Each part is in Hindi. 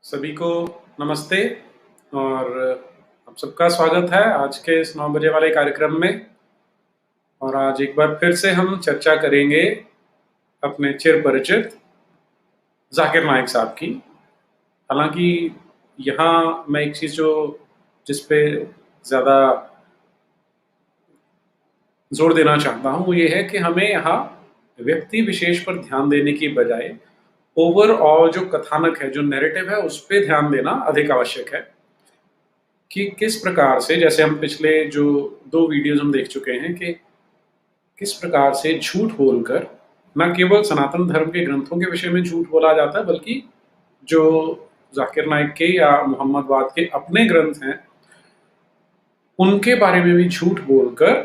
सभी को नमस्ते और आप सबका स्वागत है आज के इस 9 बजे वाले कार्यक्रम में। और आज एक बार फिर से हम चर्चा करेंगे अपने चिर परिचित जाकिर नाइक साहब की। हालांकि यहाँ मैं एक चीज़ जिस पे ज़्यादा जोर देना चाहता हूँ वो ये है कि हमें यहाँ व्यक्ति विशेष पर ध्यान देने की बजाय ओवरऑल जो कथानक है, जो नैरेटिव है, उस पे ध्यान देना अधिक आवश्यक है कि किस प्रकार से, जैसे हम पिछले जो 2 वीडियोज हम देख चुके हैं कि किस प्रकार से झूठ बोलकर न केवल सनातन धर्म के ग्रंथों के विषय में झूठ बोला जाता है, बल्कि जो जाकिर नाइक के या मोहम्मदवाद के अपने ग्रंथ हैं उनके बारे में भी झूठ बोलकर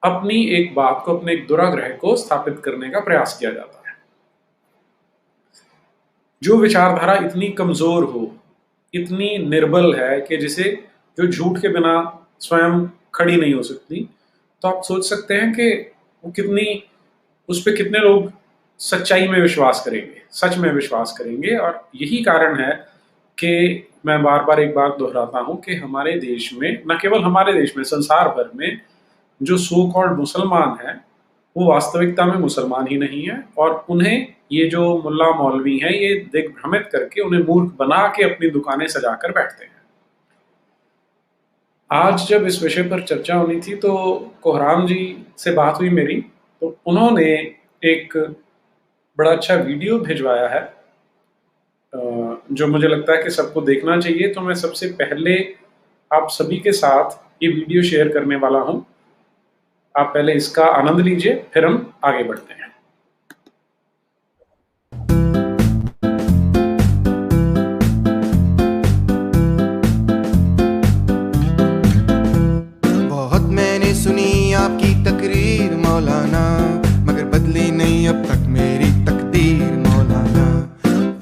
अपनी एक बात को, अपने एक दुराग्रह को स्थापित करने का प्रयास किया जाता है। जो विचारधारा इतनी कमजोर हो, इतनी निर्बल है कि जो झूठ के बिना स्वयं खड़ी नहीं हो सकती, तो आप सोच सकते हैं कि उस पे कितने लोग सच्चाई में विश्वास करेंगे, सच में विश्वास करेंगे। और यही कारण है कि मैं बार बार एक बात दोहराता हूं कि हमारे देश में, न केवल हमारे देश में, संसार भर में जो सो कॉल्ड मुसलमान हैं वो वास्तविकता में मुसलमान ही नहीं है, और उन्हें ये जो मुल्ला मौलवी हैं ये दिग्भ्रमित करके, उन्हें मूर्ख बना के अपनी दुकानें सजाकर बैठते हैं। आज जब इस विषय पर चर्चा होनी थी तो कोहराम जी से बात हुई मेरी, तो उन्होंने एक बड़ा अच्छा वीडियो भिजवाया है जो मुझे लगता है कि सबको देखना चाहिए। तो मैं सबसे पहले आप सभी के साथ ये वीडियो शेयर करने वाला हूं। आप पहले इसका आनंद लीजिए, फिर हम आगे बढ़ते हैं। बहुत मैंने सुनी आपकी तकरीर मौलाना, मगर बदली नहीं अब तक मेरी तकदीर मौलाना।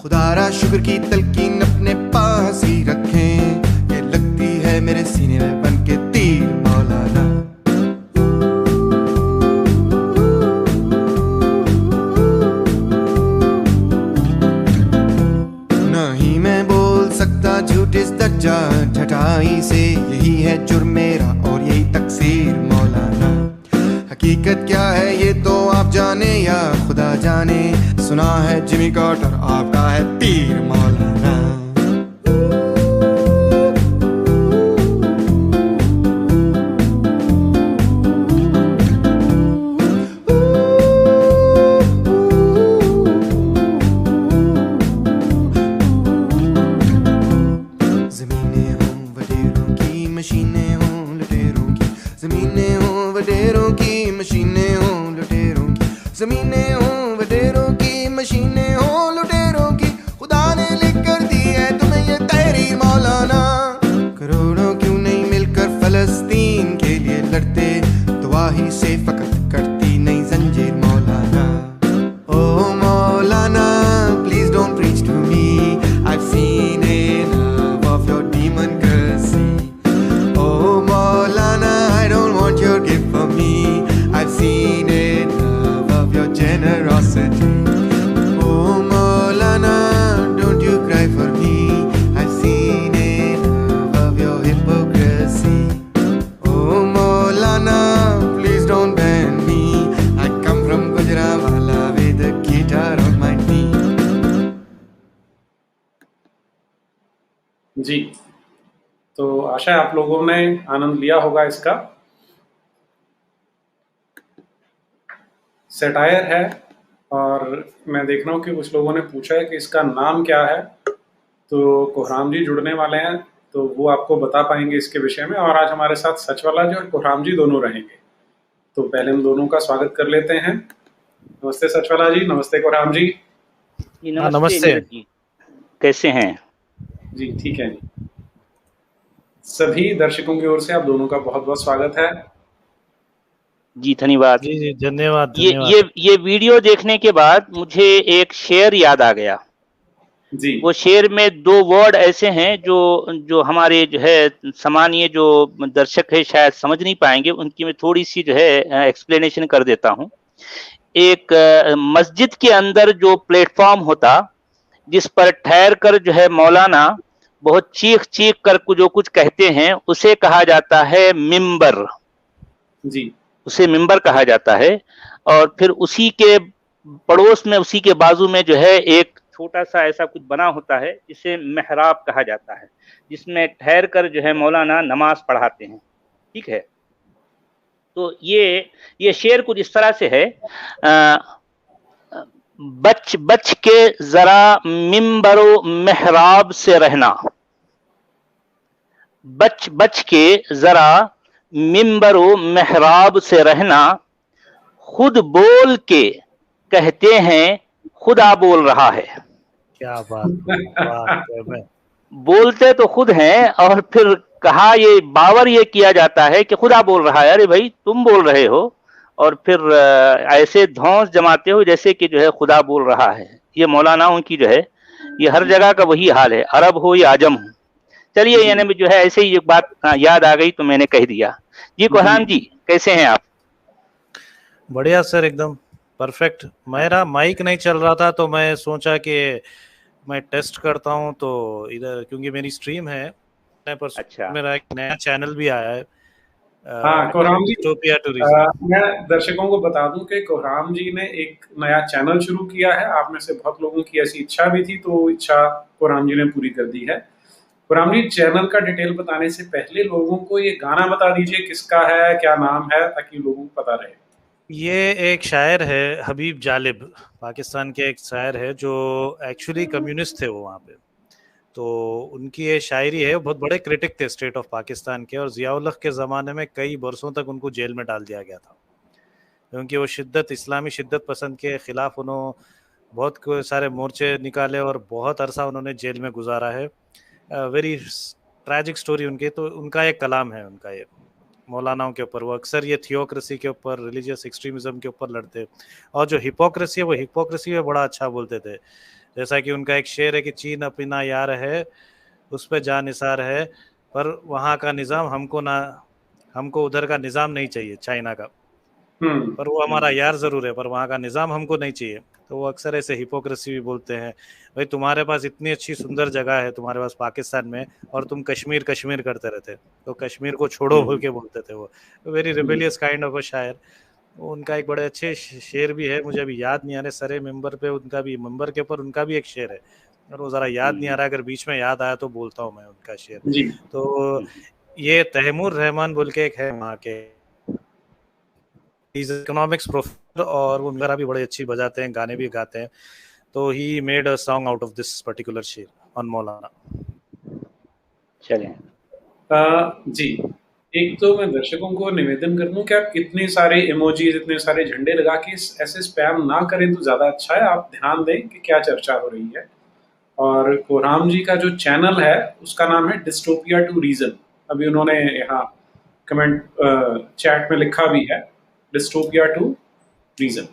खुदारा शुक्र की तलकीन अपने पास ही रखें, ये लगती है मेरे सीने में बन के तीर मौलाना। नहीं मैं बोल सकता झूठ इस दर्जा ढटाई से, यही है जुर्म मेरा और यही तकसीर मौलाना। हकीकत क्या है ये तो आप जाने या खुदा जाने, सुना है जिमी कार्टर आपका है पीर मौलाना। जमीनें हों वडेरों की, मशीनें हों लुटेरों की, जमीनें हों वडेरों की, मशीनें हों लुटेरों की, जमीनें हों वडेरों की, मशीनें हों लुटेरों की। खुदा ने लिख कर दी है तुम्हें ये तहरीर मौलाना। करोड़ों क्यों नहीं मिलकर फलस्तीन के लिए लड़ते, दुआ ही से फकत करती नहीं जंजीर मौलाना। ओ मौलाना please don't preach to me, I've seen enough of your democracy. Oh Maulana, I don't want your gift for me, I've seen enough of your generosity. Oh Maulana, don't you cry for me, I've seen enough of your hypocrisy. Oh Maulana, please don't ban me, I come from Gujranwala with a guitar on my knee. जी, तो आशा है आप लोगों ने आनंद लिया होगा इसका। सेटायर है और मैं देख रहा हूँ कि कुछ लोगों ने पूछा है कि इसका नाम क्या है, तो कोहराम जी जुड़ने वाले हैं तो वो आपको बता पाएंगे इसके विषय में। और आज हमारे साथ सचवाला जी और कोहराम जी दोनों रहेंगे, तो पहले हम दोनों का स्वागत कर लेते हैं। नमस्ते सचवाला जी, नमस्ते कोहराम जी। नमस्ते नीरज जी, कैसे हैं? जी ठीक है जी। सभी दर्शकों की ओर से आप दोनों का बहुत बहुत स्वागत है। जी धन्यवाद। जी जी धन्यवाद। ये वीडियो देखने के बाद मुझे एक शेर याद आ गया जी। वो शेर में 2 वर्ड ऐसे हैं जो हमारे जो है सामान्य जो दर्शक है शायद समझ नहीं पाएंगे, उनकी मैं थोड़ी सी जो है एक्सप्लेनेशन कर देता हूं। एक मस्जिद के अंदर जो प्लेटफॉर्म होता, जिस पर ठहर कर जो है मौलाना बहुत चीख चीख कर जो कुछ कहते हैं उसे कहा जाता है मिंबर, जी उसे मिंबर कहा जाता है। और फिर उसी के पड़ोस में, उसी के बाजू में जो है एक छोटा सा ऐसा कुछ बना होता है जिसे मेहराब कहा जाता है, जिसमें ठहर कर जो है मौलाना नमाज पढ़ाते हैं। ठीक है, तो ये शेर कुछ इस तरह से है, बच बच के जरा मिंबरो मेहराब से रहना, बच बच के जरा मिंबरो मेहराब से रहना, खुद बोल के कहते हैं खुदा बोल रहा है। क्या बात, बोलते तो खुद हैं और फिर कहा, ये बावर ये किया जाता है कि खुदा बोल रहा है। अरे भाई तुम बोल रहे हो और फिर ऐसे धौंस जमाते हो जैसे कि जो है खुदा बोल रहा है। ये मौलानाओं की जो है ये हर जगह का वही हाल है, अरब हो या आजम हो। चलिए, यानी जो है ऐसे ही एक बात याद आ गई तो मैंने कह दिया। जी कोहराम जी, कैसे हैं आप? बढ़िया सर, एकदम परफेक्ट। मेरा माइक नहीं चल रहा था तो मैं सोचा कि मैं टेस्ट करता हूं, तो इधर क्योंकि मेरी स्ट्रीम है, अच्छा, मेरा एक नया चैनल भी आया है। हाँ कोहराम जी, डिस्टोपिया टूरिज्म। मैं दर्शकों को बता दूं कि कोहराम जी ने एक नया चैनल शुरू किया है। आप में से बहुत लोगों की ऐसी इच्छा भी थी, तो वो इच्छा कोहराम जी ने पूरी कर दी है। कोहराम जी, चैनल का डिटेल बताने से पहले लोगों को ये गाना बता दीजिए, किसका है, क्या नाम है, ताकि लोगों को पता रहे। ये एक शायर है, हबीब जालिब, पाकिस्तान के एक शायर है जो एक्चुअली कम्युनिस्ट थे वो वहाँ पे। तो उनकी ये शायरी है, बहुत बड़े क्रिटिक थे स्टेट ऑफ पाकिस्तान के, और जियाउल हक के ज़माने में कई बरसों तक उनको जेल में डाल दिया गया था, क्योंकि वो इस्लामी शिद्दत पसंद के ख़िलाफ़ उन्होंने बहुत सारे मोर्चे निकाले और बहुत अरसा उन्होंने जेल में गुजारा है। वेरी ट्रैजिक स्टोरी उनकी। तो उनका एक कलाम है, उनका ये मौलानाओं के ऊपर। वो अक्सर ये थियोक्रेसी के ऊपर, रिलीजियस एक्सट्रीमिज्म के ऊपर लड़ते, और जो हिपोक्रेसी है वो हिपोक्रेसी में बड़ा अच्छा बोलते थे। जैसा कि उनका एक शेर है कि चीन अपना यार है, उस पर जा निसार है, पर वहाँ का निज़ाम हमको उधर का निज़ाम नहीं चाहिए, चाइना का, पर वो हमारा यार ज़रूर है, पर वहाँ का निज़ाम हमको नहीं चाहिए। तो वो अक्सर ऐसे हिपोक्रेसी भी बोलते हैं। भाई तुम्हारे पास इतनी अच्छी सुंदर जगह है तुम्हारे पास पाकिस्तान में, और तुम कश्मीर कश्मीर करते रहते, तो कश्मीर को छोड़ो बोल के बोलते थे वो। Very rebellious kind of a शायर। उनका एक बड़े अच्छे शेर भी है, मुझे अभी याद नहीं आ रहे, सरे मेंबर पे उनका भी, मेंबर के ऊपर उनका भी एक शेर है, और वो ज़रा याद नहीं आ रहा, अगर बीच में याद आया तो बोलता हूँ मैं उनका शेर। तो ये तैमूर रहमान बोल के एक है वहाँ के, इकोनॉमिक्स प्रोफेसर, और वो मेरा भी बड़े अच्छी बजाते हैं, गाने भी गाते हैं। तो he made a song out of this particular शेर ऑन मौलाना। चलें जी, एक तो मैं दर्शकों को निवेदन कर दूं कि आप इतने सारे इमोजीज, इतने सारे झंडे लगा के ऐसे स्पैम ना करें तो ज़्यादा अच्छा है। आप ध्यान दें कि क्या चर्चा हो रही है। और कोहराम जी का जो चैनल है उसका नाम है डिस्टोपिया टू रीजन। अभी उन्होंने यहाँ कमेंट चैट में लिखा भी है, डिस्टोपिया टू रीजन।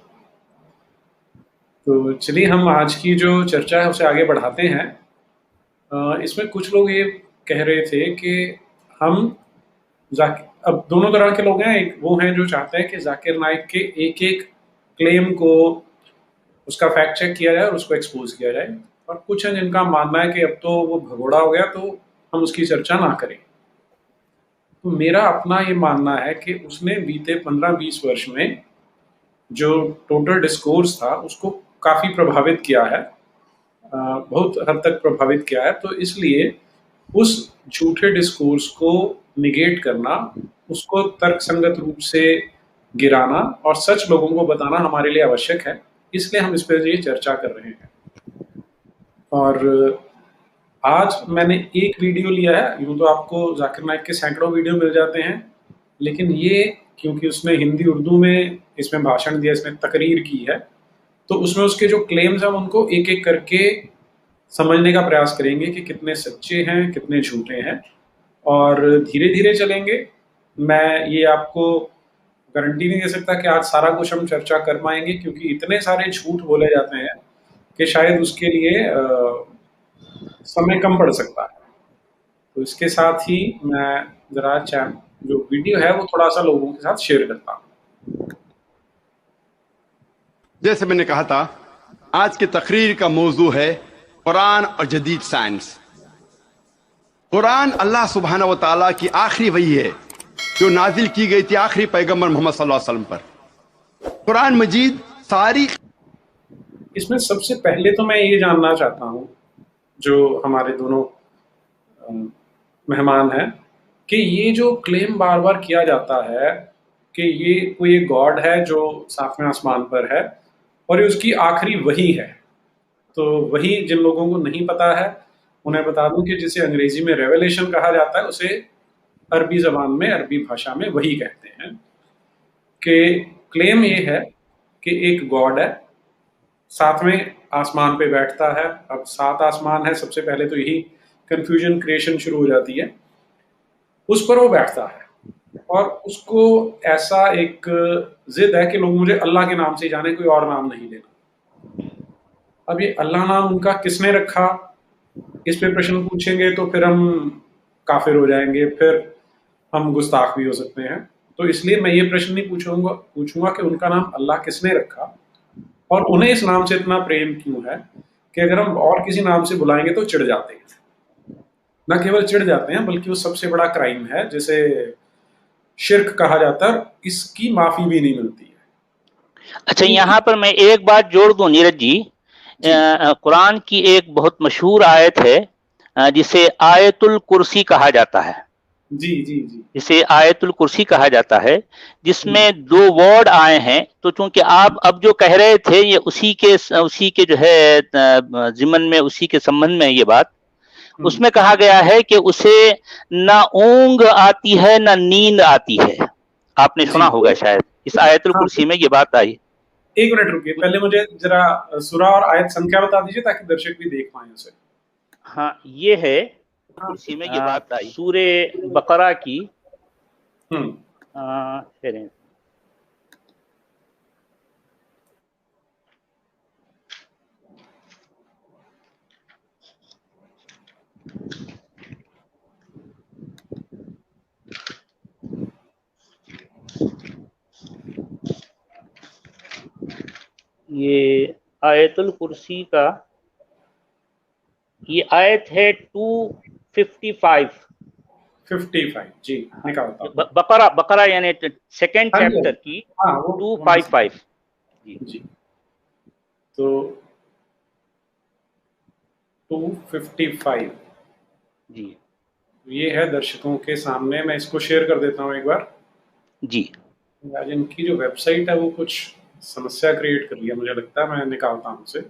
तो चलिए हम आज की जो चर्चा है उसे आगे बढ़ाते हैं। इसमें कुछ लोग ये कह रहे थे कि हम अब दोनों तरह के लोग हैं। एक वो हैं जो चाहते हैं कि जाकिर नाइक के एक एक क्लेम को उसका फैक्ट चेक किया जाए और उसको एक्सपोज किया जाए, और कुछ हैं जिनका मानना है कि अब तो वो भगोड़ा हो गया तो हम उसकी चर्चा ना करें। तो मेरा अपना ये मानना है कि उसने बीते 15-20 वर्ष में जो टोटल डिस्कोर्स था उसको काफ़ी प्रभावित किया है, बहुत हद तक प्रभावित किया है। तो इसलिए उस झूठे डिस्कोर्स को निगेट करना, उसको तर्कसंगत रूप से गिराना और सच लोगों को बताना हमारे लिए आवश्यक है। इसलिए हम इस पर ये चर्चा कर रहे हैं। और आज मैंने एक वीडियो लिया है, यूँ तो आपको जाकिर नाइक के सैकड़ों वीडियो मिल जाते हैं, लेकिन ये क्योंकि उसने हिंदी उर्दू में इसमें भाषण दिया, इसमें तकरीर की है, तो उसमें उसके जो क्लेम्स हैं उनको एक एक करके समझने का प्रयास करेंगे कि कितने सच्चे हैं, कितने झूठे हैं, और धीरे धीरे चलेंगे। मैं ये आपको गारंटी नहीं दे सकता कि आज सारा कुछ हम चर्चा कर पाएंगे, क्योंकि इतने सारे झूठ बोले जाते हैं कि शायद उसके लिए समय कम पड़ सकता है। तो इसके साथ ही मैं ज़रा जो वीडियो है वो थोड़ा सा लोगों के साथ शेयर करता हूँ। जैसे मैंने कहा था, आज की तकरीर का मौजू है कुरान और जदीद साइंस। कुरान अल्लाह सुब्हानहू व तआला की आखिरी वही है जो नाजिल की गई थी आखिरी पैगंबर मोहम्मद सल्लल्लाहु अलैहि वसल्लम पर। कुरान मजीद सारी इसमें सबसे पहले तो मैं ये जानना चाहता हूँ, जो हमारे दोनों मेहमान हैं, कि ये जो क्लेम बार बार किया जाता है कि ये कोई एक गॉड है जो सातवें आसमान पर है और ये उसकी आखिरी वही है, तो वही जिन लोगों को नहीं पता है उन्हें बता दूं कि जिसे अंग्रेजी में रेवलेशन कहा जाता है, उसे अरबी ज़बान में, अरबी भाषा में वही कहते हैं। कि क्लेम ये है कि एक गॉड है, सातवें आसमान पे बैठता है। अब 7 आसमान है, सबसे पहले तो यही कंफ्यूजन क्रिएशन शुरू हो जाती है। उस पर वो बैठता है और उसको ऐसा एक जिद है कि लोग मुझे अल्लाह के नाम से जाने, कोई और नाम नहीं लेना। अब ये अल्लाह नाम उनका किसने रखा, इस पे प्रश्न पूछेंगे तो फिर हम काफिर हो जाएंगे, फिर हम गुस्ताख भी हो सकते हैं। तो इसलिए मैं ये प्रश्न नहीं पूछूंगा कि उनका नाम अल्लाह किसने रखा और उन्हें इस नाम से इतना प्रेम क्यों है कि अगर हम और किसी नाम से बुलाएंगे तो चिढ़ जाते हैं। न केवल चिढ़ जाते हैं बल्कि वो सबसे बड़ा क्राइम है जिसे शिर्क कहा जाता है, इसकी माफी भी नहीं मिलती है। अच्छा, यहाँ पर मैं एक बात जोड़ दूं नीरज जी। कुरान की एक बहुत मशहूर आयत है जिसे आयतुल कुर्सी कहा जाता है। जी जी जी, जिसे आयतुल कुर्सी कहा जाता है, जिसमें 2 वर्ड आए हैं। तो चूंकि आप अब जो कह रहे थे ये उसी के जो है जिमन में, उसी के संबंध में ये बात, उसमें कहा गया है कि उसे ना ऊंग आती है ना नींद आती है। आपने सुना होगा शायद, इस आयतुल कुर्सी में ये बात आई। एक मिनट रुकिए, पहले मुझे जरा सूरा और आयत संख्या बता दीजिए ताकि दर्शक भी देख पाए उसे। हाँ, ये है कुर्सी में ये बात आई, सूरे बकरा की। फिर ये आयतुल कुर्सी का ये आयत है 255 जी, निकालता हूं। बकरा यानी सेकेंड चैप्टर की 255 जी। तो 255 जी, ये है दर्शकों के सामने। मैं इसको शेयर कर देता हूँ एक बार जी। आज इनकी जो वेबसाइट है वो कुछ समस्या क्रिएट कर लिया, मुझे लगता है। मैं निकालता हूँ उसे।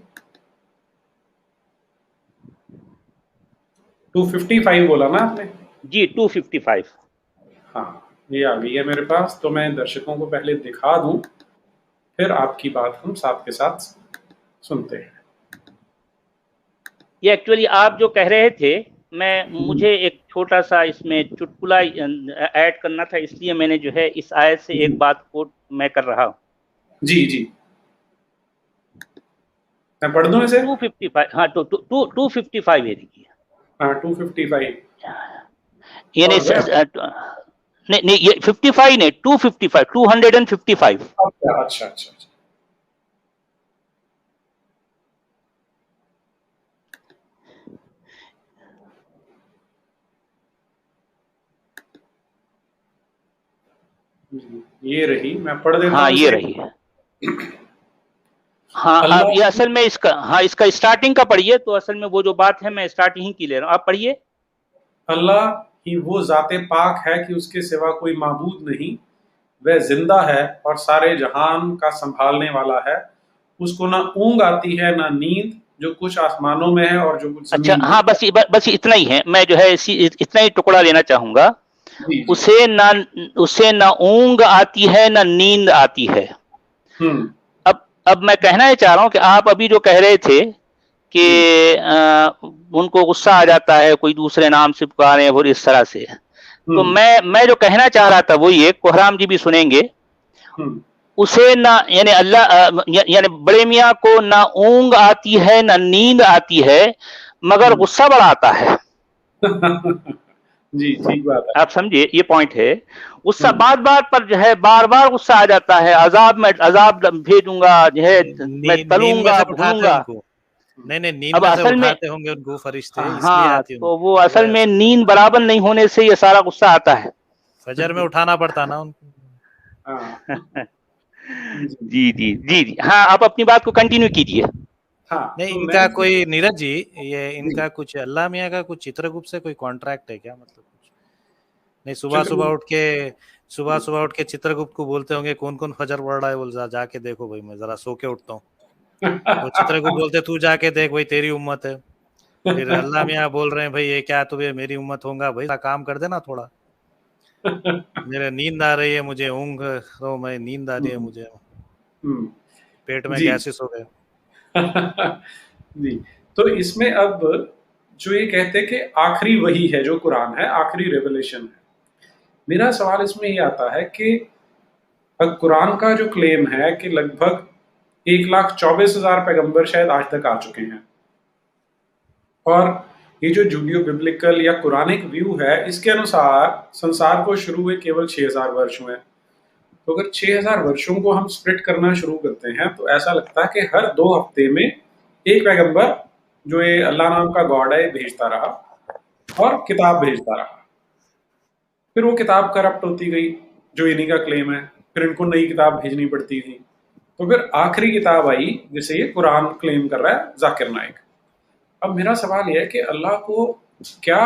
255 बोला ना आपने? जी, 255। हाँ, ये आ गई है मेरे पास। तो मैं दर्शकों को पहले दिखा दूं, फिर आपकी बात हम साथ के साथ सुनते हैं। ये एक्चुअली आप जो कह रहे थे, मुझे एक छोटा सा इसमें चुटकुला ऐड करना था, इसलिए मैंने जो है इस आयत से एक बात कोट मैं कर रहा हूँ। जी जी, मैं पढ़ दूं इसे? 255, हाँ, 255 है, देखिए। हाँ, 255 यानी नहीं, ये 55 नहीं, 255, 255। अच्छा। ये रही, मैं पढ़ देता हूँ। हाँ, ये रही है। हाँ, आप ये असल में इसका स्टार्टिंग का पढ़िए, तो असल में वो जो बात है मैं स्टार्टिंग की ले रहा हूँ, आप पढ़िए। अल्लाह ही वो जाते पाक है कि उसके सिवा कोई माबूद नहीं, वह जिंदा है और सारे जहान का संभालने वाला है। उसको ना ऊंग आती है ना नींद, जो कुछ आसमानों में है और जो कुछ अच्छा, हाँ, बस इतना ही है। मैं जो है इतना ही टुकड़ा लेना चाहूंगा। उसे ना ऊंग आती है ना नींद आती है। अब मैं कहना ही चाह रहा हूं कि आप अभी जो कह रहे थे कि उनको गुस्सा आ जाता है, कोई दूसरे नाम से पुकारे और इस तरह से, तो मैं जो कहना चाह रहा था वो ये, कोहराम जी भी सुनेंगे, उसे ना, यानी अल्लाह, यानी बड़े मियाँ को ना ऊंग आती है ना नींद आती है, मगर गुस्सा बड़ा आता है। जी, ठीक बात है। आप समझिए, ये पॉइंट है। गुस्सा बात पर जो है बार गुस्सा आ जाता है। अजाब भेजूंगा, जो है मैं तलूंगा, भूनूंगा। नहीं नहीं, नींद अब में से असल में उठाते होंगे उनको फरिश्ते, इसलिए हाँ, आती तो उनको। वो असल में नींद बराबर नहीं होने से ये सारा गुस्सा आता है। फजर में उठाना पड़ता ना उनको। हाँ जी जी जी जी जी, हाँ, आप अपनी बात को कंटिन्यू कीजिए। हाँ। नहीं, तो इनका मैं कोई नीरज जी, ये जी इनका कुछ अल्लाह मियाँ का कुछ चित्रगुप्त से कोई कॉन्ट्रैक्ट है क्या, मतलब कुछ? नहीं, सुबह सुबह चित्रगुप्त उठ के चित्रगुप्त को बोलते होंगे कौन कौन फजर पढ़ रहा है, बोल जाके देखो भाई, मैं जरा सो के उठता हूँ। वो चित्रगुप्त बोलते तू जाके देख भाई, तेरी उम्मत है। फिर अल्लाह मियाँ बोल रहे हैं भाई ये क्या, तुम्हें मेरी उम्मत होगा भाई, काम कर देना थोड़ा, मेरे नींद आ रही है, मुझे ऊँघ तो मैं नींद आ रही है मुझे, हम्म, पेट में जी गैसेस हो गए। जी। तो इसमें अब जो ये कहते हैं कि आखिरी वही है जो कुरान है, आखिरी रेवलेशन है, मेरा सवाल इसमें ये आता है कि कुरान का जो क्लेम है कि लगभग 1,24,000 पैगंबर शायद आज तक आ चुके हैं, और ये जो जूडियो बिब्लिकल या कुरानिक व्यू है, इसके अनुसार संसार को शुरू हुए केवल 6,000 वर्ष हुए। तो अगर 6,000 वर्षों को हम स्प्लिट करना शुरू करते हैं तो ऐसा लगता है कि हर 2 हफ्ते में एक पैगंबर जो ये अल्लाह नाम का गॉड है भेजता रहा और किताब भेजता रहा। फिर वो किताब करप्ट होती गई जो इन्हीं का क्लेम है, फिर इनको नई किताब भेजनी पड़ती थी, तो फिर आखिरी किताब आई जिसे ये कुरान क्लेम कर रहा है जाकिर नाइक। अब मेरा सवाल यह है कि अल्लाह को क्या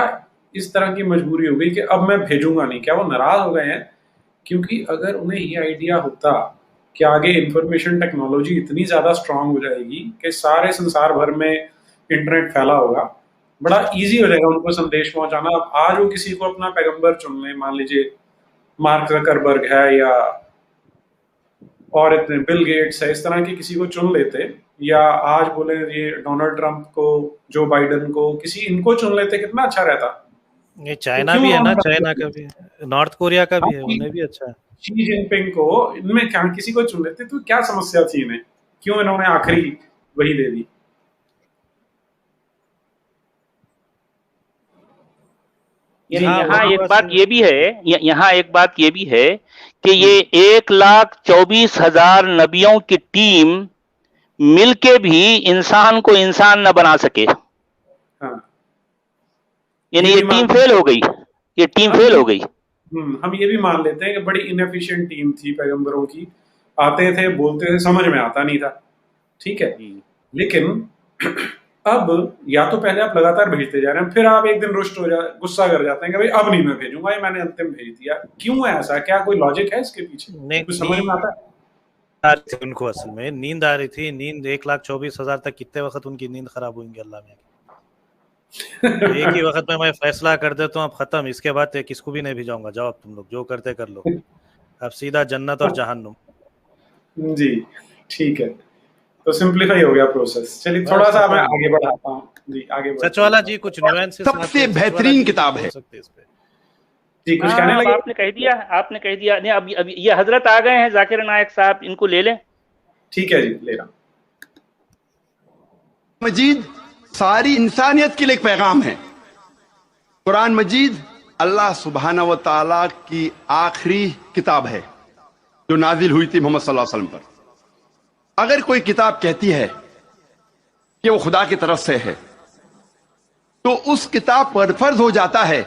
इस तरह की मजबूरी हो गई कि अब मैं भेजूंगा नहीं? क्या वो नाराज हो गए हैं? क्योंकि अगर उन्हें ये आइडिया होता कि आगे इंफॉर्मेशन टेक्नोलॉजी इतनी ज़्यादा स्ट्रांग हो जाएगी कि सारे संसार भर में इंटरनेट फैला होगा, बड़ा इजी हो जाएगा उनको संदेश पहुंचाना। अब आज वो किसी को अपना पैगंबर चुन लें, मान लीजिए मार्क जकरबर्ग है या और इतने बिल गेट्स है, इस तरह के किसी को चुन लेते, या आज बोले ये डोनाल्ड ट्रंप को, जो बाइडन को, किसी इनको चुन लेते, कितना अच्छा रहता। ये चाइना भी है ना, चाइना का भी है, नॉर्थ कोरिया का भी है, उन्हें भी अच्छा है। शी जिनपिंग को, इनमें क्या किसी को चुन लेते तो क्या समस्या थी इन्हें? क्यों इन्होंने आखिरी वही दे दी? यहाँ एक बात ये भी है, यहाँ एक बात ये भी है कि ये 1,24,000 नबियों की टीम मिलके भी इंसान को इंसान न बना सके। हाँ, यानी ये टीम फेल हो गई, ये टीम फेल हो गई। हम ये भी मान लेते हैं कि बड़ी इनएफिशिएंट टीम थी पैगंबरों की, आते थे, बोलते थे, समझ में आता नहीं था, ठीक है। लेकिन अब या तो पहले आप लगातार भेजते जा रहे हैं, फिर आप एक दिन रुष्ट हो गुस्सा कर जाते हैं कि भाई अब नहीं मैं भेजूंगा, ये मैंने अंतिम भेज दिया। क्यों है ऐसा? क्या कोई लॉजिक है इसके पीछे? कुछ समझ में आता है? उनको असल में नींद आ रही थी, नींद 1,24,000 तक कितने वक्त उनकी नींद खराब होंगी अल्लाह में। एक ही वक्त में मैं फैसला कर देता हूँ, अब खत्म, इसके बाद किसको भी नहीं भेजाऊंगा, जाओ अब तुम लोग जो करते कर लो, अब सीधा जन्नत और जहन्नुम। जी ठीक है, तो सिंपलीफाई हो गया प्रोसेस। चलिए थोड़ा सा मैं आगे बढ़ाता हूँ जी, आगे सचवाला जी कुछ न्यूएंसेस सबसे बेहतरीन किताब है। जी कुछ कहने लगे? आपने कह दिया, आपने कह दिया। नहीं, अब ये हजरत आ गए हैं जाकिर नायक साहब, इनको ले लें। ठीक है जी, ले रहा। मजीद सारी इंसानियत के लिए एक पैगाम है। कुरान मजीद अल्लाह सुब्हाना व तआला की आखिरी किताब है जो नाजिल हुई थी मोहम्मद सल्लल्लाहु अलैहि वसल्लम पर। अगर कोई किताब कहती है कि वो खुदा की तरफ से है, तो उस किताब पर फर्ज हो जाता है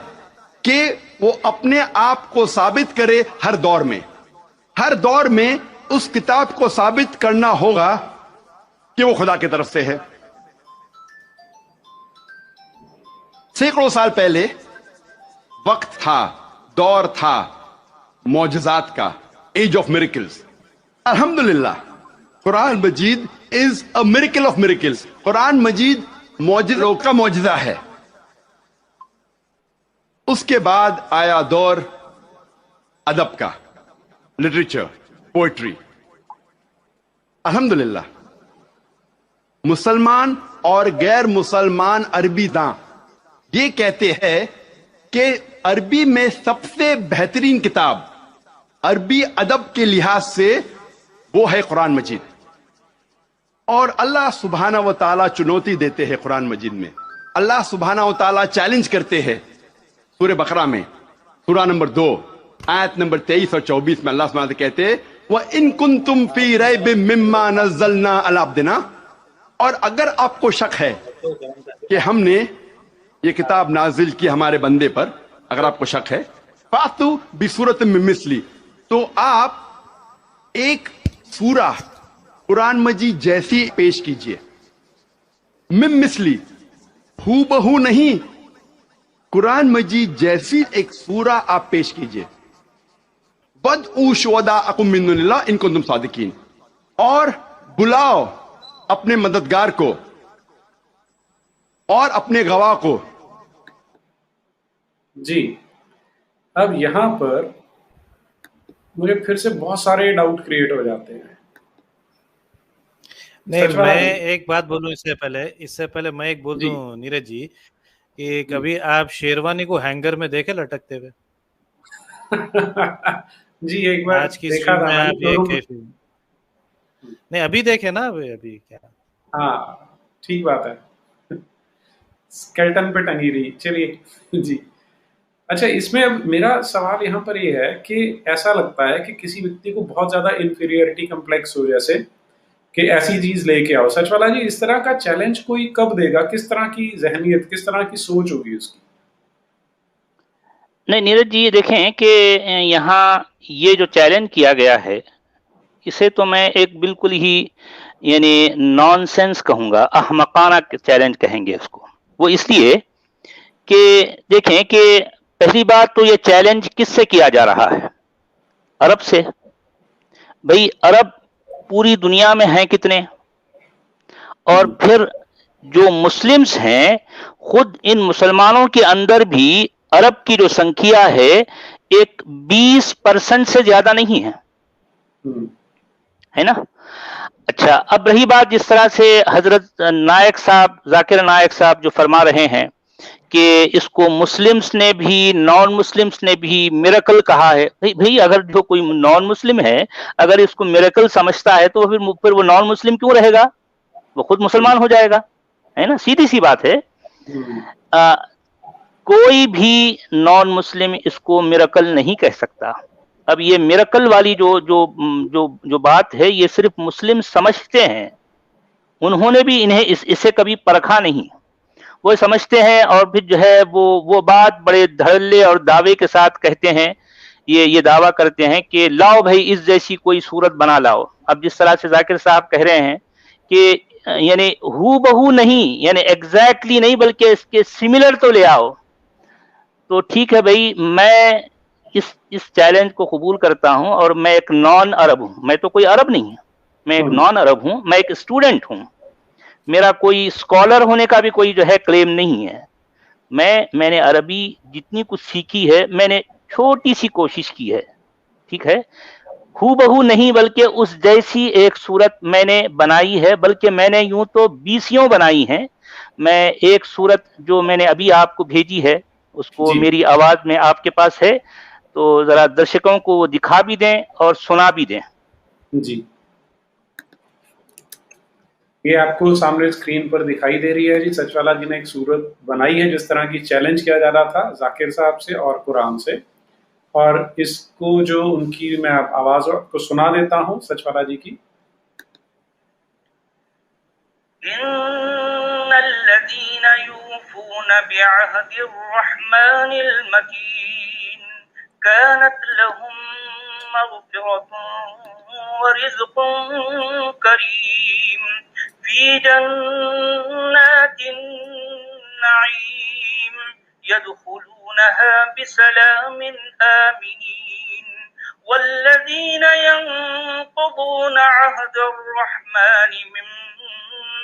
कि वो अपने आप को साबित करे हर दौर में। हर दौर में उस किताब को साबित करना होगा कि वो खुदा की तरफ से है। सैकड़ों साल पहले वक्त था, दौर था मौजज़ात का, एज ऑफ मिरेकल्स। अल्हम्दुलिल्लाह कुरान मजीद is a miracle of miracles. Quran मजीद मौजज़ों का मौजज़ा है। उसके बाद आया दौर अदब का, लिटरेचर, पोएट्री। अल्हम्दुलिल्लाह मुसलमान और गैर मुसलमान अरबी दां ये कहते हैं कि अरबी में सबसे बेहतरीन किताब अरबी अदब के लिहाज से वो है कुरान मजीद। और अल्लाह सुब्हाना व तआला चुनौती देते हैं कुरान मजीद में। अल्लाह सुब्हाना व तआला चैलेंज करते हैं सूरह बकरा में, सूरा नंबर 2 आयत नंबर 23 और 24 में अल्लाह सुब्हाना कहते हैं व इन कुंतुम फी रैबिम मिम्मा नज़्ज़लना अला अब्दिना और अगर आपको शक है कि हमने ये किताब नाजिल की हमारे बंदे पर, अगर आपको शक है, फातु बिसूरत में मिसली, तो आप एक सूरा कुरान मजीद जैसी पेश कीजिए। मिम मिसली, हूबहू नहीं, कुरान मजीद जैसी एक सूरा आप पेश कीजिए। बदउ शुहदाअकुम मिन दुनिल्लाह इन कुंतुम सादिकीन, और बुलाओ अपने मददगार को और अपने गवाह को। जी, अब यहाँ पर मुझे फिर से बहुत सारे डाउट क्रिएट हो जाते हैं। नहीं, सच वाला मैं जी। एक बात बोलूं इससे पहले मैं एक बोल जी। दूं नीरज जी कि कभी आप शेरवानी को हैंगर में देखे लटकते हुए? जी, एक बार आज की देखा स्ट्रीम था में मैंने आप ये शोरूम। कैफी नहीं अभी देखे ना, अभी क्या? हाँ, ठीक बात है। स्केल्टन पे टंगी रही, चलिए जी। अच्छा, इसमें अब मेरा सवाल यहाँ पर ये है कि ऐसा लगता है कि किसी व्यक्ति को बहुत ज्यादा इंफीरियरिटी कम्प्लेक्स हो, जैसे कि ऐसी चीज लेके आओ। सच वाला जी, इस तरह का चैलेंज कोई कब देगा? किस तरह की जहनियत, किस तरह की सोच होगी उसकी? नहीं नीरज जी, ये देखें कि यहाँ ये जो चैलेंज किया गया है, इसे तो मैं एक बिल्कुल ही यानी नॉनसेंस कहूंगा, अहमकाना चैलेंज कहेंगे उसको। वो इसलिए कि देखें कि पहली बात तो ये चैलेंज किससे किया जा रहा है? अरब से। भाई अरब पूरी दुनिया में हैं कितने, और फिर जो मुस्लिम्स हैं, खुद इन मुसलमानों के अंदर भी अरब की जो संख्या है एक 20% से ज्यादा नहीं है, है ना? अच्छा, अब रही बात जिस तरह से हजरत नायक साहब, जाकिर नायक साहब जो फरमा रहे हैं कि इसको मुस्लिम्स ने भी नॉन मुस्लिम्स ने भी मिरेकल कहा है। भाई अगर जो कोई नॉन मुस्लिम है अगर इसको मिरेकल समझता है तो फिर वो नॉन मुस्लिम क्यों रहेगा? वो खुद मुसलमान हो जाएगा, है ना? सीधी सी बात है। आ, कोई भी नॉन मुस्लिम इसको मिरेकल नहीं कह सकता। अब ये मिरेकल वाली जो जो जो जो बात है, ये सिर्फ मुस्लिम समझते हैं, उन्होंने भी इन्हें इसे कभी परखा नहीं। वो समझते हैं और फिर जो है वो बात बड़े धड़ल्ले और दावे के साथ कहते हैं, ये दावा करते हैं कि लाओ भाई इस जैसी कोई सूरत बना लाओ। अब जिस तरह से जाकिर साहब कह रहे हैं कि यानी हूबहू नहीं, यानी एग्जैक्टली नहीं, बल्कि इसके सिमिलर तो ले आओ। तो ठीक है भाई, मैं इस चैलेंज को कबूल करता हूं, और मैं एक नॉन अरब हूं। मैं तो कोई अरब नहीं हूं, मैं एक नॉन अरब हूं, मैं एक स्टूडेंट हूं। मेरा कोई स्कॉलर होने का भी कोई जो है क्लेम नहीं है। मैंने अरबी जितनी कुछ सीखी है, मैंने छोटी सी कोशिश की है, ठीक है? हूबहू नहीं, बल्कि उस जैसी एक सूरत मैंने बनाई है, बल्कि मैंने यूं तो 20 बनाई हैं। मैं एक सूरत जो मैंने अभी आपको भेजी है, उसको जी मेरी आवाज में आपके पास है, तो जरा दर्शकों को वो दिखा भी दें और सुना भी दें। जी, ये आपको सामने स्क्रीन पर दिखाई दे रही है जी। सचवाला जी ने एक सूरत बनाई है जिस तरह की चैलेंज किया जा रहा था जाकिर साहब से और कुरान से, और इसको जो उनकी मैं आवाज आपको सुना देता हूँ सचवाला जी की। इन्नल्लज़ीन यूफून बिअहदिर रहमानिल मकीन कानत लहुम मग़फ़िरतुन व रिज़्क़ुन करीम फी जन्नातिन नईम यदखुलूनहा बिसलामिन आमिनीन वल्लज़ीन यंक़ुज़ून अहदर रहमानि मिन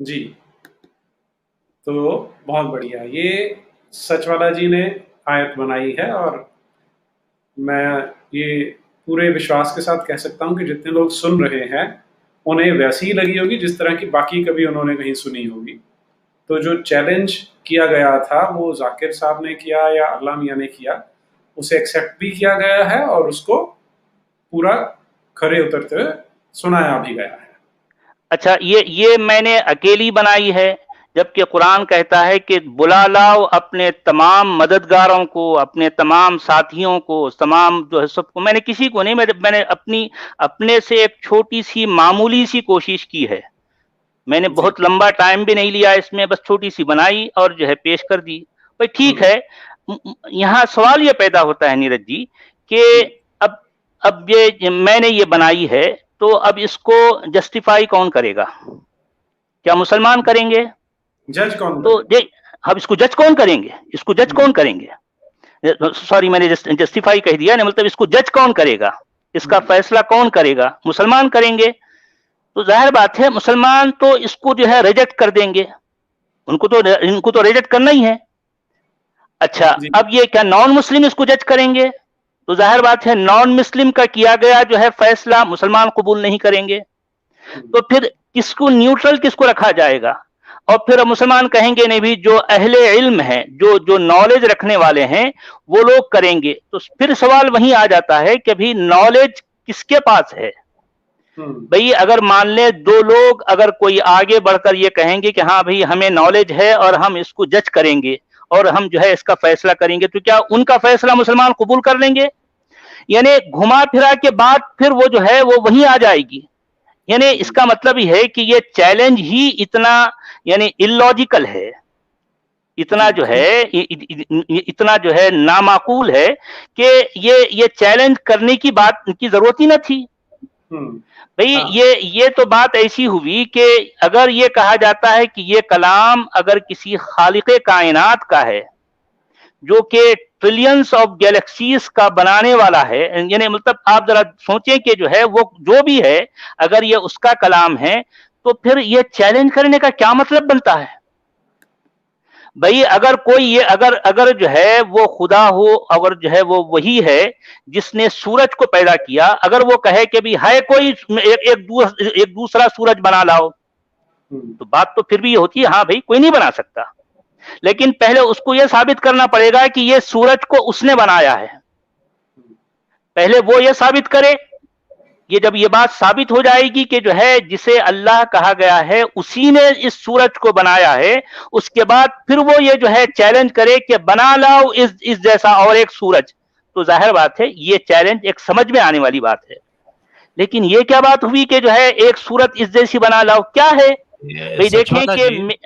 जी, तो बहुत बढ़िया। ये सचवाला जी ने आयत बनाई है, और मैं ये पूरे विश्वास के साथ कह सकता हूँ कि जितने लोग सुन रहे हैं उन्हें वैसी ही लगी होगी जिस तरह की बाकी कभी उन्होंने कहीं सुनी होगी। तो जो चैलेंज किया गया था वो जाकिर साहब ने किया या अल्लाह मियाँ ने किया, उसे एक्सेप्ट भी किया गया है और उसको पूरा खरे उतरते हुए सुनाया भी गया है। अच्छा, ये मैंने अकेली बनाई है, जबकि कुरान कहता है कि बुला लाओ अपने तमाम मददगारों को, अपने तमाम साथियों को, तमाम जो है सबको। मैंने किसी को नहीं, मैंने अपने से एक छोटी सी मामूली सी कोशिश की है। मैंने जी। बहुत लंबा टाइम भी नहीं लिया इसमें, बस छोटी सी बनाई और जो है पेश कर दी। भाई ठीक है। यहाँ सवाल ये पैदा होता है नीरज जी कि अब ये मैंने ये बनाई है, तो अब इसको जस्टिफाई कौन करेगा? क्या मुसलमान करेंगे? जज कौन तो करेगा? अब इसको जज कौन करेंगे? इसको जज कौन करेंगे? सॉरी, मैंने जस्टिफाई कह दिया ना, मतलब इसको जज कौन करेगा? इसका फैसला कौन करेगा? मुसलमान करेंगे। तो जाहिर बात है मुसलमान तो इसको जो है रिजेक्ट कर देंगे, इनको तो रिजेक्ट करना ही है। अच्छा, जी। अब ये क्या नॉन मुस्लिम इसको जज करेंगे? तो जाहिर बात है नॉन मुस्लिम का किया गया जो है फैसला मुसलमान कबूल नहीं करेंगे। तो फिर किसको न्यूट्रल किसको रखा जाएगा? और फिर मुसलमान कहेंगे नहीं भी जो अहले इल्म है, जो जो नॉलेज रखने वाले हैं वो लोग करेंगे। तो फिर सवाल वहीं आ जाता है कि भाई नॉलेज किसके पास है? भाई अगर मान ले दो लोग अगर कोई आगे बढ़कर ये कहेंगे कि हाँ भाई हमें नॉलेज है और हम इसको जज करेंगे और हम जो है इसका फैसला करेंगे, तो क्या उनका फैसला मुसलमान कबूल कर लेंगे? यानी घुमा फिरा के बाद फिर वो जो है वो वहीं आ जाएगी। यानी इसका मतलब ही है कि ये चैलेंज ही इतना यानी इलॉजिकल है, इतना जो है इतना जो है नामाकूल है कि ये चैलेंज करने की बात की जरूरत ही न थी। भाई ये तो बात ऐसी हुई कि अगर ये कहा जाता है कि ये कलाम अगर किसी खालिक़े कायनात का है जो कि ट्रिलियंस ऑफ गैलेक्सीज का बनाने वाला है, यानी मतलब आप जरा सोचें कि जो है वो जो भी है अगर ये उसका कलाम है, तो फिर ये चैलेंज करने का क्या मतलब बनता है? भाई अगर कोई ये अगर जो है वो खुदा हो, अगर जो है वो वही है जिसने सूरज को पैदा किया, अगर वो कहे कि भी है कोई एक दूसरा सूरज बना लाओ, तो बात तो फिर भी ये होती है हाँ भाई कोई नहीं बना सकता, लेकिन पहले उसको ये साबित करना पड़ेगा कि ये सूरज को उसने बनाया है। पहले वो ये साबित करे। ये जब ये बात साबित हो जाएगी कि जो है जिसे अल्लाह कहा गया है उसी ने इस सूरज को बनाया है, उसके बाद फिर वो ये जो है चैलेंज करे कि बना लाओ इस जैसा और एक सूरज, तो जाहिर बात है ये चैलेंज एक समझ में आने वाली बात है। लेकिन ये क्या बात हुई कि जो है एक सूरज इस जैसी बना लाओ, क्या है भाई? देखें कि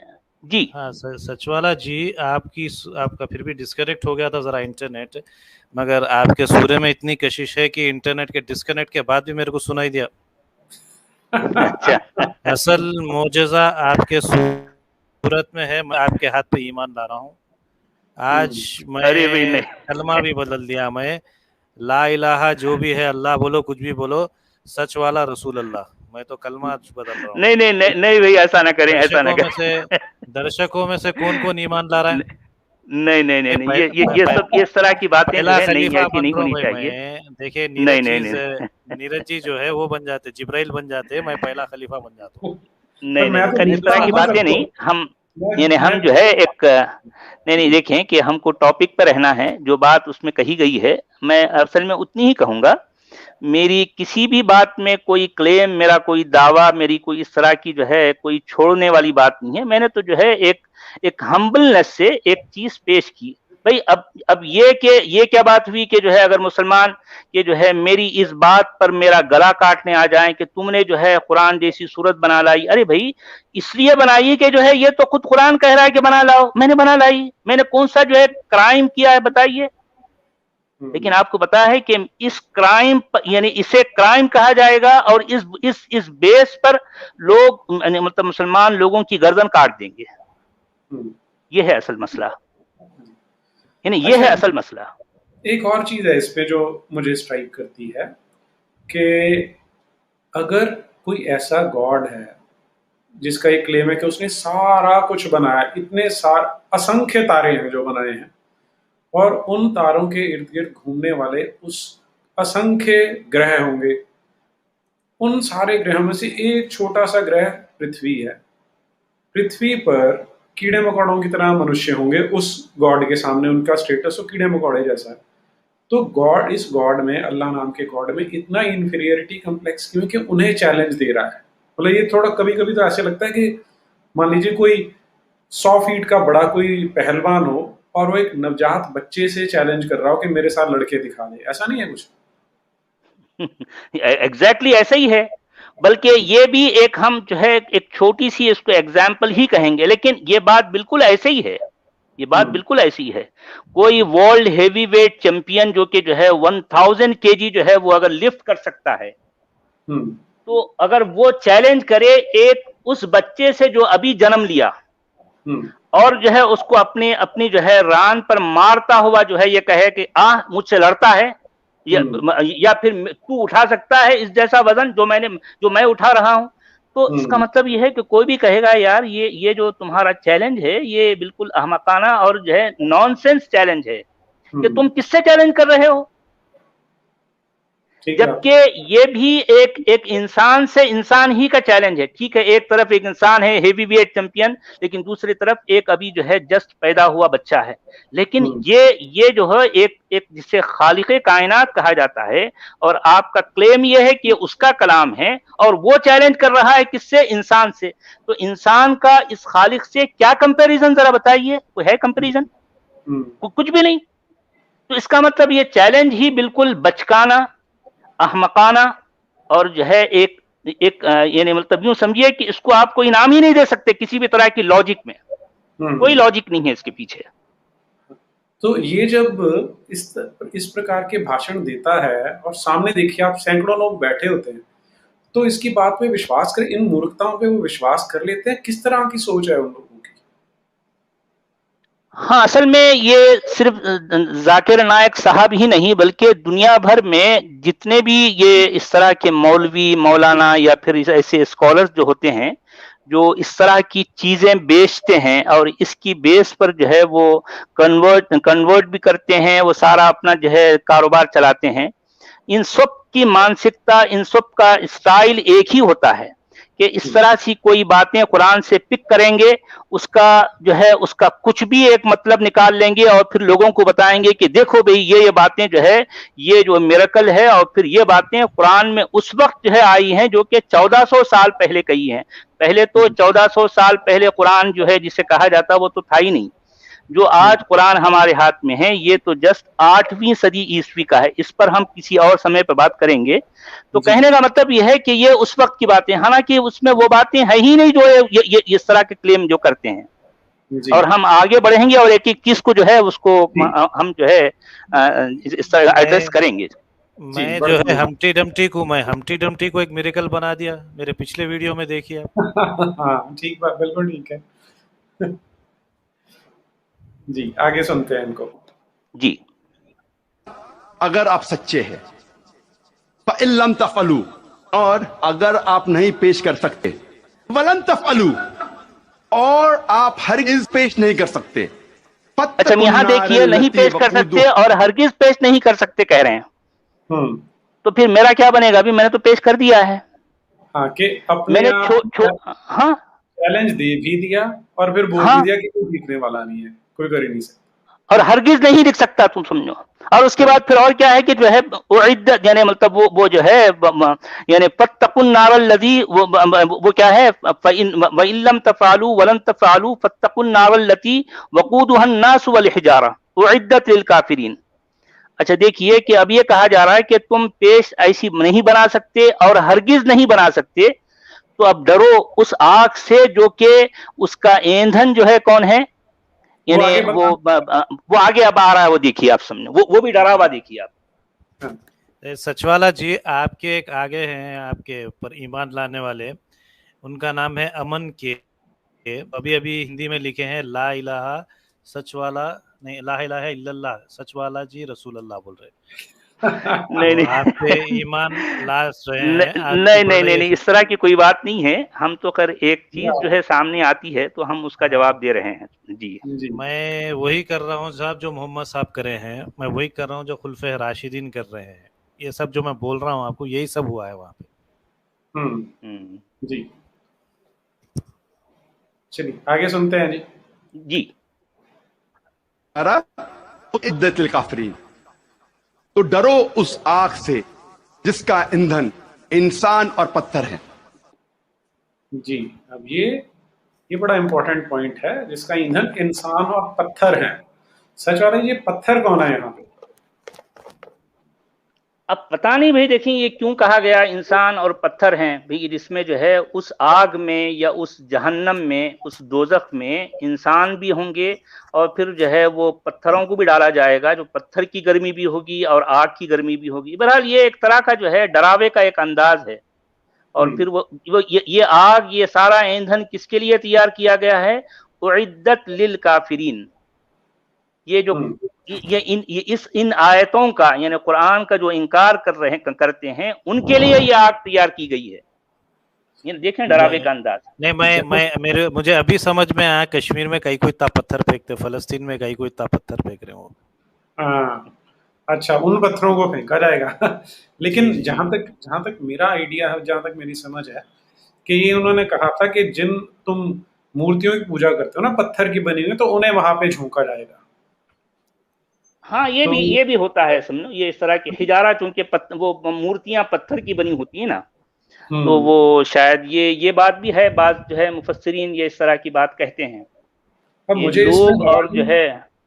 जी हाँ सचवाला जी, आपका फिर भी डिस्कनेक्ट हो गया था जरा इंटरनेट, मगर आपके सूर्य में इतनी कशिश है कि इंटरनेट के डिस्कनेक्ट के बाद भी मेरे को सुनाई दिया। अच्छा असल मोजज़ा आपके सूरत में है, मैं आपके हाथ पे ईमान ला रहा हूँ। आज मैं कलमा भी बदल दिया, मैं ला इलाहा जो भी है अल्लाह बोलो, कुछ भी बोलो, सच वाला रसूल अल्लाह, मैं तो कलमा बदल रहा हूँ। नहीं भाई ऐसा ना करें, ऐसा ना करें। दर्शकों में से कौन ईमान ला रहा है? नहीं, ये सब इस तरह की बातें जो है नहीं, ऐसी नहीं होनी चाहिए। देखिए नीरज जी जो है वो बन जाते, जिब्राइल बन जाते, मैं पहला खलीफा बन जाता हूँ। नहीं, इस तरह की बातें नहीं। हम जो है एक नहीं देखें कि हमको टॉपिक पर रहना है, जो बात उसमें कही गई है मैं असल में उतनी ही कहूंगा। मेरी किसी भी बात में कोई क्लेम, मेरा कोई दावा, मेरी कोई इस तरह की जो है कोई छोड़ने वाली बात नहीं है। मैंने तो जो है एक हम्बलनेस से एक चीज पेश की। भाई अब ये क्या बात हुई कि जो है अगर मुसलमान के जो है मेरी इस बात पर मेरा गला काटने आ जाए कि तुमने जो है कुरान जैसी सूरत बना लाई। अरे भाई इसलिए बनाई कि जो है ये तो खुद कुरान कह रहा है कि बना लाओ, मैंने बना लाई, मैंने कौन सा जो है क्राइम किया है बताइए? लेकिन आपको पता है कि इस क्राइम यानी इसे क्राइम कहा जाएगा और इस बेस पर लोग मतलब मुसलमान लोगों की गर्दन काट देंगे। ये है असल मसला, यानी ये है असल मसला। एक और चीज है इस पे जो मुझे स्ट्राइक करती है कि अगर कोई ऐसा गॉड है जिसका एक क्लेम है कि उसने सारा कुछ बनाया, इतने सारे असंख्य तारे हैं जो बनाए हैं, और उन तारों के इर्द गिर्द घूमने वाले उस असंख्य ग्रह होंगे। उन सारे ग्रहों में से एक छोटा सा ग्रह पृथ्वी है। पृथ्वी पर कीड़े मकोड़ों की तरह मनुष्य होंगे उस गॉड के सामने, उनका स्टेटस तो कीड़े मकोड़े जैसा है। तो गॉड, इस गॉड में, अल्लाह नाम के गॉड में इतना इंफीरियरिटी कम्प्लेक्स क्यों कि उन्हें चैलेंज दे रहा है। मतलब ये थोड़ा कभी कभी तो ऐसे लगता है कि मान लीजिए कोई 100 फीट का बड़ा कोई पहलवान हो और वो एक नवजात बच्चे से चैलेंज कर रहा हो कि मेरे साथ लड़के दिखा दे, ऐसा नहीं है कुछ? एग्जैक्टली ऐसा ही है। बल्कि ये भी एक, हम जो है एक छोटी सी इसको एग्जाम्पल ही कहेंगे, लेकिन ये बात बिल्कुल ऐसे ही है। ये बात बिल्कुल ऐसी है। कोई वर्ल्ड हेवी वेट चैंपियन जो कि जो है 1000 केजी जो है वो अगर लिफ्ट कर सकता है, तो अगर वो चैलेंज करे एक उस बच्चे से जो अभी जन्म लिया, और जो है उसको अपनी अपनी जो है रान पर मारता हुआ जो है ये कहे कि मुझसे लड़ता है, या फिर तू उठा सकता है इस जैसा वजन जो मैं उठा रहा हूं, तो इसका मतलब ये है कि कोई भी कहेगा यार ये जो तुम्हारा चैलेंज है ये बिल्कुल अहमकाना और जो है नॉनसेंस चैलेंज है, कि तुम किससे चैलेंज कर रहे हो। जबकि ये भी एक इंसान से इंसान ही का चैलेंज है। ठीक है, एक तरफ एक इंसान है हेवी वेट चैंपियन, लेकिन दूसरी तरफ एक अभी जो है जस्ट पैदा हुआ बच्चा है। लेकिन ये जो है एक जिसे खालिक़े कायनात कहा जाता है, और आपका क्लेम ये है कि उसका कलाम है, और वो चैलेंज कर रहा है किससे? इंसान से। तो इंसान का इस खालिक से क्या कंपैरिजन, जरा बताइए, कोई है कंपैरिजन? कुछ भी नहीं। तो इसका मतलब ये चैलेंज ही बिल्कुल बचकाना, अहमकाना, और जो है एक यानी मतलब यूं समझिए कि इसको आप कोई नाम ही नहीं दे सकते किसी भी तरह की लॉजिक में। कोई लॉजिक नहीं है इसके पीछे। तो ये जब इस प्रकार के भाषण देता है और सामने देखिए आप सैकड़ों लोग बैठे होते हैं, तो इसकी बात पे विश्वास कर, इन मूर्खताओं पे वो विश्वास कर लेते हैं। किस तरह की सोच है उन लोगों की? हाँ, असल में ये सिर्फ जाकिर नायक साहब ही नहीं, बल्कि दुनिया भर में जितने भी ये इस तरह के मौलवी, मौलाना या फिर ऐसे स्कॉलर्स जो होते हैं, जो इस तरह की चीजें बेचते हैं और इसकी बेस पर जो है वो कन्वर्ट भी करते हैं, वो सारा अपना जो है कारोबार चलाते हैं। इन सब की मानसिकता, इन सब का स्टाइल एक ही होता है कि इस तरह से कोई बातें कुरान से पिक करेंगे, उसका जो है उसका कुछ भी एक मतलब निकाल लेंगे और फिर लोगों को बताएंगे कि देखो भाई ये बातें जो है ये जो मिरेकल है, और फिर ये बातें कुरान में उस वक्त जो है आई हैं जो कि 1400 साल पहले कही हैं। पहले तो 1400 साल पहले कुरान जो है जिसे कहा जाता वो तो था ही नहीं। जो आज कुरान हमारे हाथ में है ये तो जस्ट 8वीं सदी ईस्वी का है। इस पर हम किसी और समय पर बात करेंगे। तो कहने का मतलब यह है कि ये उस वक्त की बातें, हालांकि उसमें वो बातें है ही नहीं जो ये इस तरह के क्लेम जो करते हैं। और हम आगे बढ़ेंगे और एक एक चीज को जो है उसको हम जो है इस तरह एड्रेस करेंगे। मैं जो है हम्टी डम्टी को एक मिरेकल बना दिया, मेरे पिछले वीडियो में देखिए आप। हाँ, ठीक बात, बिल्कुल ठीक है। जी, आगे सुनते हैं इनको। जी, अगर आप सच्चे हैं, फ़इल्लम तफ़अलू, और अगर आप नहीं पेश कर सकते, वलन तफ़अलू, और आप हरगिज़ पेश नहीं कर सकते। अच्छा, यहाँ देखिए, नहीं पेश कर सकते और हरगिज पेश नहीं कर सकते कह रहे हैं। तो फिर मेरा क्या बनेगा? अभी मैंने तो पेश कर दिया है। हाँ, कि अपने हाँ, चैलेंज दे भी दिया और फिर बोल भी दिया कि कोई दिखने वाला नहीं है, कोई कर ही नहीं सकता, और हरगिज नहीं दिख सकता, तुम समझो। और उसके बाद फिर और क्या है कि जो है उइद्दत, यानी मतलब वो जो है यानी फत्तकुन नारल लज़ी, वो क्या है, वइल्लम तफ़अलू वलन तफ़अलू फत्तकुन नारल लती वक़ूदुहा अन्नास वल हिजारा उइद्दत लिल काफिरीन। अच्छा, देखिए कि अब ये कहा जा रहा है कि तुम पेश ऐसी नहीं बना सकते और हरगिज नहीं बना सकते, तो अब डरो उस आग से जो कि उसका ईंधन जो है कौन है, यानी वो आगे अब आ रहा है, वो देखिए आप समझो, वो भी डरा हुआ देखिए आप। सचवाला जी आपके एक आगे हैं, आपके ऊपर ईमान लाने वाले, उनका नाम है अमन के। अभी अभी हिंदी में लिखे हैं ला इलाहा सचवाला नहीं, ला इलाहा इल्लल्लाह सचवाला जी रसूल अल्लाह बोल रहे। नहीं नहीं आप पे ईमान लाश रहे हैं, नहीं आगे नहीं बढ़ नहीं रही नहीं, है। इस तरह की कोई बात नहीं है। हम तो कर एक चीज जो है सामने आती है तो हम उसका जवाब दे रहे हैं। जी जी मैं वही कर रहा हूँ साहब जो मोहम्मद साहब करे हैं, मैं वही कर रहा हूँ जो खुलफे राशिदीन कर रहे हैं। ये सब जो मैं बोल रहा हूँ आपको, यही सब हुआ है वहां पे। हम्म जी। चलिए आगे सुनते हैं जी। जी इद्दतिल काफिरीन, तो डरो उस आग से जिसका ईंधन इंसान और पत्थर है। जी अब ये बड़ा इंपॉर्टेंट पॉइंट है, जिसका ईंधन इंसान और पत्थर है। सच वाले ये पत्थर कौन है यहाँ पे? अब पता नहीं भाई, देखिए ये क्यों कहा गया इंसान और पत्थर हैं भाई, जिसमें जो है उस आग में या उस जहन्नम में, उस दोजख में इंसान भी होंगे और फिर जो है वो पत्थरों को भी डाला जाएगा, जो पत्थर की गर्मी भी होगी और आग की गर्मी भी होगी। बहरहाल ये एक तरह का जो है डरावे का एक अंदाज है। और फिर वो ये आग, ये सारा ईंधन किसके लिए तैयार किया गया है? उइद्दत लिल काफिरीन। ये जो इन आयतों का, यानी कुरान का जो इनकार करते हैं, उनके लिए ये आग तैयार की गई है। ये देखें डरावे का अंदाज। नहीं मुझे अभी समझ में आया, कश्मीर में कहीं कोई इतना पत्थर फेंकते, फलस्तीन में कहीं कोई इतना पत्थर फेंक रहे हो। अच्छा, उन पत्थरों को फेंका जाएगा। लेकिन जहां तक मेरा आइडिया है, जहां तक मेरी समझ है, कि ये उन्होंने कहा था कि जिन तुम मूर्तियों की पूजा करते हो ना, पत्थर की बनी हुई, तो उन्हें वहां पे झोंका जाएगा। हाँ, ये भी होता है, समझो ये इस तरह की हिजारा, चूंकि वो मूर्तियां पत्थर की बनी होती है ना, तो वो शायद ये बात भी है। बात जो है मुफस्सिरीन ये इस तरह की बात कहते हैं। अब मुझे लोग और जो है,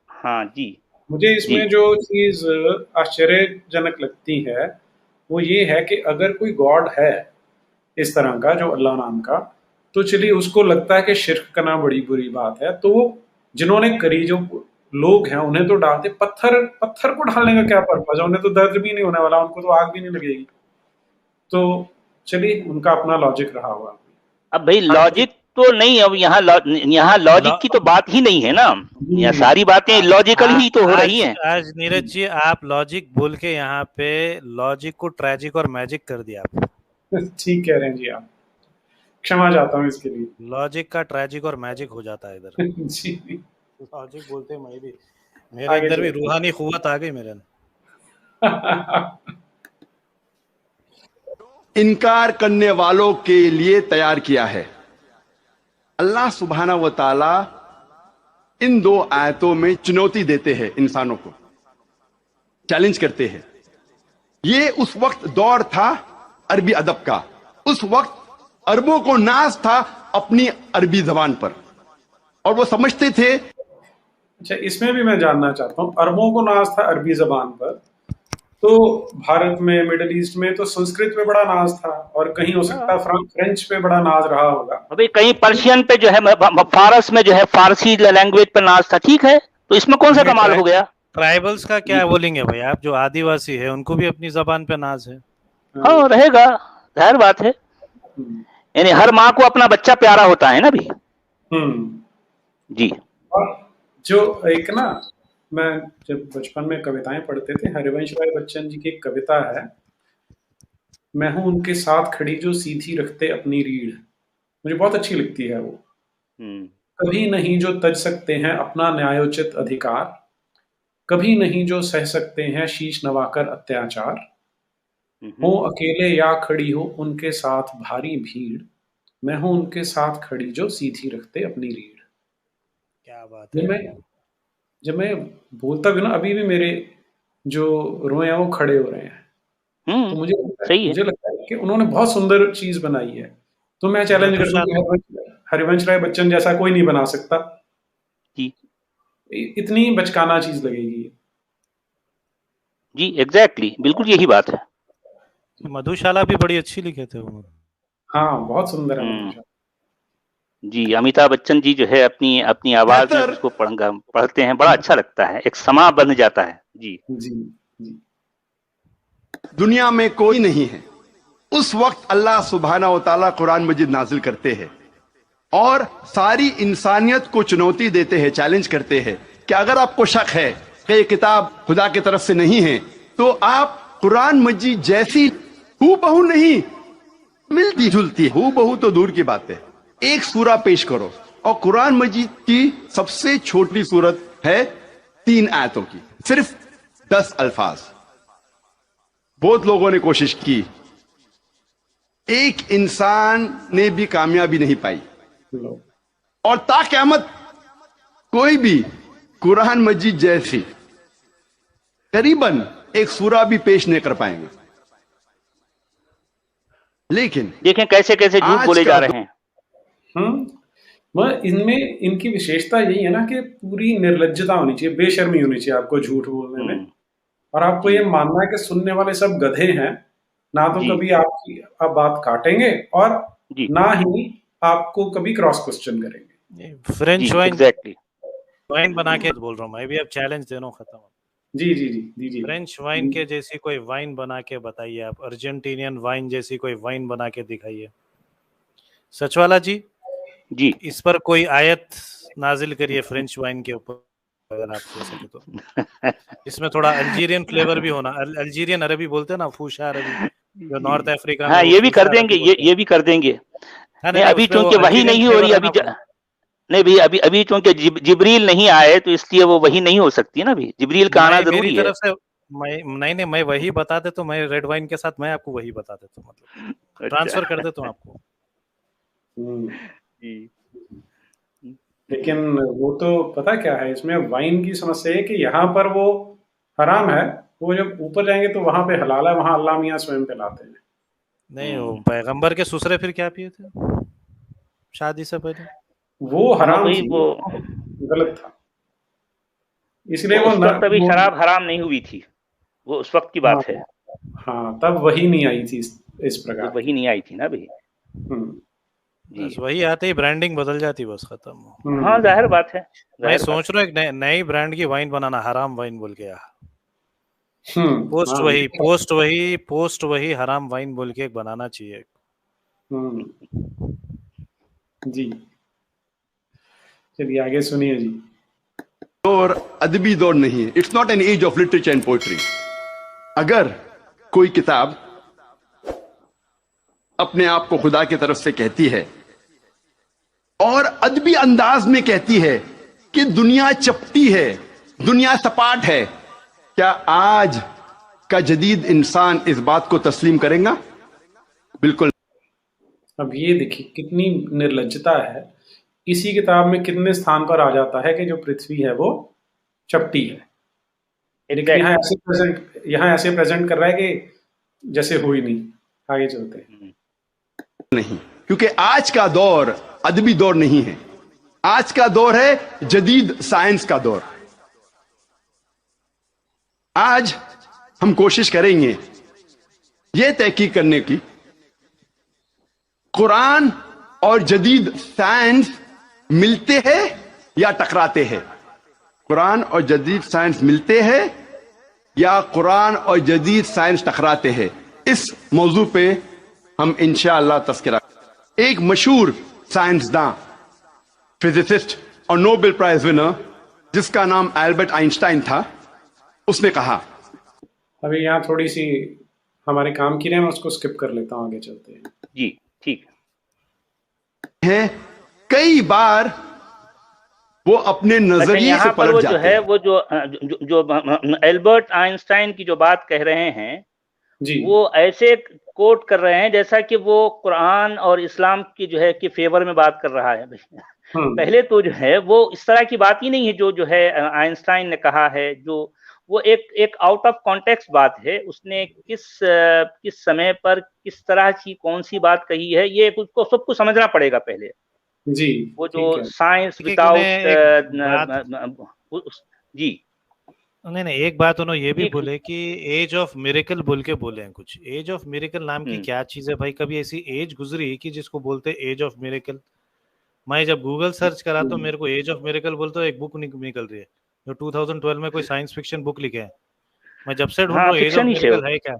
हाँ जी, मुझे इसमें जो चीज आश्चर्यजनक लगती है वो ये है कि अगर कोई गॉड है इस तरह का, जो अल्लाह नाम का, तो चलिए उसको लगता है कि शिर्क करना बड़ी बुरी बात है, तो जिन्होंने करी, जो लोग हैं, उन्हें तो डालते। पत्थर को डालने का क्या पर्पज है? उन्हें तो दर्द भी नहीं होने वाला, उनको तो आग भी नहीं लगेगी। तो चलिए उनका अपना लॉजिक रहा होगा। अब भाई लॉजिक तो नहीं, अब यहाँ लॉजिक की तो बात ही नहीं है ना, यहाँ सारी बातें लॉजिकल ही तो हो रही हैं। आज नीरज जी आप लॉजिक बोल के यहाँ पे लॉजिक को ट्रेजिक और मैजिक कर दिया आप। ठीक कह रहे हैं जी आप, क्षमा चाहता हूँ इसके लिए। लॉजिक का ट्रेजिक और मैजिक हो जाता है इधर। जी लॉजिक बोलते मैं भी, मेरे अंदर भी रूहानी कुव्वत आ गई मेरे। इनकार करने वालों के लिए तैयार किया है। अल्लाह सुब्हाना व ताला इन दो आयतों में चुनौती देते हैं, इंसानों को चैलेंज करते हैं। ये उस वक्त दौर था अरबी अदब का, उस वक्त अरबों को नाज था अपनी अरबी जबान पर, और वो समझते थे। अच्छा, इसमें भी मैं जानना चाहता हूँ, अरबों को नाज था अरबी जबान पर, तो भारत में, मिडिल ईस्ट में तो संस्कृत पे बड़ा नाज था, और कहीं हो सकता है फ्रेंच पे बड़ा नाज रहा होगा। अभी कहीं पर्शियन पे जो है, फारस में जो है फारसी लैंग्वेज पे नाज था। ठीक है, तो इसमें कौन सा कमाल हो गया? ट्राइबल्स का क्या बोलेंगे भाई आप, जो आदिवासी है उनको भी अपनी जबान पे नाज है। हाँ रहेगा, जाहिर बात है। यानी हर माँ को अपना बच्चा प्यारा होता है ना भी। जी। और जो एक ना, मैं जब बचपन में कविताएं पढ़ते थे, हरिवंश राय बच्चन जी की एक कविता है, मैं हूं उनके साथ खड़ी जो सीधी रखते अपनी रीढ़, मुझे बहुत अच्छी लगती है वो। कभी नहीं जो तज सकते हैं अपना न्यायोचित अधिकार, कभी नहीं जो सह सकते हैं शीश नवाकर अत्याचार, हो अकेले या खड़ी हो उनके साथ भारी भीड़, मैं हूं उनके साथ खड़ी जो सीधी रखते अपनी रीढ़। क्या बात है। जब मैं बोलता भी ना, अभी भी मेरे जो रोए हैं वो खड़े हो रहे हैं। तो मुझे लगता है कि उन्होंने बहुत सुंदर चीज बनाई है। तो मैं चैलेंज करता हूँ कि हरिवंश राय बच्चन जैसा कोई नहीं बना सकता। इतनी बचकाना चीज लगेगी। जी एग्जैक्टली, बिल्कुल यही बात है। मधुशाला भी बड़ी अच्छी लिखे थे वो। हाँ, बहुत सुंदर है। जी, अमिताभ बच्चन जी जो है अपनी आवाज में उसको पढ़ते हैं, बड़ा अच्छा लगता है, एक समा बन जाता है। जी जी जी। दुनिया में कोई नहीं है। उस वक्त अल्लाह सुब्हाना व ताला कुरान मजीद नाजिल करते हैं और सारी इंसानियत को चुनौती देते हैं, चैलेंज करते हैं कि अगर आपको शक है कि ये किताब खुदा की तरफ से नहीं है, तो आप कुरान मजीद जैसी हूबहू नहीं, मिलती जुलती, हूबहू तो दूर की बात है, एक सूरा पेश करो। और कुरान मजीद की सबसे छोटी सूरत है 3 आयतों की, सिर्फ 10 अल्फाज। बहुत लोगों ने कोशिश की, एक इंसान ने भी कामयाबी नहीं पाई, लो, और ता क़यामत कोई भी कुरान मजीद जैसी करीबन एक सूरा भी पेश नहीं कर पाएंगे। लेकिन देखें कैसे कैसे झूठ आज बोले का जा रहे हैं। मगर इनमें इनकी विशेषता यही है ना कि पूरी निर्लज्जता होनी चाहिए, बेशर्मी होनी चाहिए आपको झूठ बोलने में। और आपको ये मानना है कि सुनने वाले सब गधे हैं, ना तो जी कभी आपकी आप बात काटेंगे और जी ना ही आपको कभी क्रॉस क्वेश्चन करेंगे। फ्रेंच जी वाइन एग्जैक्टली। वाइन बना के बोल रहा हूँ मैं भी, अब चैलेंज दे रहा हूँ, खत्म। जी जी जी दीजिए। फ्रेंच वाइन के जैसी कोई वाइन बना के बताइए आप, अर्जेंटीनियन वाइन जैसी कोई वाइन बना के दिखाइए। सचवाला जी, जी इस पर कोई आयत नाजिल करिए फ्रेंच वाइन के ऊपर, अगर आप हो सके तो। इसमें थोड़ा अल्जीरियन फ्लेवर भी होना, अल्जीरियन अरबी बोलते हैं ना, फूशा अरबी, जो नॉर्थ अफ्रीका में हाँ वो ये भी फूशा कर देंगे, अरबी बोलते हैं। ये भी कर देंगे। हाँ, नहीं नहीं, अभी उसमें वो चूंकि वही अल्जीरियन नहीं हो रही, फ्लेवर अभी रहना पड़ेगा। नहीं भैया, अभी चूंकि जिब्रील नहीं आए तो इसलिए वो वही नहीं हो सकती है ना, अभी जिब्रील का आना मैं मेरी जरूरी है। तरफ से नहीं, मैं वही बता देता हूँ, मैं रेड वाइन के साथ मैं आपको वही बता देता हूँ, मतलब ट्रांसफर कर देता हूँ आपको। हम्म, जी लेकिन वो तो पता क्या है, इसमें वाइन की समस्या है कि यहाँ पर वो हराम है, वो जब ऊपर जाएंगे तो वहां पे हलाल है, वहां अल्लाह मियाँ स्वयं पिलाते हैं। नहीं, वो पैगंबर के ससुरे फिर क्या पिए थे शादी से पहले? वो हाँ हराम वही थी, वो गलत था, इसलिए वो उस न वक्त अभी वो शराब हराम नहीं हुई थी, वो उस वक्त की हाँ बात है, हाँ, तब वही नहीं आई थी इस तो प्रकार वही की। नहीं आई थी ना अभी। हम्म जी बस वही आते ही ब्रांडिंग बदल जाती, बस खत्म। हाँ हम्म जाहिर बात है, मैं जाहिर बात सोच रहा हूँ एक नई ब्रांड की वाइन बनाना, हराम वाइन बोल के यार। हाँ पोस्ट वही हराम वाइन बोल के एक बनाना चाहिए। हम्म जी, चलिए आगे सुनिए जी। दौर अदबी दौर नहीं है, it's not an age of literature and poetry. अगर कोई किताब अपने आप को खुदा की तरफ से कहती है और अदबी अंदाज में कहती है कि दुनिया चपटी है, दुनिया सपाट है, क्या आज का जदीद इंसान इस बात को तस्लीम करेगा? बिल्कुल। अब ये देखिए कितनी निर्लज्जता है, इसी किताब में कितने स्थान पर आ जाता है कि जो पृथ्वी है वो चपटी है, लेकिन एग्जैक्टली। यहाँ ऐसे प्रेजेंट कर रहा है कि जैसे हो ही नहीं। आगे चलते हैं। नहीं, क्योंकि आज का दौर अदबी दौर नहीं है, आज का दौर है जदीद साइंस का दौर। आज हम कोशिश करेंगे यह तहकीक करने की, कुरान और जदीद साइंस मिलते हैं या टकराते हैं, कुरान और जदीद साइंस मिलते हैं या कुरान और जदीद साइंस टकराते हैं। इस मौजू पे हम इंशाअल्लाह तज़किरा। एक मशहूर साइंसदान, फिजिसिस्ट और नोबेल प्राइज विनर जिसका नाम एल्बर्ट आइंस्टाइन था, उसने कहा, अभी यहाँ थोड़ी सी हमारे काम की है, मैं उसको स्किप कर लेता हूँ, आगे चलते हैं। जी ठीक है कई बार वो अपने अच्छा, नजरिए से यहाँ पर पलट वो जो जाते है हैं। वो जो एल्बर्ट आइंस्टाइन की जो बात कह रहे हैं, जी वो ऐसे कोट कर रहे हैं जैसा कि वो कुरान और इस्लाम की जो है कि फेवर में बात कर रहा है। पहले तो जो है वो इस तरह की बात ही नहीं है जो है आइंस्टाइन ने कहा है, जो वो एक आउट ऑफ कॉन्टेक्स्ट बात है। उसने किस समय पर किस तरह की कौन सी बात कही है, ये उसको सबको समझना पड़ेगा पहले। जी वो जो ठीक है। साइंस एक उन्हें एक विदाउट जी नहीं, एक बात उन्होंने ये भी एक बोले कि एज ऑफ मिरेकल बोल के बोले हैं कुछ। एज ऑफ मिरेकल नाम की क्या चीज है भाई? कभी ऐसी एज गुजरी कि जिसको बोलते एज ऑफ मिरेकल? मैं जब गूगल सर्च करा तो मेरे को एज ऑफ मिरेकल बोलते एक बुक निकल रही है जो 2012 में कोई साइंस फिक्शन बुक लिखे है। मैं जब से ढूंढ रहा हाँ हूँ एज ऑफ फिक्शन ही है मिरेकल है क्या।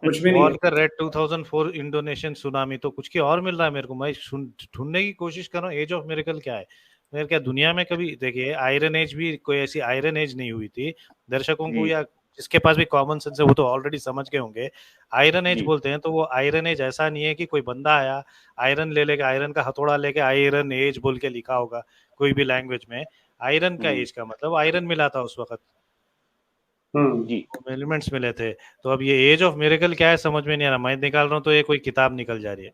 कुछ भी नहीं है। वॉल्कर रेड 2004 इंडोनेशियन सुनामी, तो कुछ की और मिल रहा है मेरे को। मैं ढूंढने की कोशिश कर रहा हूँ एज ऑफ मिरेकल क्या है। मेरे क्या दुनिया में कभी देखिए आयरन एज भी कोई ऐसी आयरन एज नहीं हुई थी दर्शकों को, जी या जिसके पास भी कॉमन सेंस है वो तो ऑलरेडी समझ गए होंगे। आयरन एज जी। बोलते हैं तो वो आयरन एज ऐसा नहीं है कि कोई बंदा आया आयरन ले लेके आयरन का हथौड़ा लेके आयरन एज बोल के लिखा होगा कोई भी लैंग्वेज में। आयरन का एज का मतलब आयरन मिला था उस वक्त, जी। एलिमेंट्स मिले थे। तो अब ये एज ऑफ मिरेकल क्या है समझ में नहीं आ रहा। मैं निकाल रहा हूँ तो ये कोई किताब निकल जा रही है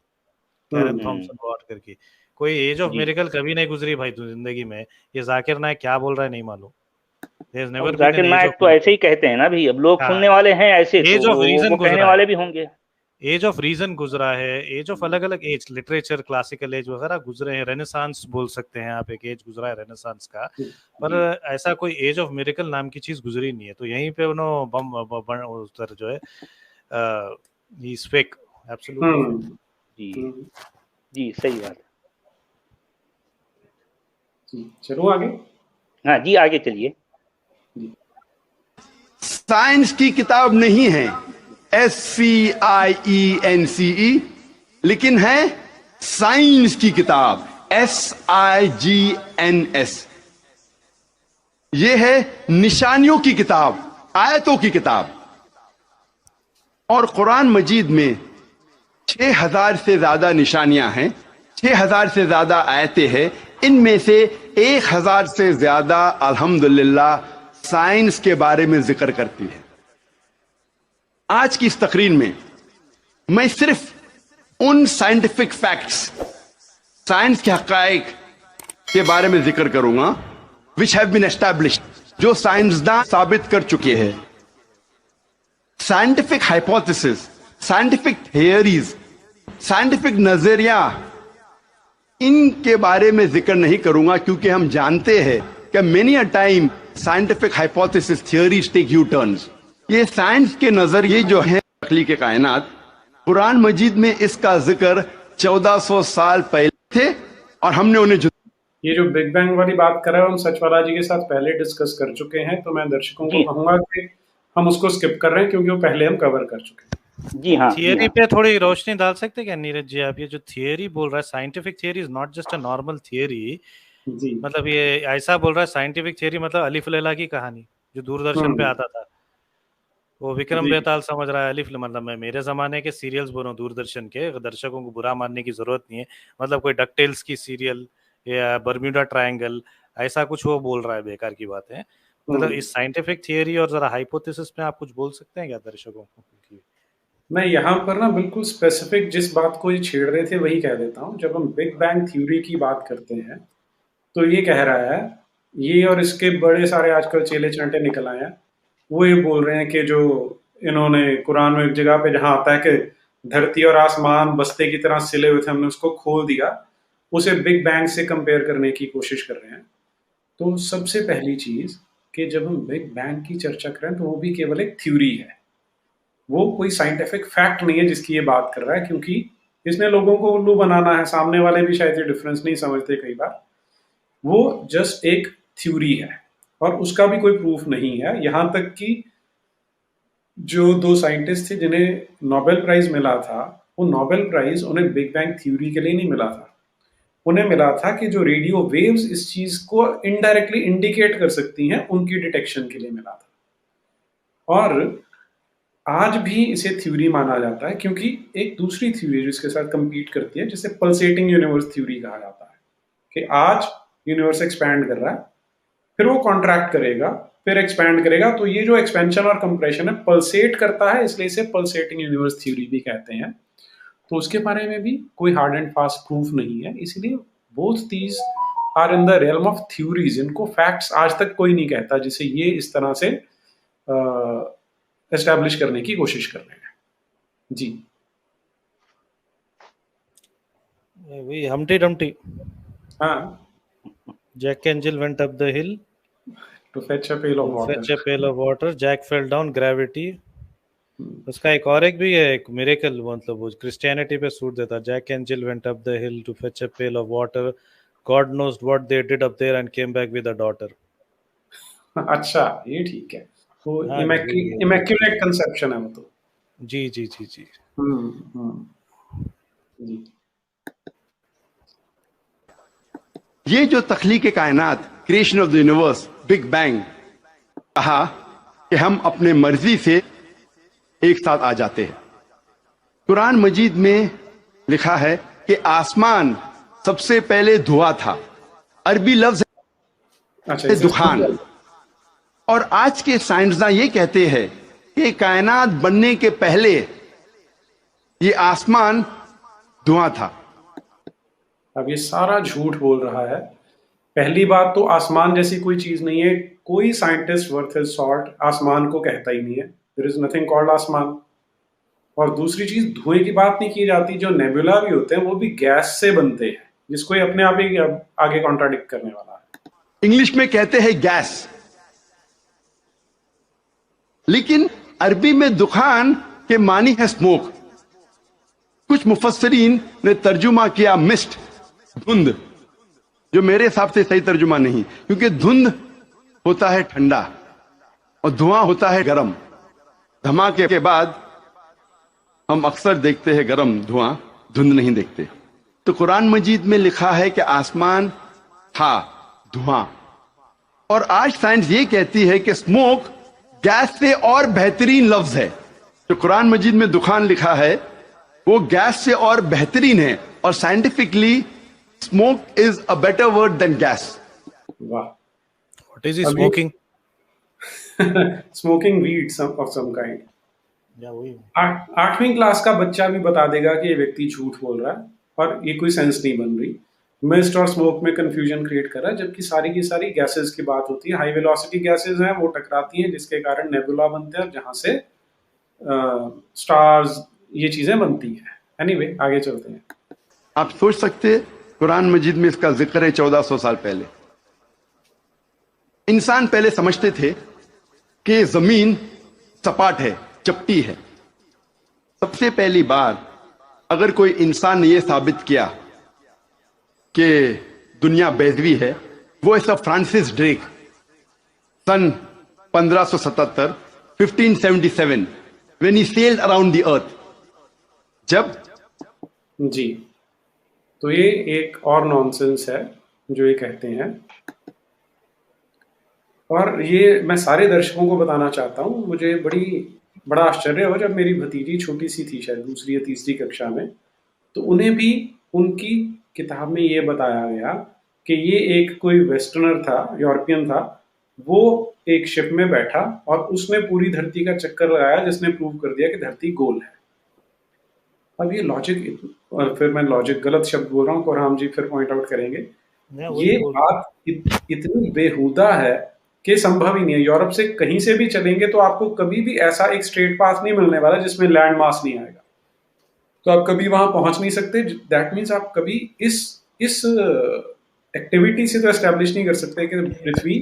कैरन थॉमसन वॉटर की। कोई एज ऑफ जी। मिरेकल कभी नहीं गुजरी भाई जिंदगी में। ये जाकिर नायक क्या बोल रहा है नहीं मालूम। There has never अब been an Zakir age Nayak of तो ऐसे ही miracle। कहते हैं ना भी, अब लोग हाँ, सुनने वाले हैं ऐसे, एज तो ऑफ रीजन वो कहने गुजरा वाले है, भी होंगे। एज ऑफ रीजन गुजरा है, एज ऑफ अलग अलग एज, लिटरेचर क्लासिकल एज वगैरह गुजरे हैं, रेनेसांस बोल सकते हैं आप, एक एज गुजरा है रेनेसांस का। पर ऐसा कोई एज ऑफ मिरेकल नाम की चीज गुजरी नहीं है। तो यहीं पे उन्होंने बम उधर जो है ही इज फेक, एब्सोल्युटली। जी जी, सही बात है। चलो आगे। हाँ जी, आगे चलिए। साइंस की किताब नहीं है SCIENCE, लेकिन है साइंस की किताब SIGNS। यह है निशानियों की किताब, आयतों की किताब। और कुरान मजीद में 6000 से ज्यादा निशानियां हैं, 6000 से ज्यादा आयतें हैं। इनमें से 1000 से ज्यादा अल्हम्दुलिल्लाह साइंस के बारे में जिक्र करती है। आज की इस तकरीर में मैं सिर्फ उन साइंटिफिक फैक्ट्स, साइंस के हकायक के बारे में जिक्र करूंगा विच हैव बीन एस्टैब्लिश्ड, जो साइंसदान साबित कर चुके हैं। Scientific hypothesis, scientific theories, scientific नजरिया, इनके बारे में जिक्र नहीं करूंगा क्योंकि हम जानते हैं कि many a time scientific hypothesis theories take U turns. ये साइंस के नजरिए जो है तख्लीक कायनात, कुरान मजीद में इसका जिक्र 1400 साल पहले थे और हमने उन्हें ये जो बिग बैंग वाली बात कर रहे हैं हम सचवाला जी के साथ पहले डिस्कस कर चुके हैं, तो मैं दर्शकों को कहूंगा कि हम उसको स्किप कर रहे हैं क्योंकि वो पहले हम कवर कर चुके हैं। जी हाँ। थियरी पे थोड़ी रोशनी डाल सकते क्या नीरज जी आप? ये जो थियरी बोल रहा है, scientific theory is not just a normal theory. जी, मतलब ये ऐसा बोल रहा है साइंटिफिक थियरी मतलब अलिफ लैला की कहानी जो दूरदर्शन पे आता था, वो विक्रम बेताल समझ रहा है अलिफ। मतलब मैं मेरे जमाने के सीरियल्स बोल रहा हूँ दूरदर्शन के, दर्शकों को बुरा मानने की जरूरत नहीं है। मतलब कोई डकटेल्स की सीरियल या बर्म्यूडा ट्रायंगल ऐसा कुछ वो बोल रहा है, बेकार की बात है। मतलब इस साइंटिफिक थियरी और जरा हाइपोथेसिस में आप कुछ बोल सकते हैं क्या दर्शकों को? मैं यहाँ पर ना बिल्कुल स्पेसिफिक जिस बात को ये छेड़ रहे थे वही कह देता हूँ। जब हम बिग बैंग थ्योरी की बात करते हैं तो ये कह रहा है, ये और इसके बड़े सारे आजकल चेले चांटे निकल आए हैं, वो ये बोल रहे हैं कि जो इन्होंने कुरान में एक जगह पे जहाँ आता है कि धरती और आसमान बस्ते की तरह सिले हुए थे, हमने उसको खोल दिया, उसे बिग बैंग से कंपेयर करने की कोशिश कर रहे हैं। तो सबसे पहली चीज कि जब हम बिग बैंग की चर्चा करें तो वो भी केवल एक थ्योरी है, वो कोई साइंटिफिक फैक्ट नहीं है जिसकी ये बात कर रहा है, क्योंकि इसने लोगों को उल्लू बनाना है। सामने वाले भी शायद ये डिफरेंस नहीं समझते कई बार। वो जस्ट एक थ्योरी है और उसका भी कोई प्रूफ नहीं है। यहां तक कि जो दो साइंटिस्ट थे जिन्हें नोबेल प्राइज मिला था, वो नोबेल प्राइज उन्हें बिग बैंग थ्योरी के लिए नहीं मिला था, उन्हें मिला था कि जो रेडियो वेव्स इस चीज को इनडायरेक्टली इंडिकेट कर सकती हैं, उनकी डिटेक्शन के लिए मिला था। और आज भी इसे थ्योरी माना जाता है क्योंकि एक दूसरी थ्योरी जिसके साथ कंपीट करती है, जिसे पल्सेटिंग यूनिवर्स थ्योरी कहा जाता है, कि आज यूनिवर्स एक्सपैंड कर रहा है, फिर वो कॉन्ट्रैक्ट करेगा, फिर एक्सपैंड करेगा। तो ये जो एक्सपेंशन और कंप्रेशन है, पल्सेट करता है, इसलिए इसे पल्सेटिंग यूनिवर्स थ्योरी भी कहते हैं। तो उसके बारे में भी कोई हार्ड एंड फास्ट प्रूफ नहीं है, इसलिए both these are in the realm of theories. इनको फैक्ट्स आज तक कोई नहीं कहता, जिसे ये इस तरह से एस्टैब्लिश करने की कोशिश कर रहे हैं। जी, वही हम्टी डम्टी। हाँ, Jack and Jill went up the hill to fetch a pail of water. Fetch a pail of water, Jack fell down, gravity. उसका एक भी है, एक मिरेकल, मतलब वो क्रिश्चियनिटी पे सूट देता है। Jack and Jill went up the hill to fetch a pail of water, God knows what they did up there and came back with a daughter. अच्छा, ये ठीक है, वो हाँ, इमैक्युलेट कंसेप्शन है वो तो। जी जी जी जी। जी, ये जो तख्लीक कायनात, creation of the universe, big bang कहा, कि हम अपने मर्जी से एक साथ आ जाते हैं। कुरान मजीद में लिखा है कि आसमान सबसे पहले धुआं था, अरबी लफ्ज अच्छा, है इसे दुखान। और आज के साइंसदान ये कहते हैं कि कायनात बनने के पहले ये आसमान धुआं था। अब ये सारा झूठ बोल रहा है। पहली बात तो आसमान जैसी कोई चीज नहीं है, कोई साइंटिस्ट वर्थ हिज सॉल्ट आसमान को कहता ही नहीं है। देयर इज नथिंग कॉल्ड आसमान। और दूसरी चीज, धुएं की बात नहीं की जाती। जो नेबुला भी होते हैं वो भी गैस से बनते हैं, जिसको ये अपने आप ही आगे कॉन्ट्राडिक्ट करने वाला है। इंग्लिश में कहते हैं गैस, लेकिन अरबी में दुखान के मानी है स्मोक। कुछ मुफस्सरीन ने तर्जुमा किया मिस्ट, धुंध, जो मेरे हिसाब से सही तर्जुमा नहीं, क्योंकि धुंध होता है ठंडा और धुआं होता है गरम। धमाके के बाद हम अक्सर देखते हैं गरम धुआं, धुंध नहीं देखते। तो कुरान मजीद में लिखा है कि आसमान था धुआं, और आज साइंस ये कहती है कि स्मोक गैस से और बेहतरीन लफ्ज है। जो कुरान मजीद में दुखान लिखा है वो गैस से और बेहतरीन है, और scientifically smoke is a better word than gas. वाह। What is he smoking? Smoking weed of some kind. Yeah, वही। 8वीं क्लास का बच्चा भी बता देगा कि ये व्यक्ति झूठ बोल रहा है और ये कोई सेंस नहीं बन रही। मिस्ट और स्मोक में कंफ्यूजन क्रिएट कर रहा है, जबकि सारी की सारी गैसेस की बात होती है। हाई वेलोसिटी गैसेस हैं, वो टकराती हैं, जिसके कारण नेबुला बनते हैं, और जहां से स्टार्स, ये चीजें बनती हैं। एनीवे, आगे चलते हैं। आप सोच सकते हैं, कुरान मजीद में इसका जिक्र है 1400 साल पहले। इंसान पहले समझते थे कि जमीन सपाट है, चपटी है। सबसे पहली बार अगर कोई इंसान ने यह साबित किया कि दुनिया बेजवी है, वो है सब Francis Drake, sun 1577, 1577, when he sailed around the earth। जब जी, तो ये एक और नॉनसेंस है जो ये कहते हैं, और ये मैं सारे दर्शकों को बताना चाहता हूँ। मुझे बड़ा आश्चर्य हुआ जब मेरी भतीजी छोटी सी थी, शायद दूसरी या तीसरी कक्षा में, तो उन्हें भी उनकी किताब में ये बताया गया कि ये एक कोई वेस्टर्नर था, यूरोपियन था, वो एक शिप में बैठा और उसने पूरी धरती का चक्कर लगाया, जिसने प्रूव कर दिया कि धरती गोल है। अब ये लॉजिक, और फिर मैं लॉजिक गलत शब्द बोल रहा हूँ, कोरहाम जी फिर पॉइंट आउट करेंगे। ये बात इतनी बेहुदा है कि संभव ही नहीं है। यूरोप से कहीं से भी चलेंगे तो आपको कभी भी ऐसा एक स्ट्रेट पाथ नहीं मिलने वाला जिसमें लैंड मास नहीं आएगा, तो आप कभी वहां पहुंच नहीं सकते। दैट मीन्स आप कभी इस एक्टिविटी से तो एस्टेब्लिश नहीं कर सकते कि पृथ्वी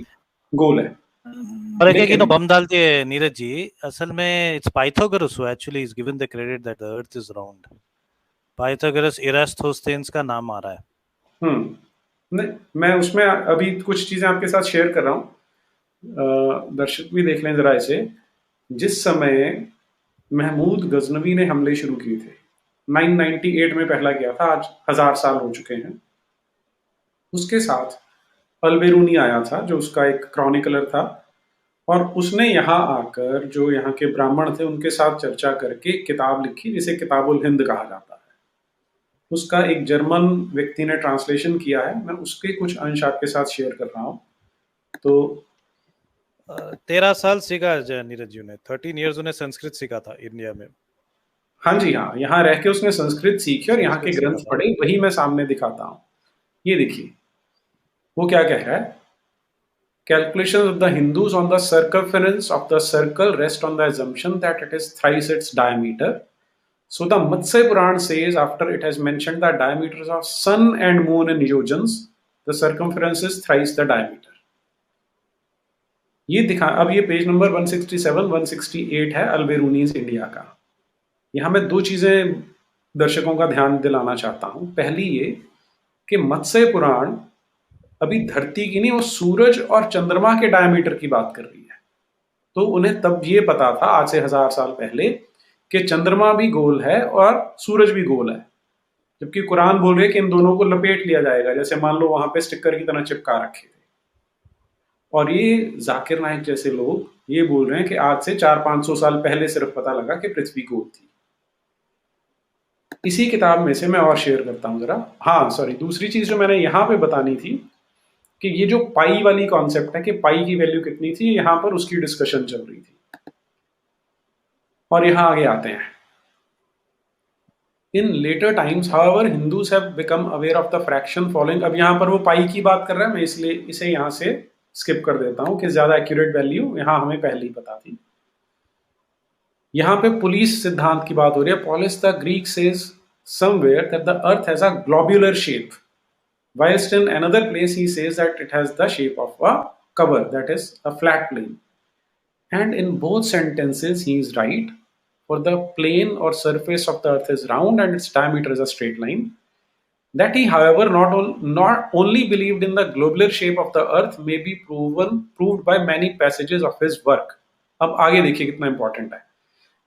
गोल है। और एक बम डालती है नीरज जी, असल में it's Pythagoras who actually is given the credit that the earth is round. Pythagoras Eratosthenes का नाम आ रहा है। नहीं, मैं उसमें अभी कुछ चीजें आपके साथ शेयर कर रहा हूँ, दर्शक भी देख लें जरा इसे। जिस समय महमूद गजनवी ने हमले शुरू किए थे, 998 में पहला किया था, आज 1000 साल हो चुके हैं। उसके साथ अलबेरूनी आया था, जो उसका एक क्रॉनिकलर था, और उसने यहाँ आकर जो यहाँ के ब्राह्मण थे उनके साथ चर्चा करके किताब लिखी, जिसे किताबुल हिंद कहा जाता है। उसका एक जर्मन व्यक्ति ने ट्रांसलेशन किया है, मैं उसके कुछ अंश आपके साथ शेयर कर रहा हूँ। तो 13 साल सीखा नीरज जी ने, 13 इयर्स उन्हें संस्कृत सीखा था इंडिया में। हाँ जी, हाँ, यहाँ रह के उसने संस्कृत सीखी और यहाँ के ग्रंथ पढ़े, वही मैं सामने दिखाता हूँ। ये देखिए वो क्या कह रहा है। Calculations of the Hindus on the circumference of the circle rest on the assumption that it is thrice its diameter. So the Matsya Puran says, after it has mentioned the diameters of sun and moon in yojans, the circumference is thrice the diameter. ये दिखा, अब ये पेज नंबर 167, 168 है अलबेरूनीज इंडिया का। यहाँ मैं दो चीजें दर्शकों का ध्यान दिलाना चाहता हूँ। पहली ये कि मत्स्य पुराण अभी धरती की नहीं, वो सूरज और चंद्रमा के डायमीटर की बात कर रही है। तो उन्हें तब ये पता था, आज से 1000 साल पहले, कि चंद्रमा भी गोल है और सूरज भी गोल है, जबकि कुरान बोल रहे कि इन दोनों को लपेट लिया जाएगा, जैसे मान लो वहां पे स्टिकर की तरह चिपका रखे थे। और ये जाकिर नाइक जैसे लोग ये बोल रहे हैं कि आज से 400-500 साल पहले सिर्फ पता लगा कि पृथ्वी गोल थी। इसी किताब में से मैं और शेयर करता हूं जरा। हाँ सॉरी, दूसरी चीज जो मैंने यहाँ पे बतानी थी कि ये जो पाई वाली कॉन्सेप्ट है कि पाई की वैल्यू कितनी थी, यहाँ पर उसकी डिस्कशन चल रही थी। और यहाँ आगे आते हैं। In later times however Hindus have become aware of the fraction following. अब यहाँ पर वो पाई की बात कर रहा है, मैं इसलिए इसे यहाँ से स्किप कर देता हूं कि ज्यादा एक्यूरेट वैल्यू यहाँ हमें पहले ही पता थी। यहाँ पे पुलिस सिद्धांत की बात हो रही है। Polis the Greek says somewhere that the earth has a globular shape, whilst in another place he says that it has the shape of a cover, that is a flat plane. And in both sentences he is right, for the plane or surface of the earth is round and its diameter is a straight line. That he however not only believed in the globular shape of the earth may be proved by many passages of his work. अब आगे देखिए कितना important है।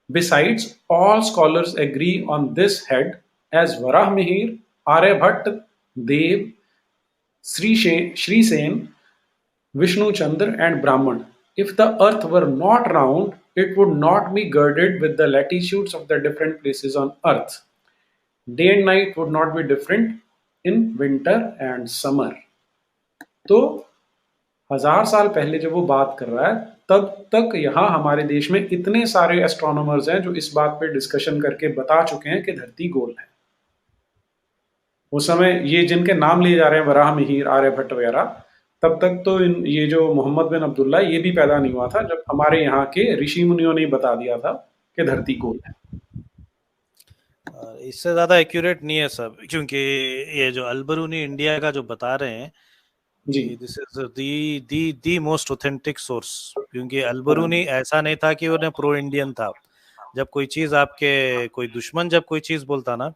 Besides, all scholars agree on this head as Varahmihir, Aryabhatta, Dev, Sri Sen, Vishnu Chandra and Brahman. If the earth were not round, it would not be girded with the latitudes of the different places on earth. Day and night would not be different in winter and summer. तो 1000 साल पहले जब वो बात कर रहा है, तब तक यहाँ हमारे देश में इतने सारे एस्ट्रोनॉमर्स हैं जो इस बात पे डिस्कशन करके बता चुके हैं कि धरती गोल है। उस समय ये जिनके नाम लिए जा रहे हैं, वराह मिहिर, आर्यभट्ट वगैरह, तब तक तो ये जो मोहम्मद बिन अब्दुल्ला ये भी पैदा नहीं हुआ था जब हमारे यहाँ के ऋषि मुनियों ने बता दिया था कि धरती गोल है। इससे ज्यादा एक्यूरेट नहीं है सब, क्योंकि ये जो अलबरूनी इंडिया का जो बता रहे हैं जी, this is the most authentic source, क्योंकि अलबरूनी ऐसा नहीं था कि उन्हें प्रो इंडियन था। जब कोई चीज आपके कोई दुश्मन जब कोई चीज बोलता ना,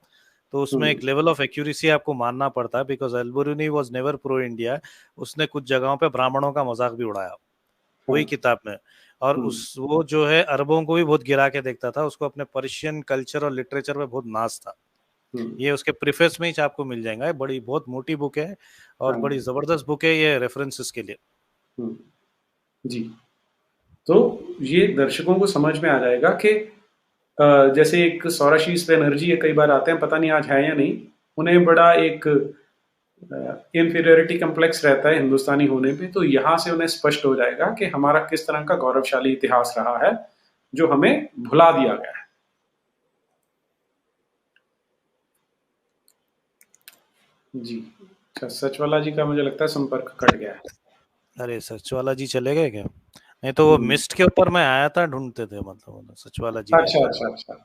तो उसमें एक लेवल ऑफ एक्यूरेसी आपको मानना पड़ता है, because Al-Biruni was never pro India. उसने कुछ जगहों पे ब्राह्मणों का मजाक भी उड़ाया वही किताब में, और वो जो है अरबों को भी बहुत गिरा के देखता था, उसको अपने पर्शियन कल्चर और लिटरेचर में बहुत नाज था। ये उसके प्रीफेस में ही आपको मिल जाएगा। बड़ी बहुत मोटी बुक है और बड़ी जबरदस्त बुक है ये रेफरेंसेस के लिए। जी, तो ये दर्शकों को समझ में आ जाएगा कि जैसे एक सौराशीस पे एनर्जी है, कई बार आते हैं, पता नहीं आज है या नहीं, उन्हें बड़ा एक इंफीरियरिटी कम्प्लेक्स रहता है हिंदुस्तानी होने पे। तो यहाँ से उन्हें स्पष्ट हो जाएगा कि हमारा किस तरह का गौरवशाली इतिहास रहा है जो हमें भुला दिया गया है। जी, अच्छा, सचवाला जी का मुझे लगता है संपर्क कट गया है। अरे सचवाला जी चले गए क्या? नहीं तो वो मिस्ट के ऊपर मैं आया था, ढूंढते थे, मतलब सचवाला जी। अच्छा,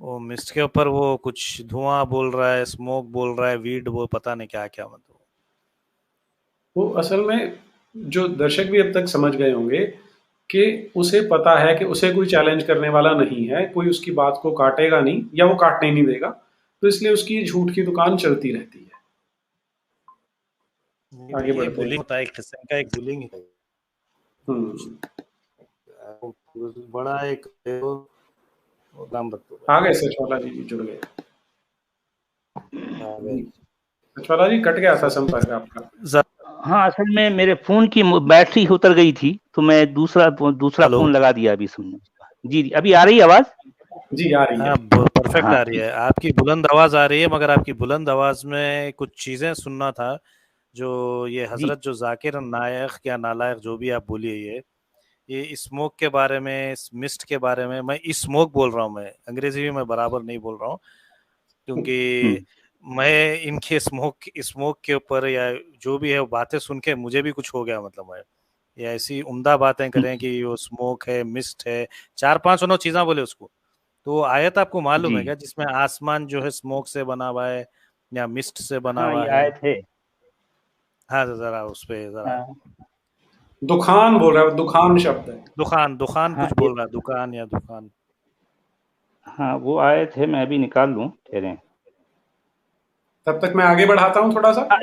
वो मिस्ट के ऊपर वो कुछ धुआं बोल रहा है, स्मोक बोल रहा है, वीड, वो पता नहीं क्या क्या, मतलब वो असल में जो दर्शक भी अब तक समझ गए होंगे कि उसे पता है कि उसे कोई चैलेंज करने वाला नहीं है, कोई उसकी बात को काटेगा नहीं या वो काटने नहीं देगा, तो इसलिए उसकी झूठ की दुकान चलती रहती है। आगे बढ़ते हैं। होता है एक किस्म का, एक बुलिंग है। बड़ा एक आ गए सचवाला जी, जुड़ गए। सचवाला जी, कट गया था संपर्क आपका। हाँ, असल में मेरे फोन की बैटरी उतर गई थी, तो मैं दूसरा फोन लगा दिया अभी सुनने। जी, अभी आ रही है आवाज? जी, आ रही है, परफेक्ट आ रही है। आपकी बुलंद आवाज आ रही है, मगर आपकी बुलंद आवाज में कुछ चीजें सुनना था जो ये हजरत जो जाकिर नायक या नालायक जो भी आप बोलिए, ये स्मोक के बारे में, मिस्ट के बारे में, मैं स्मोक बोल रहा हूँ, मैं अंग्रेजी में मैं बराबर नहीं बोल रहा हूँ, क्योंकि मैं इनके स्मोक के ऊपर या जो भी है बातें सुन के मुझे भी कुछ हो गया। मतलब मैं ये ऐसी उम्दा बातें करें कि वो स्मोक है, मिस्ट है, 4-5 उन्होंने चीज़ें बोले उसको। तो आयत आपको मालूम है क्या जिसमें आसमान जो है स्मोक से बना हुआ है या मिस्ट से बना हुआ है? आयत है। हाँ, जरा उस पे जरा। दुखान बोल रहा है, दुखान शब्द है। दुखान कुछ बोल रहा है, दुकान या दुखान। हाँ, वो आयत है, मैं अभी निकाल लूं, ठहरें। तब तक मैं आगे बढ़ाता हूँ थोड़ा सा।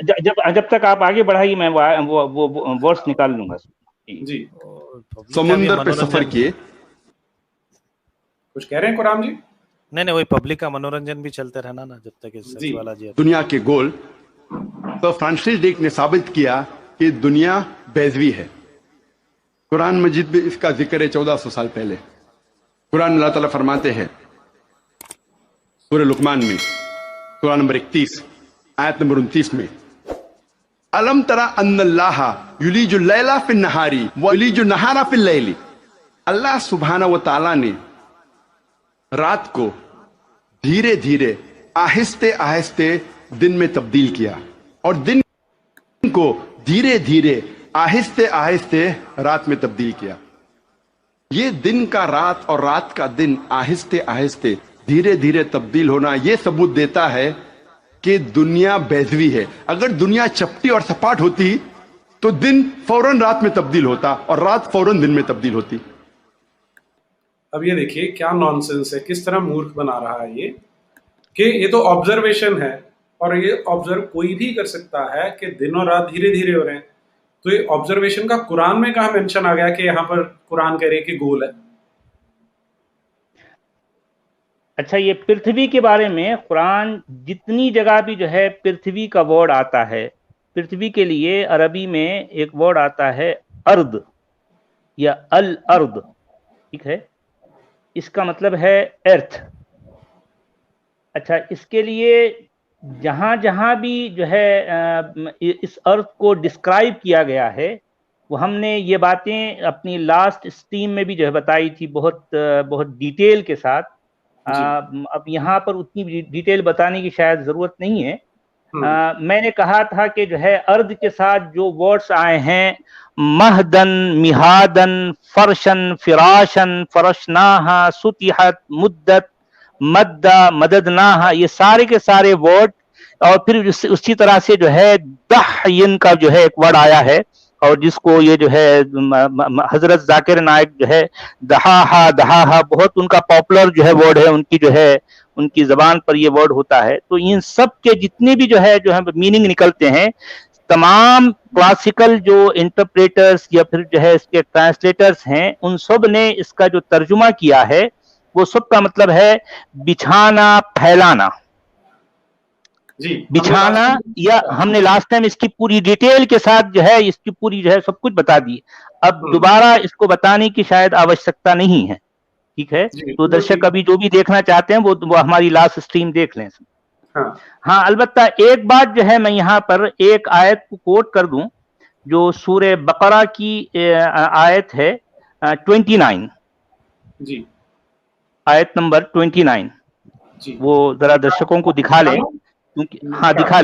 जब तक आप आगे बढ़ाइए, मैं वो वर्ड्स निकाल लूंगा। जी, समुद्र पे सफर किए। कुछ कह रहे हैं कुरान जी? नहीं, वही पब्लिक का मनोरंजन भी चलते रहना ना जब तक सचवाला जी। दुनिया के गोल, तो फ्रांसिस ड्रेक ने साबित किया कि दुनिया बैजवी है। कुरान मजीद में इसका जिक्र है 1400 साल पहले। कुरान अल्लाह ताला फरमाते हैं सूरह लुकमान में, सूरा नंबर 31 आयत नंबर 29 में, अलम तरा अन्नल्लाह युलीजुल लैला फिन नहारी व युलीजुन नहारा फिल लैली। अल्लाह सुब्हानहू व तआला ने रात को धीरे धीरे आहिस्ते आहिस्ते दिन में तब्दील किया और दिन को धीरे धीरे आहिस्ते आहिस्ते रात में तब्दील किया। ये दिन का रात और रात का दिन आहिस्ते आहिस्ते धीरे धीरे तब्दील होना यह सबूत देता है कि दुनिया बेज़वी है। अगर दुनिया चपटी और सपाट होती तो दिन फौरन रात में तब्दील होता और रात फौरन दिन में तब्दील होती। अब ये देखिए क्या नॉनसेंस है, किस तरह मूर्ख बना रहा है ये, कि ये तो ऑब्जर्वेशन है और ये ऑब्जर्व कोई भी कर सकता है कि दिन और रात धीरे धीरे हो रहे हैं। तो ये ऑब्जर्वेशन का कुरान में कहाँ मेंशन आ गया कि यहाँ पर कुरान कह रहे कि गोल है? अच्छा, ये पृथ्वी के बारे में कुरान जितनी जगह भी जो है पृथ्वी का वर्ड आता है, पृथ्वी के लिए अरबी में एक वर्ड आता है अर्द या अल अर्द, ठीक है, इसका मतलब है अर्थ। अच्छा, इसके लिए जहां जहां भी जो है इस अर्थ को डिस्क्राइब किया गया है, वो हमने ये बातें अपनी लास्ट स्ट्रीम में भी जो है बताई थी बहुत बहुत डिटेल के साथ। अब यहाँ पर उतनी डिटेल बताने की शायद जरूरत नहीं है। मैंने कहा था कि जो है अर्द के साथ जो वर्ड्स आए हैं, महदन, मिहादन, फरशन, फिराशन, फरशनाहा, सुतिहत, मुद्दत, मद्दा, मददनाहा, ये सारे के सारे वर्ड, और फिर उसी तरह से जो है दहयन का जो है एक वर्ड आया है, और जिसको ये जो है हजरत जाकिर नायक जो है दहाहा दहाहा बहुत उनका पॉपुलर जो है वर्ड है, उनकी जो है उनकी जबान पर ये वर्ड होता है। तो इन सब के जितने भी जो है मीनिंग निकलते हैं, तमाम क्लासिकल जो इंटरप्रेटर्स या फिर जो है इसके ट्रांसलेटर्स हैं, उन सब ने इसका जो तर्जुमा किया है वो सब का मतलब है बिछाना, फैलाना, जी बिछाना। या हमने लास्ट टाइम इसकी पूरी डिटेल के साथ जो है इसकी पूरी जो है सब कुछ बता दी। अब दोबारा इसको बताने की शायद आवश्यकता नहीं है, ठीक है। तो दर्शक अभी जो भी देखना चाहते हैं वो हमारी लास्ट स्ट्रीम देख लें। हाँ, अलबत्ता एक बात जो है मैं यहाँ पर एक आयत को कोट कर दूं, जो सूरे बकरा की आयत है 29 जी, आयत नंबर 29 जी, वो जरा दर्शकों को दिखा लें, क्योंकि हाँ दिखा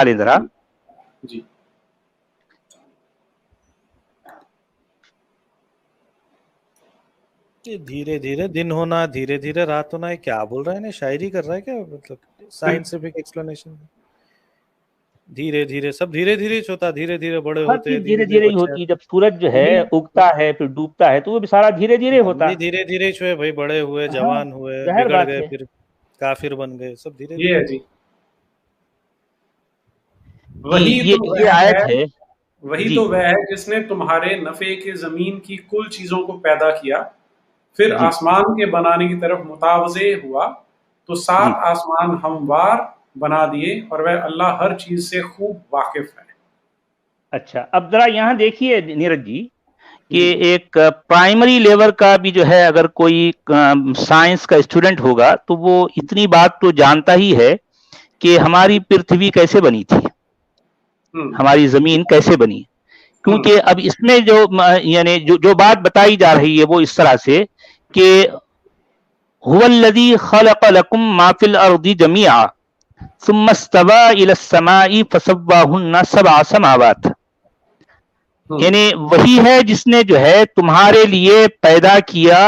लें जरा जी। धीरे धीरे दिन होना, धीरे धीरे रात होना, है क्या बोल रहा है ना? शायरी कर रहा है क्या? मतलब साइंटिफिक एक्सप्लेनेशन। धीरे धीरे सब धीरे धीरे होता, धीरे धीरे बड़े होते हैं, धीरे धीरे ही होती है। जब सूरज जो है उगता है फिर डूबता है तो वो भी सारा धीरे धीरे होता है। धीरे धीरे जो है भाई बड़े हुए, जवान हुए, बिगड़ गए, फिर काफिर बन गए, सब धीरे ये है जी, वही ये आयत है। वही तो वह है जिसने तुम्हारे नफे के जमीन की कुल चीजों को पैदा किया, फिर आसमान के बनाने की तरफ मुतावजे हुआ तो 7 आसमान हमवार बना दिए और वह अल्लाह हर चीज से खूब वाकिफ है। अच्छा, अब जरा यहाँ देखिए नीरज जी कि एक प्राइमरी लेवल का भी जो है अगर कोई साइंस का स्टूडेंट होगा तो वो इतनी बात तो जानता ही है कि हमारी पृथ्वी कैसे बनी थी, हमारी जमीन कैसे बनी। क्योंकि अब इसमें जो यानी जो बात बताई जा रही है वो इस तरह से कि हुवल्लज़ी खलक़ लकुम मा फिल अर्दि जमीआ सुम्मा इस्तवा इला समाई फसव्वाहुन्ना सबअ समावात, यानी वही है जिसने जो है तुम्हारे लिए पैदा किया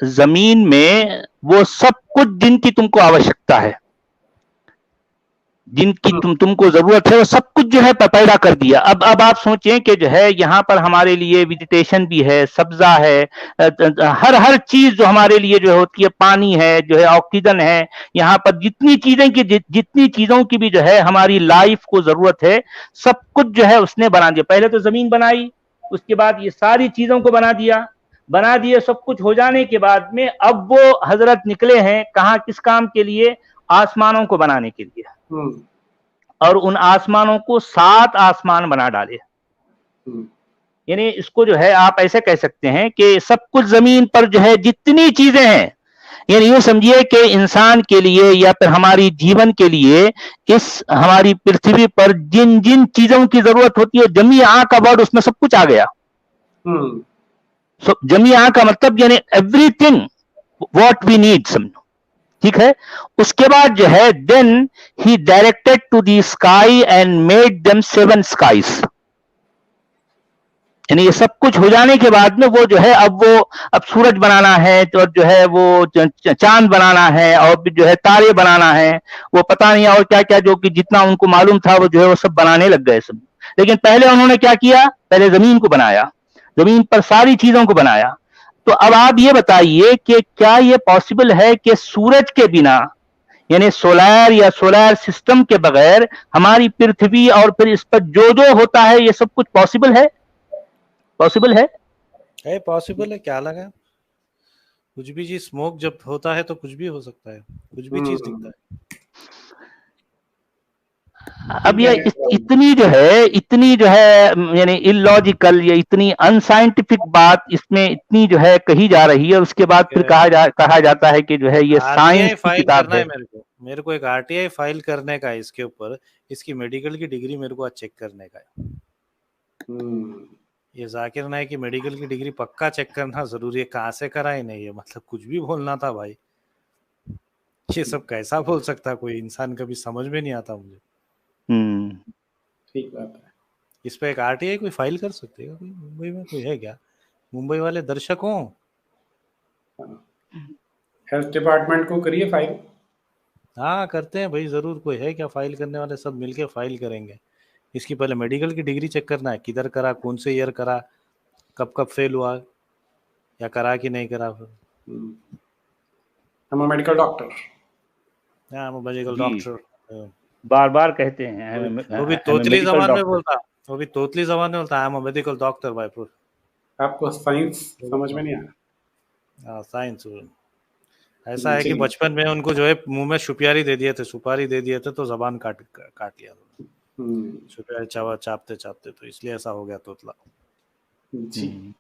जमीन में वो सब कुछ जिनकी तुमको आवश्यकता है, जिनकी तुमको जरूरत है, वो सब कुछ जो है पैदा कर दिया। अब आप सोचें कि जो है यहाँ पर हमारे लिए वेजिटेशन भी है, सब्जा है, हर चीज जो हमारे लिए जो होती है, पानी है, जो है ऑक्सीजन है, यहाँ पर जितनी चीजों की भी जो है हमारी लाइफ को जरूरत है, सब कुछ जो है उसने बना दिया। पहले तो जमीन बनाई, उसके बाद ये सारी चीजों को बना दिया। सब कुछ हो जाने के बाद में अब वो हजरत निकले हैं कहाँ, किस काम के लिए? आसमानों को बनाने के लिए। और उन आसमानों को 7 आसमान बना डाले। यानी इसको जो है आप ऐसे कह सकते हैं कि सब कुछ जमीन पर जो है जितनी चीजें हैं, यानी यूं समझिए कि इंसान के लिए या फिर हमारी जीवन के लिए इस हमारी पृथ्वी पर जिन जिन चीजों की जरूरत होती है, जमीआ का वर्ड उसमें सब कुछ आ गया। जमीआ का मतलब यानी एवरीथिंग व्हाट वी नीड, समझो, ठीक है। उसके बाद जो है then he directed to the sky and made them 7 skies, यानी ये सब कुछ हो जाने के बाद में वो जो है अब सूरज बनाना है, तो जो है वो चांद बनाना है, और जो है तारे बनाना है, वो पता नहीं और क्या क्या, जो कि जितना उनको मालूम था वो जो है वो सब बनाने लग गए सब। लेकिन पहले उन्होंने क्या किया, पहले जमीन को बनाया, जमीन पर सारी चीजों को बनाया। तो अब आप ये बताइए कि क्या ये पॉसिबल है कि सूरज के बिना, यानी सोलर या सोलर सिस्टम के बगैर हमारी पृथ्वी और फिर इस पर जो जो होता है ये सब कुछ पॉसिबल है? पॉसिबल है पॉसिबल है, क्या लगा, कुछ भी चीज स्मोक जब होता है तो कुछ भी हो सकता है, कुछ भी चीज दिखता है। अब ये इतनी जो है यानी इलॉजिकल या इतनी अनसाइंटिफिक बात इसमें इतनी जो है कही जा रही है, और उसके बाद फिर कहा जाता है कि जो है ये साइंस की किताब है। मेरे को एक आरटीआई फाइल करने का है इसके ऊपर, इसकी मेडिकल की डिग्री मेरे को आज चेक करने का है। ये जाकिर नाइक की मेडिकल की डिग्री पक्का चेक करना जरूरी है, कहाँ से करा ही नहीं है, मतलब कुछ भी बोलना था भाई, ये सब कैसा बोल सकता है कोई इंसान, कभी समझ में नहीं आता मुझे। ठीक बात है। इस पे एक आरटीआई कोई फाइल कर सकते हैं कोई? मुंबई में कोई है क्या? मुंबई वाले दर्शकों, हेल्थ डिपार्टमेंट को करिए फाइल। हाँ करते हैं भाई, जरूर कोई है क्या फाइल करने वाले, सब मिलके फाइल करेंगे। इसकी पहले मेडिकल की डिग्री चेक करना है, किधर करा, कौन से ईयर करा, कब कब फेल हुआ, या करा कि नहीं करा। I'm a medical doctor. हाँ, I'm a medical doctor. बार बार कहते हैं, वो भी तोतली जबान में बोलता, वो भी तोतली जबान में बोलता, I'm a medical doctor Bhaipur. आपको साइंस समझ में नहीं आया? हाँ साइंस ऐसा है कि बचपन में उनको जो है मुंह में सुपारी दे दिए थे तो जबान काट लिया सुपारी चापते तो इसलिए ऐसा हो गया तोतला। जी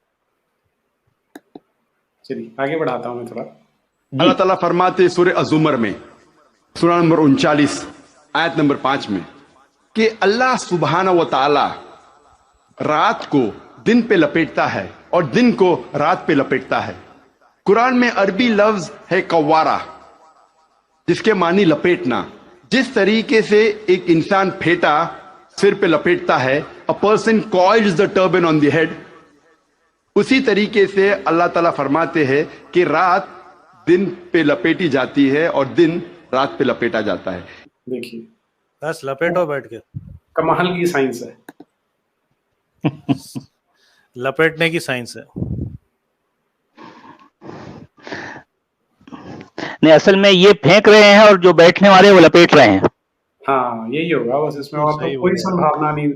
चलिए आगे बढ़ाता हूँ मैं थोड़ा। अल्लाह ताला फरमाते सूरह अज़ुमर में सूरा नंबर 39 आयत नंबर 5 में कि अल्लाह सुब्हाना व ताला रात को दिन पे लपेटता है और दिन को रात पे लपेटता है। कुरान में अरबी लफ्ज है कव्वारा, जिसके मानी लपेटना। जिस तरीके से एक इंसान फेटा सिर पे लपेटता है, a person coils the turban on the head, उसी तरीके से अल्लाह ताला फरमाते हैं कि रात दिन पे लपेटी जाती है और दिन रात पे लपेटा जाता है। देखिए बस लपेटो बैठ के, कमाल की साइंस है। लपेटने की साइंस है। नहीं, असल में ये फेंक रहे हैं और जो बैठने वाले वो लपेट रहे हैं। हाँ यही होगा बस, इसमें और तो कोई संभावना नहीं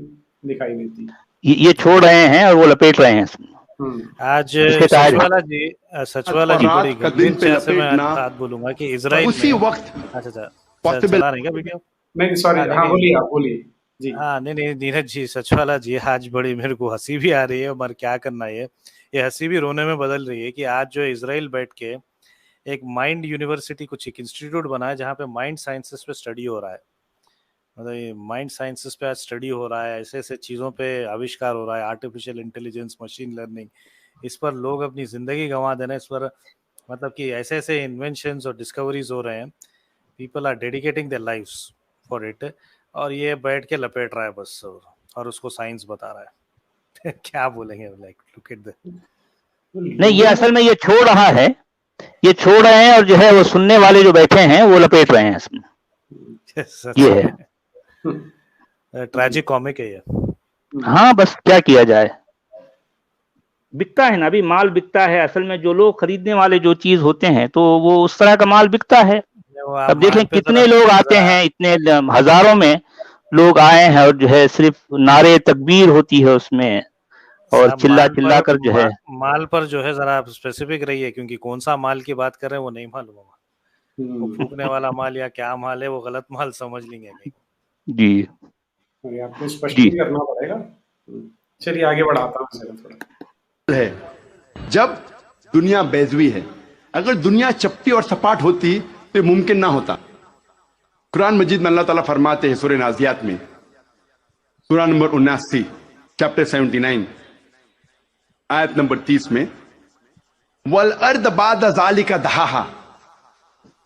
दिखाई देती। ये छोड़ रहे हैं और वो लपेट रहे हैं। आज सचवाला जी बड़ी गंभीर से ऐसे मैं बात बोलूंगा कि इजराइल उसी वक्त चला रहेगा वीडियो। नहीं सॉरी, हाँ बोलिए, आप बोलिए जी। हाँ नहीं नीरज जी, सचवाला जी, आज बड़ी मेरे को हंसी भी आ रही है, और क्या करना है ये हंसी भी रोने में बदल रही है कि आज जो इजराइल बैठ के एक माइंड यूनिवर्सिटी, कुछ एक इंस्टीट्यूट बना है जहाँ पे माइंड साइंसेस पे स्टडी हो रहा है। मतलब ये माइंड साइंसेस पे आज स्टडी हो रहा है, ऐसे ऐसे चीज़ों पे आविष्कार हो रहा है, आर्टिफिशियल इंटेलिजेंस, मशीन लर्निंग, इस पर लोग अपनी ज़िंदगी गंवा देना, इस पर मतलब कि ऐसे ऐसे इन्वेंशंस और डिस्कवरीज हो रहे हैं, people are dedicating their lives for it, और ये बैठ के लपेट रहा है बस, और उसको साइंस बता रहा है। क्या बोलेंगे, लाइक लुक एट द। नहीं, ये असल में ये छोड़ रहा है, ये छोड़ रहे हैं, और जो है वो सुनने वाले जो बैठे हैं वो लपेट रहे हैं इसमें। ये है ट्रैजिक कॉमिक है ये। हाँ बस क्या किया जाए, बिकता है ना, अभी माल बिकता है। असल में जो लोग खरीदने वाले जो चीज होते हैं तो वो उस तरह का माल बिकता है। अब देख लें कितने लोग आते हैं, इतने हजारों में लोग आए हैं, और जो है सिर्फ नारे तकबीर होती है उसमें, और चिल्ला चिल्ला कर जो है। माल पर जो है जरा स्पेसिफिक रहिए, क्योंकि कौन सा माल की बात कर रहे हैं वो नहीं मालूम होगा। वो फूकने वाला माल या क्या माल है, वो गलत माल समझ लेंगे। जी आपको स्पष्ट करना पड़ेगा। चलिए आगे बढ़ाता हूँ जरा थोड़ा। है जब दुनिया बैजवी है। अगर दुनिया चपटी और सपाट होती तो ये मुमकिन ना होता। कुरान मजीद में अल्लाह ताला फरमाते हैं सूरह नाज़ियात में, सूरा नंबर 79 चैप्टर 79 आयत नंबर 30 में, वल अर्द बाद ज़ालिका दहाहा,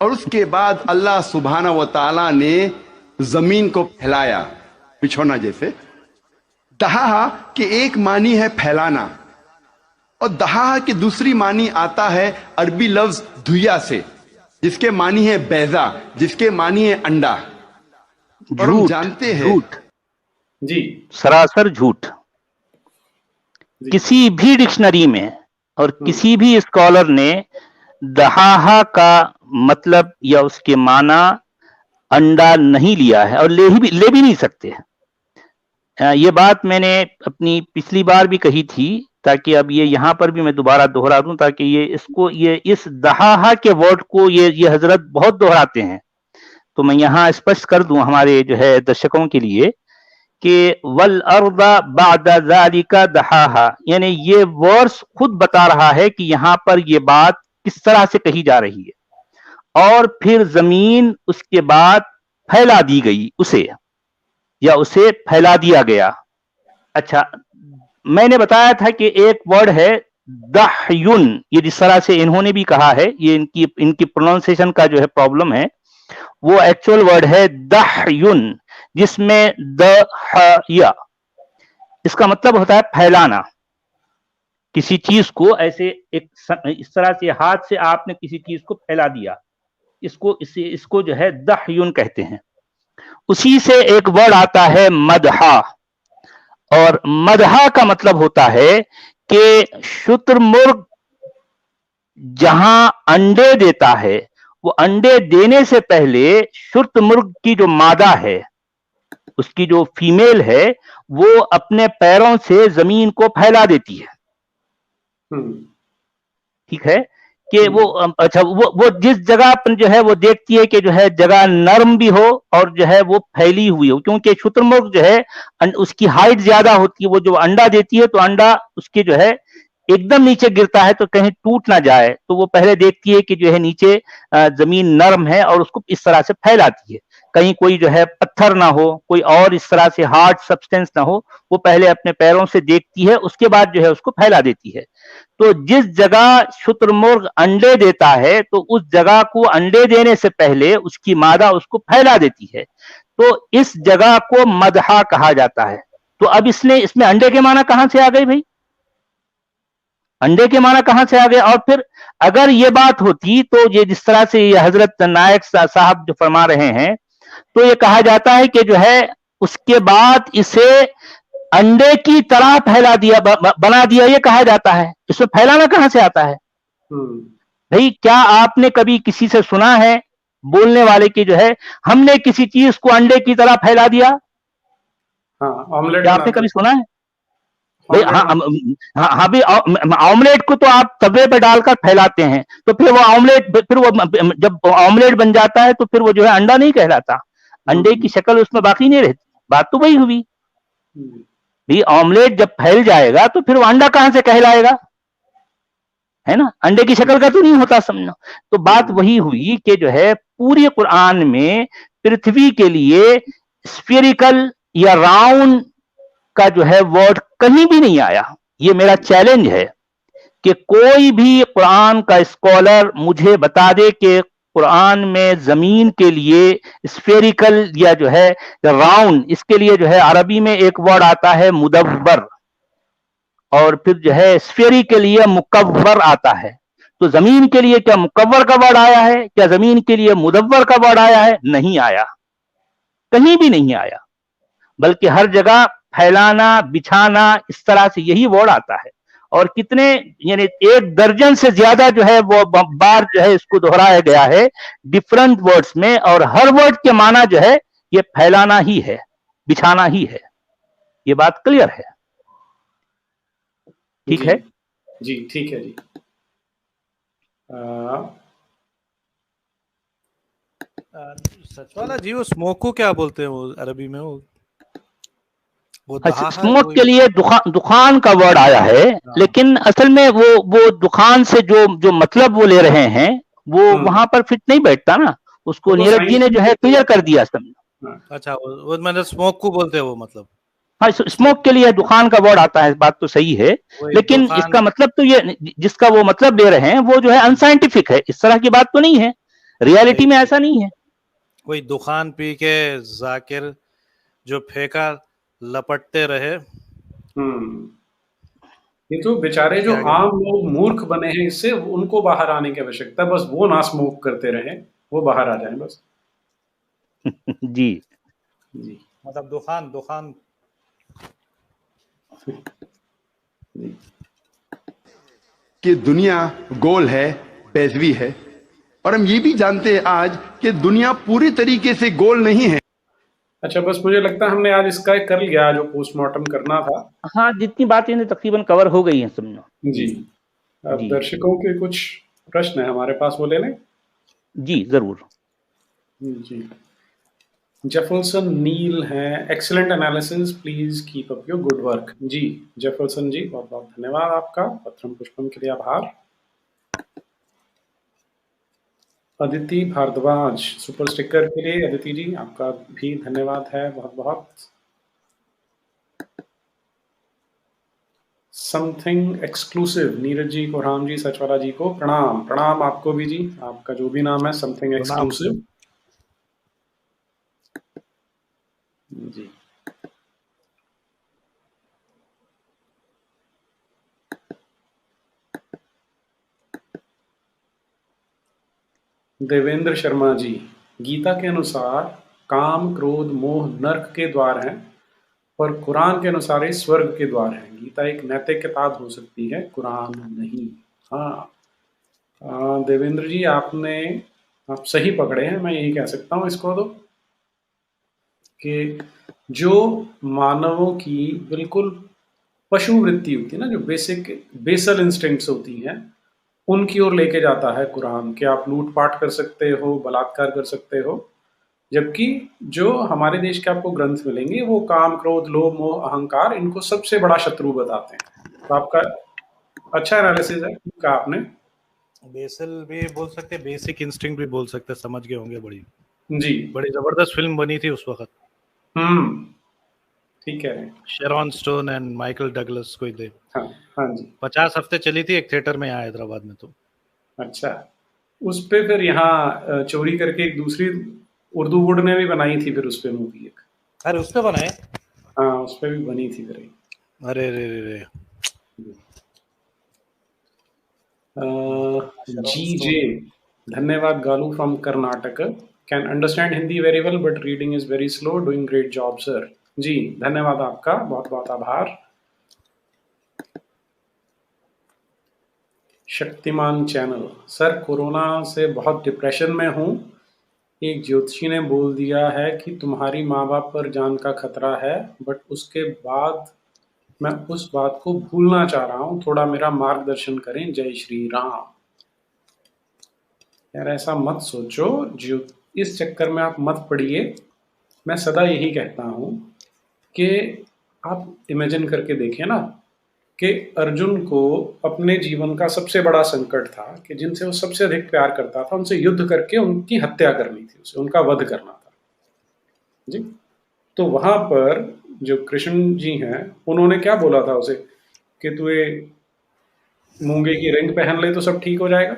और उसके बाद अल्लाह सुब्हाना व तआला ने जमीन को फैलाया बिछौना जैसे। दहाहा के एक मानी है फैलाना, और दहाहा की दूसरी मानी आता है अरबी लफ्ज धुइया से, जिसके मानी है बैजा, जिसके मानी है अंडा। और हम झूठ, जानते हैं झूठ, जी सरासर झूठ। जी किसी भी डिक्शनरी में और किसी भी स्कॉलर ने दहाहा का मतलब या उसके माना अंडा नहीं लिया है और ले भी नहीं सकते। ये बात मैंने अपनी पिछली बार भी कही थी, ताकि अब ये यहाँ पर भी मैं दोबारा दोहरा दूं, ताकि ये इस दहाहा के वर्ड को ये हजरत बहुत दोहराते हैं। तो मैं यहाँ स्पष्ट कर दूं हमारे जो है दर्शकों के लिए कि वल अर्दा बादा ज़ालिका दहाहा, यानी ये वर्ड्स खुद बता रहा है कि यहाँ पर ये बात किस तरह से कही जा रही है। और फिर जमीन उसके बाद फैला दी गई उसे, या उसे फैला दिया गया। अच्छा, मैंने बताया था कि एक वर्ड है दहयुन, ये जिस तरह से इन्होंने भी कहा है, ये इनकी प्रोनाउंसिएशन का जो है प्रॉब्लम है। वो एक्चुअल वर्ड है दहयुन, जिसमें दहया इसका मतलब होता है फैलाना। किसी चीज को ऐसे इस तरह से हाथ से आपने किसी चीज को फैला दिया, इसको जो है दहयुन कहते हैं। उसी से एक वर्ड आता है मदहा, और मदहा का मतलब होता है कि शुतुरमुर्ग जहां अंडे देता है, वो अंडे देने से पहले शुतुरमुर्ग की जो मादा है, उसकी जो फीमेल है, वो अपने पैरों से जमीन को फैला देती है। ठीक है कि वो अच्छा वो जिस जगह पर जो है वो देखती है कि जो है जगह नरम भी हो और जो है वो फैली हुई हो, क्योंकि शुतुरमुर्ग जो है उसकी हाइट ज्यादा होती है। वो जो अंडा देती है तो अंडा उसके जो है एकदम नीचे गिरता है तो कहीं टूट ना जाए, तो वो पहले देखती है कि जो है नीचे जमीन नरम है और उसको इस तरह से फैलाती है। कहीं कोई जो है पत्थर ना हो, कोई और इस तरह से हार्ड सब्सटेंस ना हो, वो पहले अपने पैरों से देखती है, उसके बाद जो है उसको फैला देती है। तो जिस जगह शुतुरमुर्ग अंडे देता है तो उस जगह को अंडे देने से पहले उसकी मादा उसको फैला देती है, तो इस जगह को मदहा कहा जाता है। तो अब इसमें अंडे के माना कहां से आ गए भाई? अंडे के माना कहां से आ गए? और फिर अगर ये बात होती तो ये जिस तरह से ये हजरत नायक साहब जो फरमा रहे हैं, तो ये कहा जाता है कि जो है उसके बाद इसे अंडे की तरह फैला दिया, बना दिया, ये कहा जाता है। इसमें फैलाना कहां से आता है भाई? क्या आपने कभी किसी से सुना है बोलने वाले की जो है हमने किसी चीज को अंडे की तरह फैला दिया? हाँ, ऑमलेट क्या आपने कभी सुना है भाई? हाँ भी ऑमलेट को तो आप तवे पे डालकर फैलाते हैं, तो फिर वो ऑमलेट, फिर वो जब ऑमलेट बन जाता है तो फिर वो जो है अंडा नहीं कहलाता, अंडे की शक्ल उसमें बाकी नहीं रहती। बात तो वही हुई भाई, ऑमलेट जब फैल जाएगा तो फिर वो अंडा कहां से कहलाएगा, है ना? अंडे की शक्ल का तो नहीं होता, समझो। तो बात वही हुई कि जो है पूरे कुरान में पृथ्वी के लिए स्फेरिकल या राउंड का जो है वर्ड कहीं भी नहीं आया। ये मेरा चैलेंज है कि कोई भी कुरान का स्कॉलर मुझे बता दे कि कुरान में जमीन के लिए स्फेरिकल या जो है राउंड, इसके लिए जो है अरबी में एक वर्ड आता है मुदव्वर, और फिर जो है स्फेरी के लिए मुकव्वर आता है। तो जमीन के लिए क्या मुकव्वर का वर्ड आया है? क्या जमीन के लिए मुदव्वर का वर्ड आया है? नहीं आया, कहीं भी नहीं आया, बल्कि हर जगह फैलाना, बिछाना, इस तरह से यही वर्ड आता है। और कितने, यानी 1 दर्जन से ज्यादा जो है वो बार जो है इसको दोहराया गया है डिफरेंट वर्ड्स में, और हर वर्ड के माना जो है ये फैलाना ही है, बिछाना ही है। ये बात क्लियर है? ठीक है जी, ठीक है जी। सचवाला जी, वो स्मोक को क्या बोलते हैं वो अरबी में? वो वो दहा स्मोक के लिए दुखान का वर्ड आया है, लेकिन असल में वो दुखान से जो मतलब वो ले रहे हैं वो वहां पर फिट नहीं बैठता ना, उसको नीरज जी ने जो है क्लियर कर दिया समझो। अच्छा, वो मतलब स्मोक को बोलते हैं वो, मतलब हाँ, स्मोक के लिए दुखान का वर्ड आता है, बात तो सही है, लेकिन इसका मतलब तो ये, जिसका वो मतलब ले रहे हैं वो जो है अनसाइंटिफिक है, इस तरह की बात तो नहीं है, रियलिटी में ऐसा नहीं है। कोई दुखान पी के जाकिर जो फेंका लपटते रहे। ये तो बेचारे जो आम लोग मूर्ख बने हैं इससे, उनको बाहर आने की आवश्यकता, बस वो ना स्मोक करते रहे, वो बाहर आ जाएं बस। जी जी, मतलब दुखान कि दुनिया गोल है, बेजवी है, और हम ये भी जानते हैं आज कि दुनिया पूरी तरीके से गोल नहीं है। अच्छा, बस मुझे लगता है हमने आज इसका कर लिया जो पोस्टमार्टम करना था। हाँ, जितनी बातें तकरीबन कवर हो गई हैं समझो। जी, अब दर्शकों के कुछ प्रश्न है हमारे पास, वो ले लें? जी जरूर। जी, जेफरसन नील हैं, excellent analysis, please keep up your good work. जी जेफरसन जी, बहुत बहुत धन्यवाद आपका, पत्रम पुष्पम के लिए आभार। अदिति भारद्वाज सुपर स्टिकर के लिए, अदिति जी आपका भी धन्यवाद है बहुत बहुत। समथिंग एक्सक्लूसिव, नीरज जी को, राम जी, सचवाला जी को प्रणाम। प्रणाम आपको भी जी, आपका जो भी नाम है, समथिंग एक्सक्लूसिव जी। देवेंद्र शर्मा जी, गीता के अनुसार काम क्रोध मोह नर्क के द्वार हैं, पर कुरान के अनुसार ये स्वर्ग के द्वार हैं। गीता एक नैतिक किताब हो सकती है, कुरान नहीं। हाँ देवेंद्र जी, आप सही पकड़े हैं, मैं यही कह सकता हूँ इसको तो, कि जो मानवों की बिल्कुल पशु वृत्ति होती है ना, जो बेसल इंस्टिंक्ट्स होती हैं, उनकी ओर लेके जाता है कुरान, कि आप लूटपाट कर सकते हो, बलात्कार कर सकते हो। जबकि जो हमारे देश के आपको ग्रंथ मिलेंगे वो काम क्रोध लोभ मोह अहंकार, इनको सबसे बड़ा शत्रु बताते हैं। तो आपका अच्छा एनालिसिस है का, आपने बेसल भी बोल सकते, बेसिक इंस्टिंक्ट भी बोल सकते, समझ गए होंगे। जी, बड़ी जबरदस्त फिल्म बनी थी उस वक्त। ठीक कह रहे हैं। Sharon Stone and Michael Douglas कोई थे। हाँ जी, 50 हफ्ते चली थी एक थिएटर में यहाँ हैदराबाद में। तो अच्छा, उस पे फिर यहाँ चोरी करके एक दूसरी उर्दू वुड ने भी बनाई थी फिर उस पे मूवी एक। अरे उस पे बनाए? हाँ, उस पे भी बनी थी फिर। अरे रे रे रे। जी धन्यवाद Galu from Karnataka, can understand Hindi very well but reading is very slow, doing great job sir. जी धन्यवाद आपका, बहुत बहुत आभार। शक्तिमान चैनल, सर कोरोना से बहुत डिप्रेशन में हूँ, एक ज्योतिषी ने बोल दिया है कि तुम्हारी माँ बाप पर जान का खतरा है, बट उसके बाद मैं उस बात को भूलना चाह रहा हूँ, थोड़ा मेरा मार्गदर्शन करें, जय श्री राम। यार ऐसा मत सोचो, जो इस चक्कर में आप मत पड़िए। मैं सदा यही कहता हूँ कि आप इमेजिन करके देखें ना, कि अर्जुन को अपने जीवन का सबसे बड़ा संकट था कि जिनसे वो सबसे अधिक प्यार करता था उनसे युद्ध करके उनकी हत्या करनी थी, उसे उनका वध करना था जी। तो वहां पर जो कृष्ण जी हैं, उन्होंने क्या बोला था उसे, कि तू ये मूंगे की रिंग पहन ले तो सब ठीक हो जाएगा।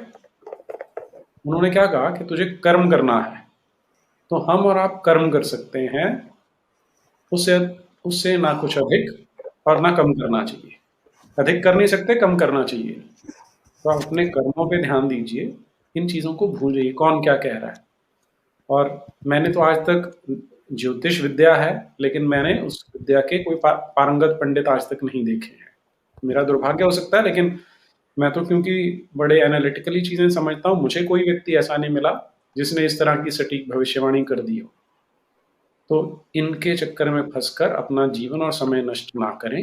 उन्होंने क्या कहा कि तुझे कर्म करना है। तो हम और आप कर्म कर सकते हैं, उससे उससे ना कुछ अधिक और ना कम करना चाहिए। अधिक कर नहीं सकते, कम करना चाहिए। तो आप अपने कर्मों पे ध्यान दीजिए, इन चीज़ों को भूल जाइए कौन क्या कह रहा है। और मैंने तो आज तक, ज्योतिष विद्या है लेकिन मैंने उस विद्या के कोई पारंगत पंडित आज तक नहीं देखे हैं। मेरा दुर्भाग्य हो सकता है, लेकिन मैं तो क्योंकि बड़े एनालिटिकली चीज़ें समझता हूँ, मुझे कोई व्यक्ति ऐसा नहीं मिला जिसने इस तरह की सटीक भविष्यवाणी कर दी हो। तो इनके चक्कर में फंसकर अपना जीवन और समय नष्ट ना करें,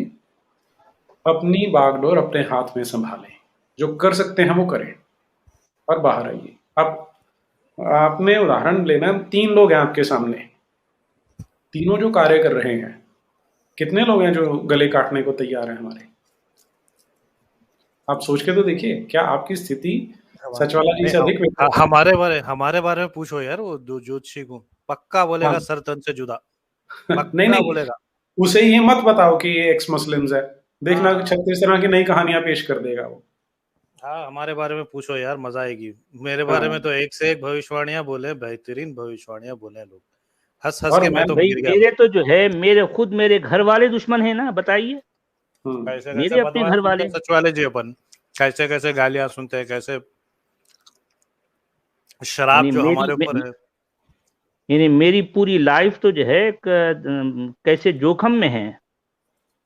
अपनी बागडोर अपने हाथ में संभालें, जो कर सकते हैं वो करें और बाहर आइए। अब आपने उदाहरण लेना, 3 लोग हैं आपके सामने, तीनों जो कार्य कर रहे हैं, कितने लोग हैं जो गले काटने को तैयार हैं हमारे? आप सोच के तो देखिए, क्या आपकी स्थिति सचवाला जी से अधिक बेहतर है? हमारे बारे में पूछो यार, वो ज्योतिषी को पक्का बोलेगा हाँ। सर तन से जुदा, नहीं पक्का नहीं, बोलेगा। उसे ये मत बताओ कि ये एक्स मुस्लिम्स है। देखना हाँ 36 तरह की नई कहानियां पेश कर देगा वो। हाँ, हमारे बारे में पूछो यार, मजा आएगी। मेरे बारे में हाँ। तो एक से एक भविष्यवाणियां बोले, बेहतरीन भविष्यवाणियां बोले लोग। हंस हंस और के मैं मैं तो भाई गिर गया मेरे भाई। तो जो है मेरे खुद मेरे घर वाले दुश्मन है ना, बताइए। कैसे कैसे मेरे अपने बदमाश घर सुनते वाले। हैं सच वाले जी अपन, कैसे कैसे गालियां सुनते हैं, कैसे शराब यानी जो मेरी हमारे ऊपर है। यानी मेरी पूरी लाइफ तो जो है कैसे जोखम में है।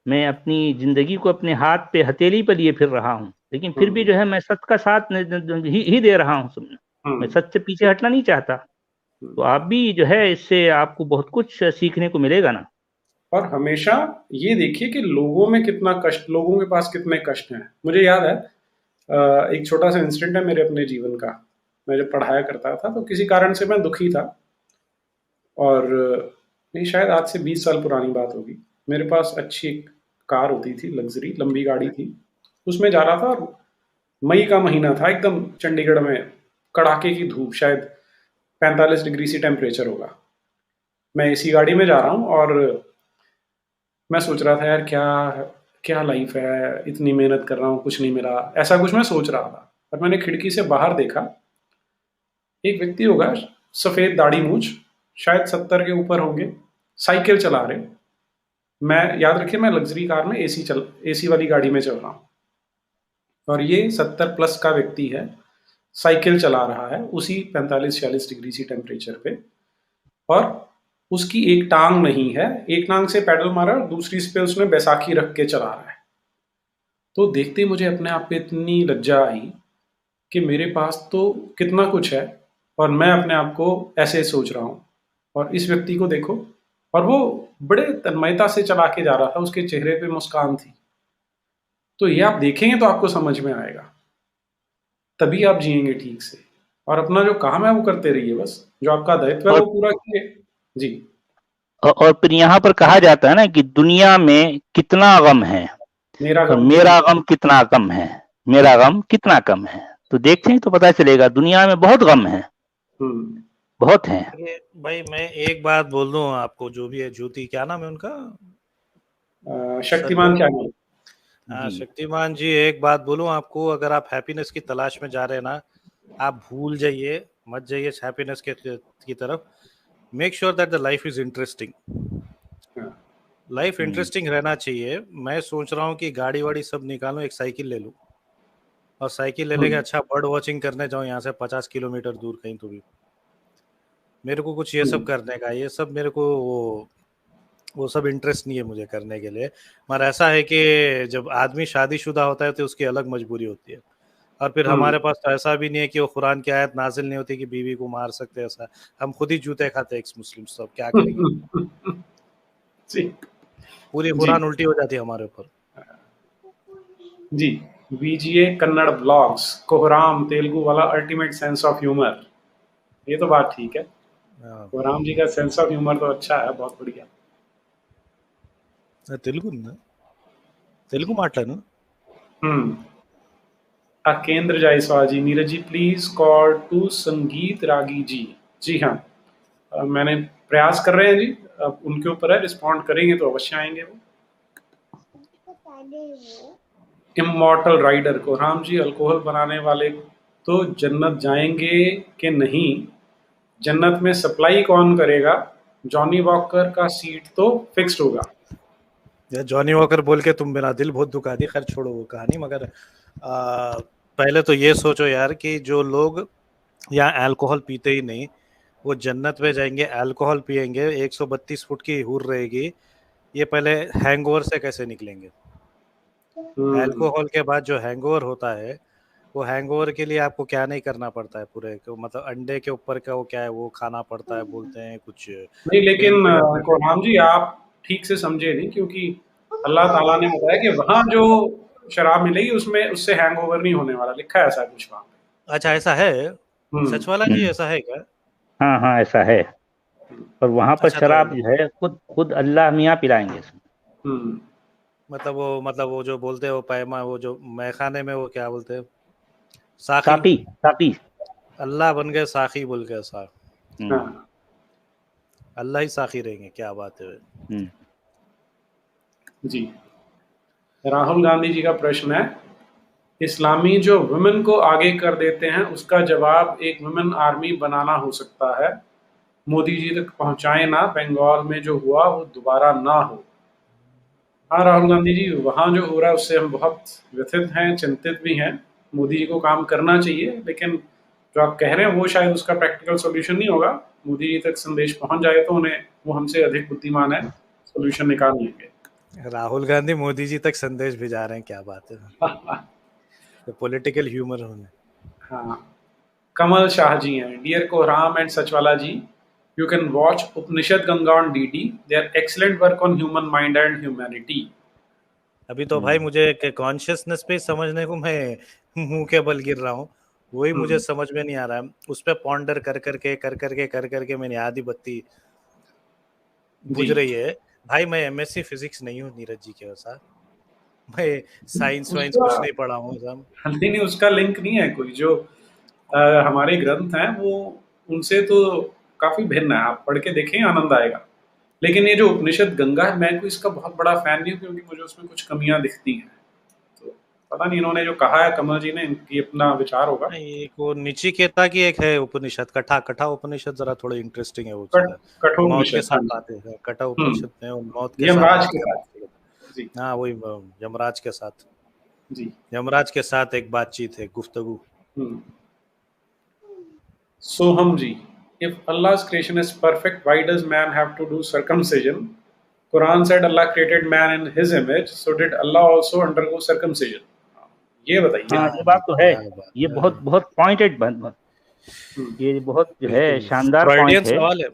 मैं अपनी जिंदगी को अपने हाथ पे हथेली पे लिए फिर रहा हूँ, लेकिन फिर भी हम्म जो है मैं सच का साथ ही दे रहा हूँ। मैं हम्म सच से पीछे हटना नहीं चाहता। तो हम्म। आप भी जो है इससे आपको बहुत कुछ सीखने को मिलेगा ना। और हमेशा ये देखिए कि लोगों में कितना कष्ट, लोगों के पास कितने कष्ट हैं। मुझे याद है एक छोटा सा इंसिडेंट है मेरे अपने जीवन का। मैं जब पढ़ाया करता था तो किसी कारण से मैं दुखी था, और नहीं, शायद आज से 20 साल पुरानी बात होगी। मेरे पास अच्छी एक कार होती थी, लग्जरी लंबी गाड़ी थी। उसमें जा रहा था और मई का महीना था, एकदम चंडीगढ़ में कड़ाके की धूप, शायद 45 डिग्री सी टेम्परेचर होगा। मैं इसी गाड़ी में जा रहा हूँ और मैं सोच रहा था यार, क्या क्या लाइफ है, इतनी मेहनत कर रहा हूँ, कुछ नहीं मिला, ऐसा कुछ मैं सोच रहा था। और मैंने खिड़की से बाहर देखा, एक व्यक्ति होगा, सफेद दाढ़ी मूछ, शायद 70 के ऊपर होंगे, साइकिल चला रहे। मैं, याद रखिए, मैं लग्जरी कार में एसी वाली गाड़ी में चल रहा हूँ, और ये 70 प्लस का व्यक्ति है, साइकिल चला रहा है उसी 45-46 डिग्री सी टेम्परेचर पे। और उसकी एक टांग नहीं है, एक टांग से पैडल मारा और दूसरी पे उसने बैसाखी रख के चला रहा है। तो देखते ही मुझे अपने आप पे इतनी लज्जा आई कि मेरे पास तो कितना कुछ है, और मैं अपने आप को ऐसे सोच रहा हूँ। और इस व्यक्ति को देखो, और वो बड़े तन्मयता से चला के जा रहा था, उसके चेहरे पे मुस्कान थी। तो ये आप देखेंगे तो आपको समझ में आएगा, तभी आप जिएंगे ठीक से। और अपना जो काम है वो करते रहिए, बस जो आपका दायित्व है और वो पूरा कीजिए। जी। और फिर यहाँ पर कहा जाता है ना कि दुनिया में कितना गम है मेरा और गम कितना। मेरा गम कितना कम है। मेरा गम कितना कम है, तो देखते हैं तो पता चलेगा। दुनिया में बहुत गम है, हम्म। बहुत हैं। ये भाई मैं एक बात बोल दूं आपको, जो भी है ज्योति, क्या नाम है उनका, सर शक्तिमान को। चैनल। हाँ जी। शक्तिमान जी, एक बात बोलूं आपको, अगर आप हैप्पीनेस की तलाश में जा रहे हैं ना, आप भूल जाइए, मत जाइए हैप्पीनेस की तरफ। Make sure that the life is interesting. हाँ। लाइफ इंटरेस्टिंग रहना चाहिए। मैं सोच रहा हूँ कि गाड़ी वाड़ी सब निकालूं, एक साइकिल ले लूं, और साइकिल ले लेके अच्छा बर्ड वॉचिंग करने जाऊं यहाँ से 50 किलोमीटर दूर कहीं। तो भी मेरे को कुछ ये सब करने का, ये सब मेरे को वो सब इंटरेस्ट नहीं है मुझे करने के लिए। मगर ऐसा है कि जब आदमी शादीशुदा होता है तो उसकी अलग मजबूरी होती है, और फिर हमारे पास तो ऐसा भी नहीं है कि वो कुरान की आयत नाजिल नहीं होती कि बीवी को मार सकते। ऐसा हम खुद ही जूते खाते एक्स मुस्लिम, सब क्या करेंगे। जी पूरी जी कुरान उल्टी हो जाती है हमारे ऊपर। जी। वीजीए कन्नड़ ब्लॉग्स, कोहराम तेलुगु वाला अल्टीमेट सेंस ऑफ ह्यूमर। ये तो बात ठीक है, हाँ, कोहराम जी का सेंस ऑफ ह्यूमर तो अच्छा है, बहुत बढ़िया। तेलुगु ना, तेलुगु माटलाను। हम्म। केंद्र जायसवाल जी, Neeraj ji please call to संगीत रागी जी। जी हाँ, मैंने प्रयास कर रहे हैं जी, अब उनके ऊपर है, रिस्पॉन्ड करेंगे तो अवश्य आएंगे वो। इमॉर्टल राइडर को, राम जी अल्कोहल बनाने वाले तो जन्नत जाएंगे कि नहीं, जन्नत में सप्लाई कौन करेगा, जॉनी वॉकर का सीट तो फिक्स्ड होगा। यार जॉनी वॉकर बोल के तुम मेरा दिल बहुत दुखा दी। खैर छोड़ो वो कहानी, मगर पहले तो ये सोचो यार कि जो लोग यहाँ अल्कोहल पीते ही नहीं, वो जन्नत में जाएंगे, अल्कोहल पिएंगे, 132 फुट की हूर रहेगी, ये पहले हैंगओवर से कैसे निकलेंगे। अल्कोहल के बाद जो हैंगओवर होता है, वो हैंगओवर के लिए आपको क्या नहीं करना पड़ता है पूरे को, मतलब अंडे के ऊपर का वो क्या है, वो खाना पड़ता है, बोलते हैं कुछ नहीं, लेकिन पेन किलर। कोरहाम जी आप ठीक से समझे नहीं, क्योंकि अल्लाह ताला ने बताया कि वहां जो शराब मिलेगी उसमें उससे हैंगओवर नहीं होने वाला, लिखा है ऐसा कुछ वहां पे। अच्छा ऐसा है, हम्म। सच वाला जी, ऐसा है क्या? हाँ हाँ, ऐसा है। और वहां पर अच्छा तो शराब जो है खुद खुद अल्लाह मियाँ पिलाएंगे। मतलब वो जो बोलते हैं वो पैमा, वो जो मैखाने में वो क्या बोलते हैं, साकी। साकी साकी। अल्लाह बन गए साकी बोल के साख, हाँ अल्लाह ही साकी रहेंगे, क्या बात है। जी। राहुल गांधी जी का प्रश्न है, इस्लामी जो वुमेन को आगे कर देते हैं उसका जवाब एक वुमेन आर्मी बनाना हो सकता है, मोदी जी तक पहुंचाए ना, बंगाल में जो हुआ वो दोबारा ना हो। हाँ राहुल गांधी जी, वहाँ जो हो रहा है उससे हम बहुत व्यथित हैं, चिंतित भी हैं। मोदी जी को काम करना चाहिए, लेकिन जो आप कह रहे हैं वो शायद उसका प्रैक्टिकल सॉल्यूशन नहीं होगा। मोदी जी तक संदेश पहुंच जाए तो उन्हें, वो हमसे अधिक बुद्धिमान है, सॉल्यूशन निकाल लेंगे। राहुल गांधी मोदी जी तक संदेश भिजा रहे हैं, क्या बात है। तो पॉलिटिकल ह्यूमर होने। हाँ, कमल शाह जी हैं, dear Kohram and Sachwala ji, you can watch Upanishad Ganga on DD, they are excellent work on human mind and humanity. अभी तो भाई मुझे कॉन्शियसनेस पे समझने को मैं मुंह के बल गिर रहा हूँ, वही मुझे समझ में नहीं आ रहा है। उस पर पॉन्डर कर करके मेरी आधी बत्ती बुझ रही है। भाई मैं एमएससी फिजिक्स नहीं हूँ नीरज जी के साथ, मैं साइंस वाइंस कुछ नहीं पढ़ा हूँ सब। नहीं नहीं, उसका लिंक नहीं है कोई। जो हमारे ग्रंथ हैं वो उनसे तो काफी भिन्न है, आप पढ़ के देखें, आनंद आएगा। लेकिन ये जो उपनिषद गंगा है, मैं कोई इसका बहुत बड़ा फैन नहीं हूँ, क्योंकि मुझे उसमें कुछ कमियां दिखती हैं। तो पता नहीं, इन्होंने जो कहा है कमल जी ने, इनकी अपना विचार होगा। एक वो निचिकेता की एक है उपनिषद, कठा उपनिषद, जरा थोड़ा इंटरेस्टिंग है वो। मौत के कठोपनिषद, साथ आते हैं, कठा उपनिषद में और मौत के यमराज साथ के साथ। जी हाँ वही यमराज के साथ, जी, यमराज के साथ एक बातचीत है, गुफ्तगू। सोहम जी, if Allah's creation is perfect, why does man have to do circumcision? Quran said Allah created man in his image, so did Allah also undergo circumcision? ये बताइए। हाँ ये बात तो है, ये बहुत बहुत पॉइंटेड, ये बहुत जो है शानदार पॉइंट है। सवाल है।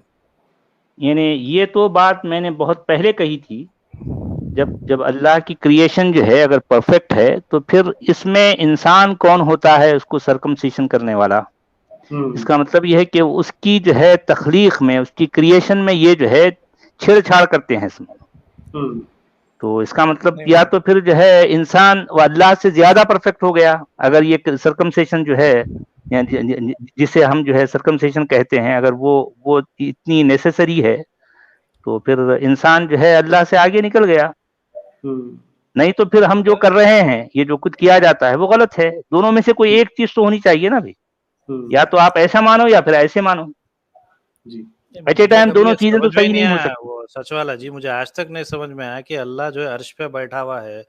यानी ये तो बात मैंने बहुत पहले कही थी, जब अल्लाह की क्रिएशन जो है अगर परफेक्ट है तो फिर इसमें इंसान कौन होता है उसको सर्कमसिशन करने वाला। इसका मतलब यह है कि उसकी जो है तख्लीक में, उसकी क्रिएशन में ये जो है छेड़छाड़ करते हैं इसमें। तो इसका मतलब या तो फिर जो है इंसान अल्लाह से ज्यादा परफेक्ट हो गया, अगर ये सर्कमसेशन जो है जिसे हम जो है सर्कमसेशन कहते हैं, अगर वो इतनी नेसेसरी है तो फिर इंसान जो है अल्लाह से आगे निकल गया। नहीं तो फिर हम जो कर रहे हैं, ये जो कुछ किया जाता है वो गलत है। दोनों में से कोई एक चीज तो होनी चाहिए ना भाई, या तो आप ऐसा मानो या फिर ऐसे मानो। एट ए टाइम दोनों चीजें तो सही नहीं हो सकती। वो सच वाला जी, मुझे आज तक नहीं समझ में आया कि अल्लाह जो है अर्श पे बैठा हुआ है,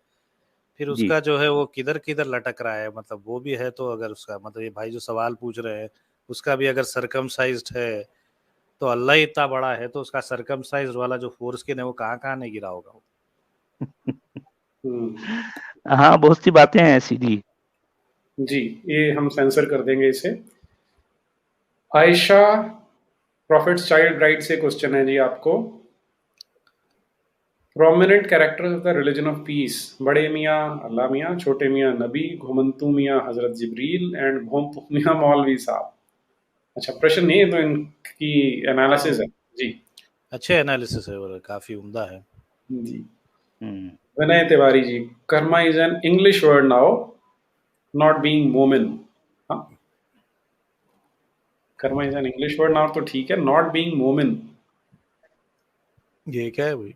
फिर उसका जो है वो किधर किधर लटक रहा है। मतलब वो भी है तो अगर उसका मतलब ये भाई जो सवाल पूछ रहे हैं उसका भी अगर सर्कमसाइज्ड है तो अल्लाह इतना बड़ा है तो उसका सर्कमसाइज्ड वाला जो फोरस्किन है वो कहाँ नहीं गिरा होगा। हाँ बहुत सी बातें हैं ऐसी जी, ये हम सेंसर कर देंगे इसे। आयशा प्रॉफिट्स चाइल्ड ब्राइड से क्वेश्चन है जी आपको। Prominent characters of the religion of peace, बड़े मियाँ अल्लाह मियाँ, छोटे मियाँ नबी, घुमंतू मियाँ हजरत जिब्रील एंड भोंपू मियाँ मौलवी साहब। अच्छा प्रश्न नहीं है, तो इनकी एनालिसिस है जी। अच्छे एनालिसिस है और काफी उम्दा है जी। Vinay Tiwari ji, karma is an English word now, not being मोमिन। हाँ, karma is an English word now तो ठीक है, नॉट बीइंग मोमिन ये क्या है भाई?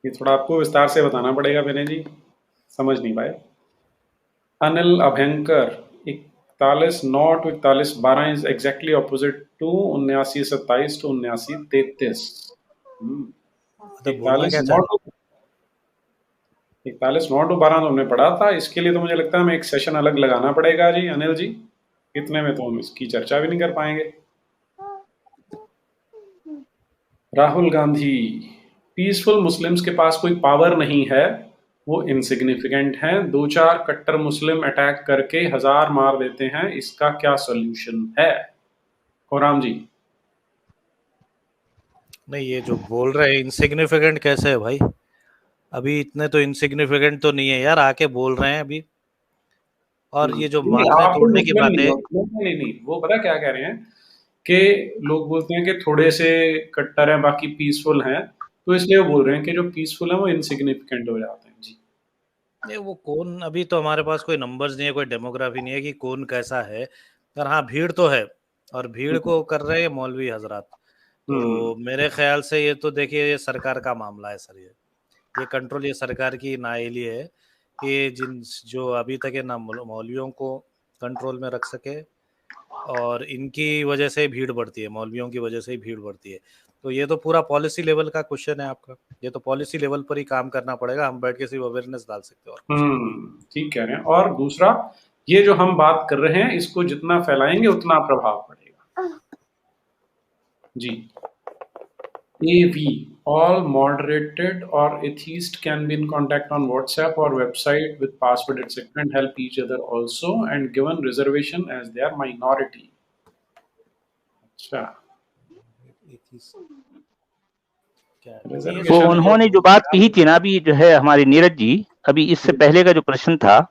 ये थोड़ा आपको विस्तार से बताना पड़ेगा विनय जी, समझ नहीं पाए। Anil Abhyankar, 41-9 to 41-12 is exactly opposite to 79-27 to 79-33। 41-9 to 12 तो हमने पढ़ा था। इसके लिए तो मुझे लगता है हमें एक सेशन अलग लगाना पड़ेगा जी अनिल जी, इतने में तो हम इसकी चर्चा भी नहीं कर पाएंगे। राहुल गांधी, पीसफुल मुस्लिम्स के पास कोई पावर नहीं है, वो इनसिग्निफिकेंट हैं, 2-4 कट्टर मुस्लिम अटैक करके 1000 मार देते हैं, इसका क्या सॉल्यूशन है? कोराम जी। नहीं ये जो बोल रहे हैं इनसिग्निफिकेंट कैसे है भाई? अभी इतने तो इनसिग्निफिकेंट तो नहीं है यार, आके बोल रहे हैं अभी। और ये जो मारने तोड़ने की बात है, नहीं, वो पता क्या कह रहे हैं कि लोग बोलते हैं कि थोड़े से कट्टर हैं बाकी पीसफुल हैं, तो इसलिए वो बोल रहे हैं कि जो पीसफुल है वो इनसिग्निफिकेंट हो जाते हैं। जी ये वो कौन, अभी तो हमारे पास कोई नंबर्स नहीं है, कोई डेमोग्राफी नहीं है कि कौन कैसा है, पर हाँ भीड़ तो है, और भीड़ को कर रहे हैं मौलवी हजरात। तो मेरे ख्याल से ये तो देखिए ये सरकार का मामला है सर, ये कंट्रोल ये सरकार की नाअहली है कि जो अभी तक है ना मौलवियों को कंट्रोल में रख सके, और इनकी वजह से भीड़ बढ़ती है, मौलवियों की वजह से ही भीड़ बढ़ती है। तो ये तो पूरा पॉलिसी लेवल का क्वेश्चन है आपका, ये तो पॉलिसी लेवल पर ही काम करना पड़ेगा, हम बैठ के सिर्फ अवेयरनेस डाल सकते हैं और कुछ नहीं। ठीक कह रहे हैं। और दूसरा, ये जो हम बात कर रहे हैं इसको जितना फैलाएंगे उतना प्रभाव पड़ेगा। जी AV, all moderated or atheist can be in contact on WhatsApp or website with password etc. and help each other also and given reservation as they are minority. अच्छा, क्या तो reservation उन्होंने जो बात कही थी ना अभी जो है हमारी नीरज जी, अभी इससे पहले का जो प्रश्न था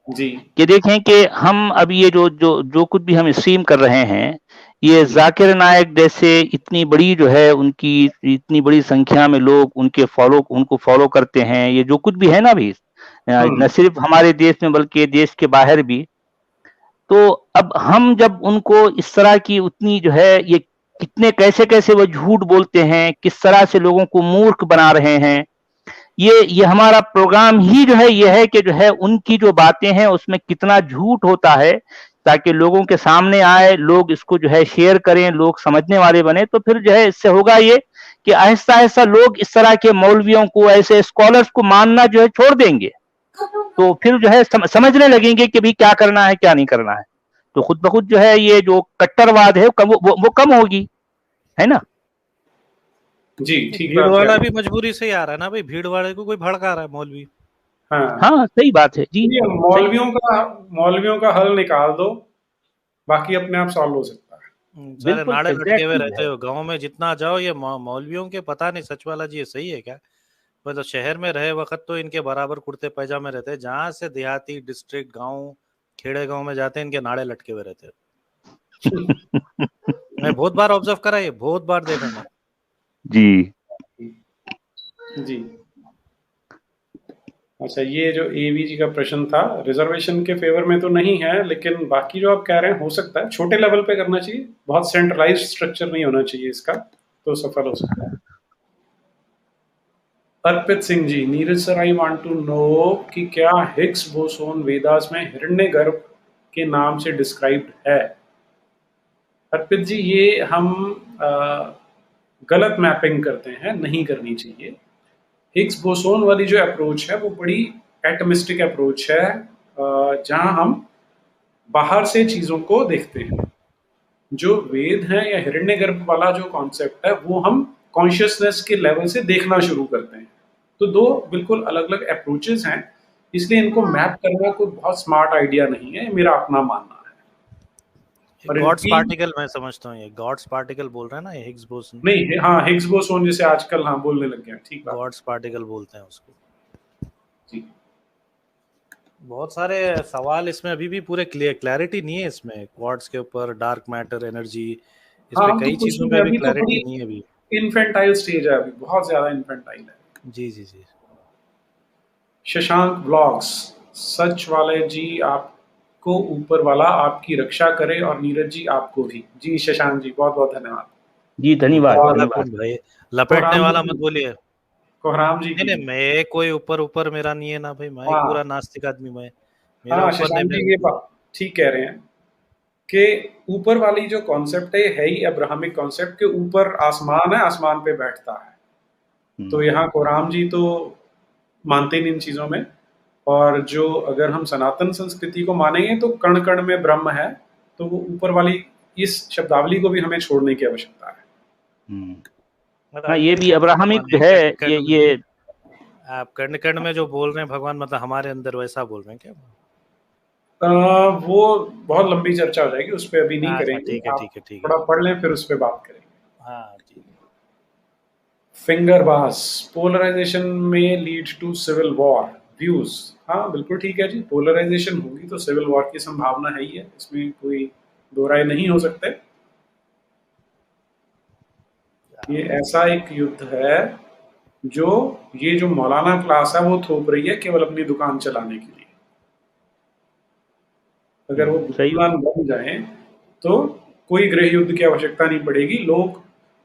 जी कि देखें कि हम अभी ये जो कुछ भी हम स्ट्रीम कर रहे हैं, ये जाकिर नायक जैसे इतनी बड़ी जो है उनकी इतनी बड़ी संख्या में लोग उनको फॉलो करते हैं, ये जो कुछ भी है ना अभी न सिर्फ हमारे देश में बल्कि देश के बाहर भी। तो अब हम जब उनको इस तरह की उतनी जो है ये कितने कैसे कैसे वो झूठ बोलते हैं, किस तरह से लोगों को मूर्ख बना रहे हैं, ये हमारा प्रोग्राम ही जो है ये है कि जो है उनकी जो बातें हैं उसमें कितना झूठ होता है, ताकि लोगों के सामने आए, लोग इसको जो है शेयर करें, लोग समझने वाले बने। तो फिर जो है इससे होगा ये कि आहिस्ता आहिस्ता लोग इस तरह के मौलवियों को, ऐसे स्कॉलर्स को मानना जो है छोड़ देंगे। तो फिर जो है समझने लगेंगे कि भाई क्या करना है क्या नहीं करना है। तो खुद ब खुद जो है ये जो कट्टरवाद है वो कम होगी, है ना। जी ठीक भीड़ बात वाला है। भी मजबूरी से ही आ रहा है ना भाई, भीड़ वाले को कोई भड़का रहा है मौलवी। हाँ सही बात है जी, ये मौलवियों का हल निकाल दो, बाकी अपने आप सॉल्व हो सकता है। सारे बिल्कुल नाड़े लटके हुए एग्जैक्टली रहते हो गांव में, जितना जाओ ये मौलवियों के, पता नहीं सच वाला जी ये सही है क्या, मतलब शहर में रहे वक्त तो इनके बराबर कुर्ते पैजामे रहते हैं, जहाँ से देहाती डिस्ट्रिक्ट गांव खेड़े गांव में जाते हैं इनके नाड़े लटके हुए रहते हैं। मैं बहुत बार ऑब्जर्व करा, ये बहुत बार देखा मैं। जी जी अच्छा, ये जो AV जी का प्रश्न था रिजर्वेशन के फेवर में तो नहीं है, लेकिन बाकी जो आप कह रहे हैं हो सकता है छोटे लेवल पे करना चाहिए, बहुत सेंट्रलाइज्ड स्ट्रक्चर नहीं होना चाहिए इसका, तो सफल हो सकता है। Arpit Singh ji, Neeraj sir, I want to know कि क्या हिग्स बोसोन वेदास में हिरण्यगर्भ के नाम से डिस्क्राइब्ड है। अर्पित जी, ये हम गलत मैपिंग करते हैं, नहीं करनी चाहिए। हिग्स बोसोन वाली जो अप्रोच है वो बड़ी एटमिस्टिक अप्रोच है, जहां हम बाहर से चीजों को देखते हैं। जो वेद है या हिरण्यगर्भ वाला जो कॉन्सेप्ट है वो हम कॉन्शियसनेस के लेवल से देखना शुरू करते हैं। तो दो बिल्कुल अलग अलग अप्रोचेस हैं, इसलिए इनको मैप करना कोई बहुत स्मार्ट आइडिया नहीं है, मेरा अपना मानना है। गॉड्स पार्टिकल मैं समझता हूँ, ये गॉड्स पार्टिकल बोल रहे हैं ना, ये हिग्स बोसन नहीं, हाँ हिग्स बोसोन जैसे आजकल हाँ बोलने लग गए, ठीक बात। गॉड्स पार्टिकल बोलते हैं उसको जी बहुत सारे सवाल इसमें अभी भी पूरे क्लैरिटी नहीं है इसमें, क्वार्ट्ज के ऊपर, डार्क मैटर एनर्जी, इस पे कई चीजों में अभी क्लैरिटी नहीं है, अभी इन्फेंटाइल स्टेज है, अभी बहुत ज्यादा इन्फेंटाइल है। जी जी जी। शशांक ब्लॉग्स, सच वाले जी आपको ऊपर वाला आपकी रक्षा करे और नीरज जी आपको भी। जी शशांक जी, बहुत बहुत धन्यवाद जी, धन्यवाद भाई, लपेटने वाला मत बोलिए कोहराम जी। नहीं, मैं कोई ऊपर मेरा नहीं है ना भाई, मैं पूरा नास्तिक आदमी, मैं मेरा हाँ ऊपर शशांक जी, ये बात ठीक कह रहे हैं कि ऊपर वाली जो कॉन्सेप्ट है ही अब्राहमिक कॉन्सेप्ट के ऊपर आसमान है, आसमान पे बैठता है। तो यहाँ कोहराम जी तो मानते नहीं इन चीजों में, और जो अगर हम सनातन संस्कृति को मानेंगे तो कण कण में ब्रह्म है, तो वो ऊपर वाली इस शब्दावली को भी हमें छोड़ने की आवश्यकता है। हाँ, ये भी अब्राहमिक जो है, ये आप कण कण में जो बोल रहे हैं भगवान, मतलब हमारे अंदर वैसा बोल रहे हैं क्या? वो बहुत लंबी चर्चा हो जाएगी, उस पर अभी नहीं करेंगे। ठीक है, थोड़ा पढ़ लें फिर उस पर बात करेंगे। हाँ ठीक है। फिंगर बास, पोलराइजेशन में lead to civil war views. हाँ बिल्कुल ठीक है जी, पोलराइजेशन होगी तो सिविल वॉर की संभावना है ही है, इसमें कोई दो राय नहीं हो सकते। ये ऐसा एक युद्ध है जो ये जो मौलाना क्लास है वो थोप रही है केवल अपनी दुकान चलाने के लिए। अगर वो सही बात। बुद्धिमान बन जाएं तो कोई गृह युद्ध की आवश्यकता नहीं पड़ेगी। लोग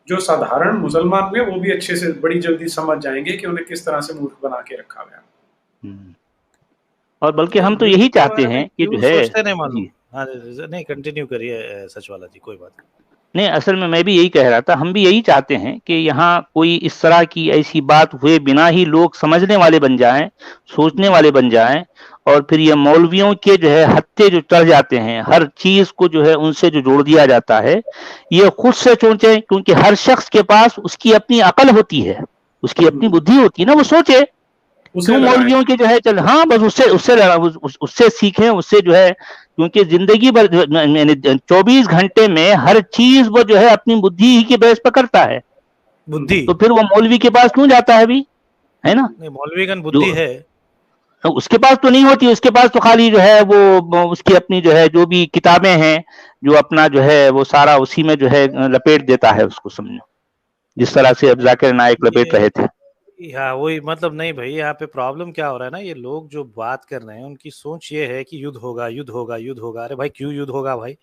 जो साधारण मुसलमान हुए वो भी अच्छे से बड़ी जल्दी समझ जाएंगे कि उन्हें किस तरह से मूर्ख बना के रखा गया। हम्म। और बल्कि ये हम तो युद्ध यही के चाहते बारे में हैं कि जो क्यों है। सोचते नहीं मालूम। जी। हाँ नहीं, कंटिन्यू करिए सचवाला जी, कोई बात नहीं। नहीं, असल में मैं भी यही कह रहा था, हम भी यही चाहते हैं कि यहाँ कोई इस तरह की ऐसी बात हुए बिना ही लोग समझने वाले बन जाएं, सोचने वाले बन जाएं, और फिर ये मौलवियों के जो है हत्थे जो चढ़ जाते हैं, हर चीज को जो है उनसे जो जोड़ दिया जाता है, ये खुद से सोचें, क्योंकि हर शख्स के पास उसकी अपनी अकल होती है, उसकी अपनी बुद्धि होती है ना, वो सोचे उसे क्यों लड़ाएं। मौलवियों के जो है चल, हाँ बस उससे उससे उससे सीखें, उससे जो है, क्योंकि जिंदगी भर 24 घंटे में हर चीज वो जो है अपनी बुद्धि ही के बेस पर करता है, बुद्धि तो फिर वो मौलवी के पास क्यों जाता है अभी, है ना? नहीं, मौलवीगण जो बुद्धि है। उसके पास तो नहीं होती, उसके पास तो खाली जो है वो उसकी अपनी जो है जो भी किताबें हैं, जो अपना जो है वो सारा उसी में जो है लपेट देता है उसको, समझो जिस तरह से अब जाकिर नाइक लपेट ये रहे थे। हाँ वही मतलब, नहीं भाई, यहाँ पे प्रॉब्लम क्या हो रहा है ना, ये लोग जो बात कर रहे हैं उनकी सोच ये है कि युद्ध होगा, युद्ध होगा, युद्ध होगा। अरे भाई क्यों युद्ध होगा भाई?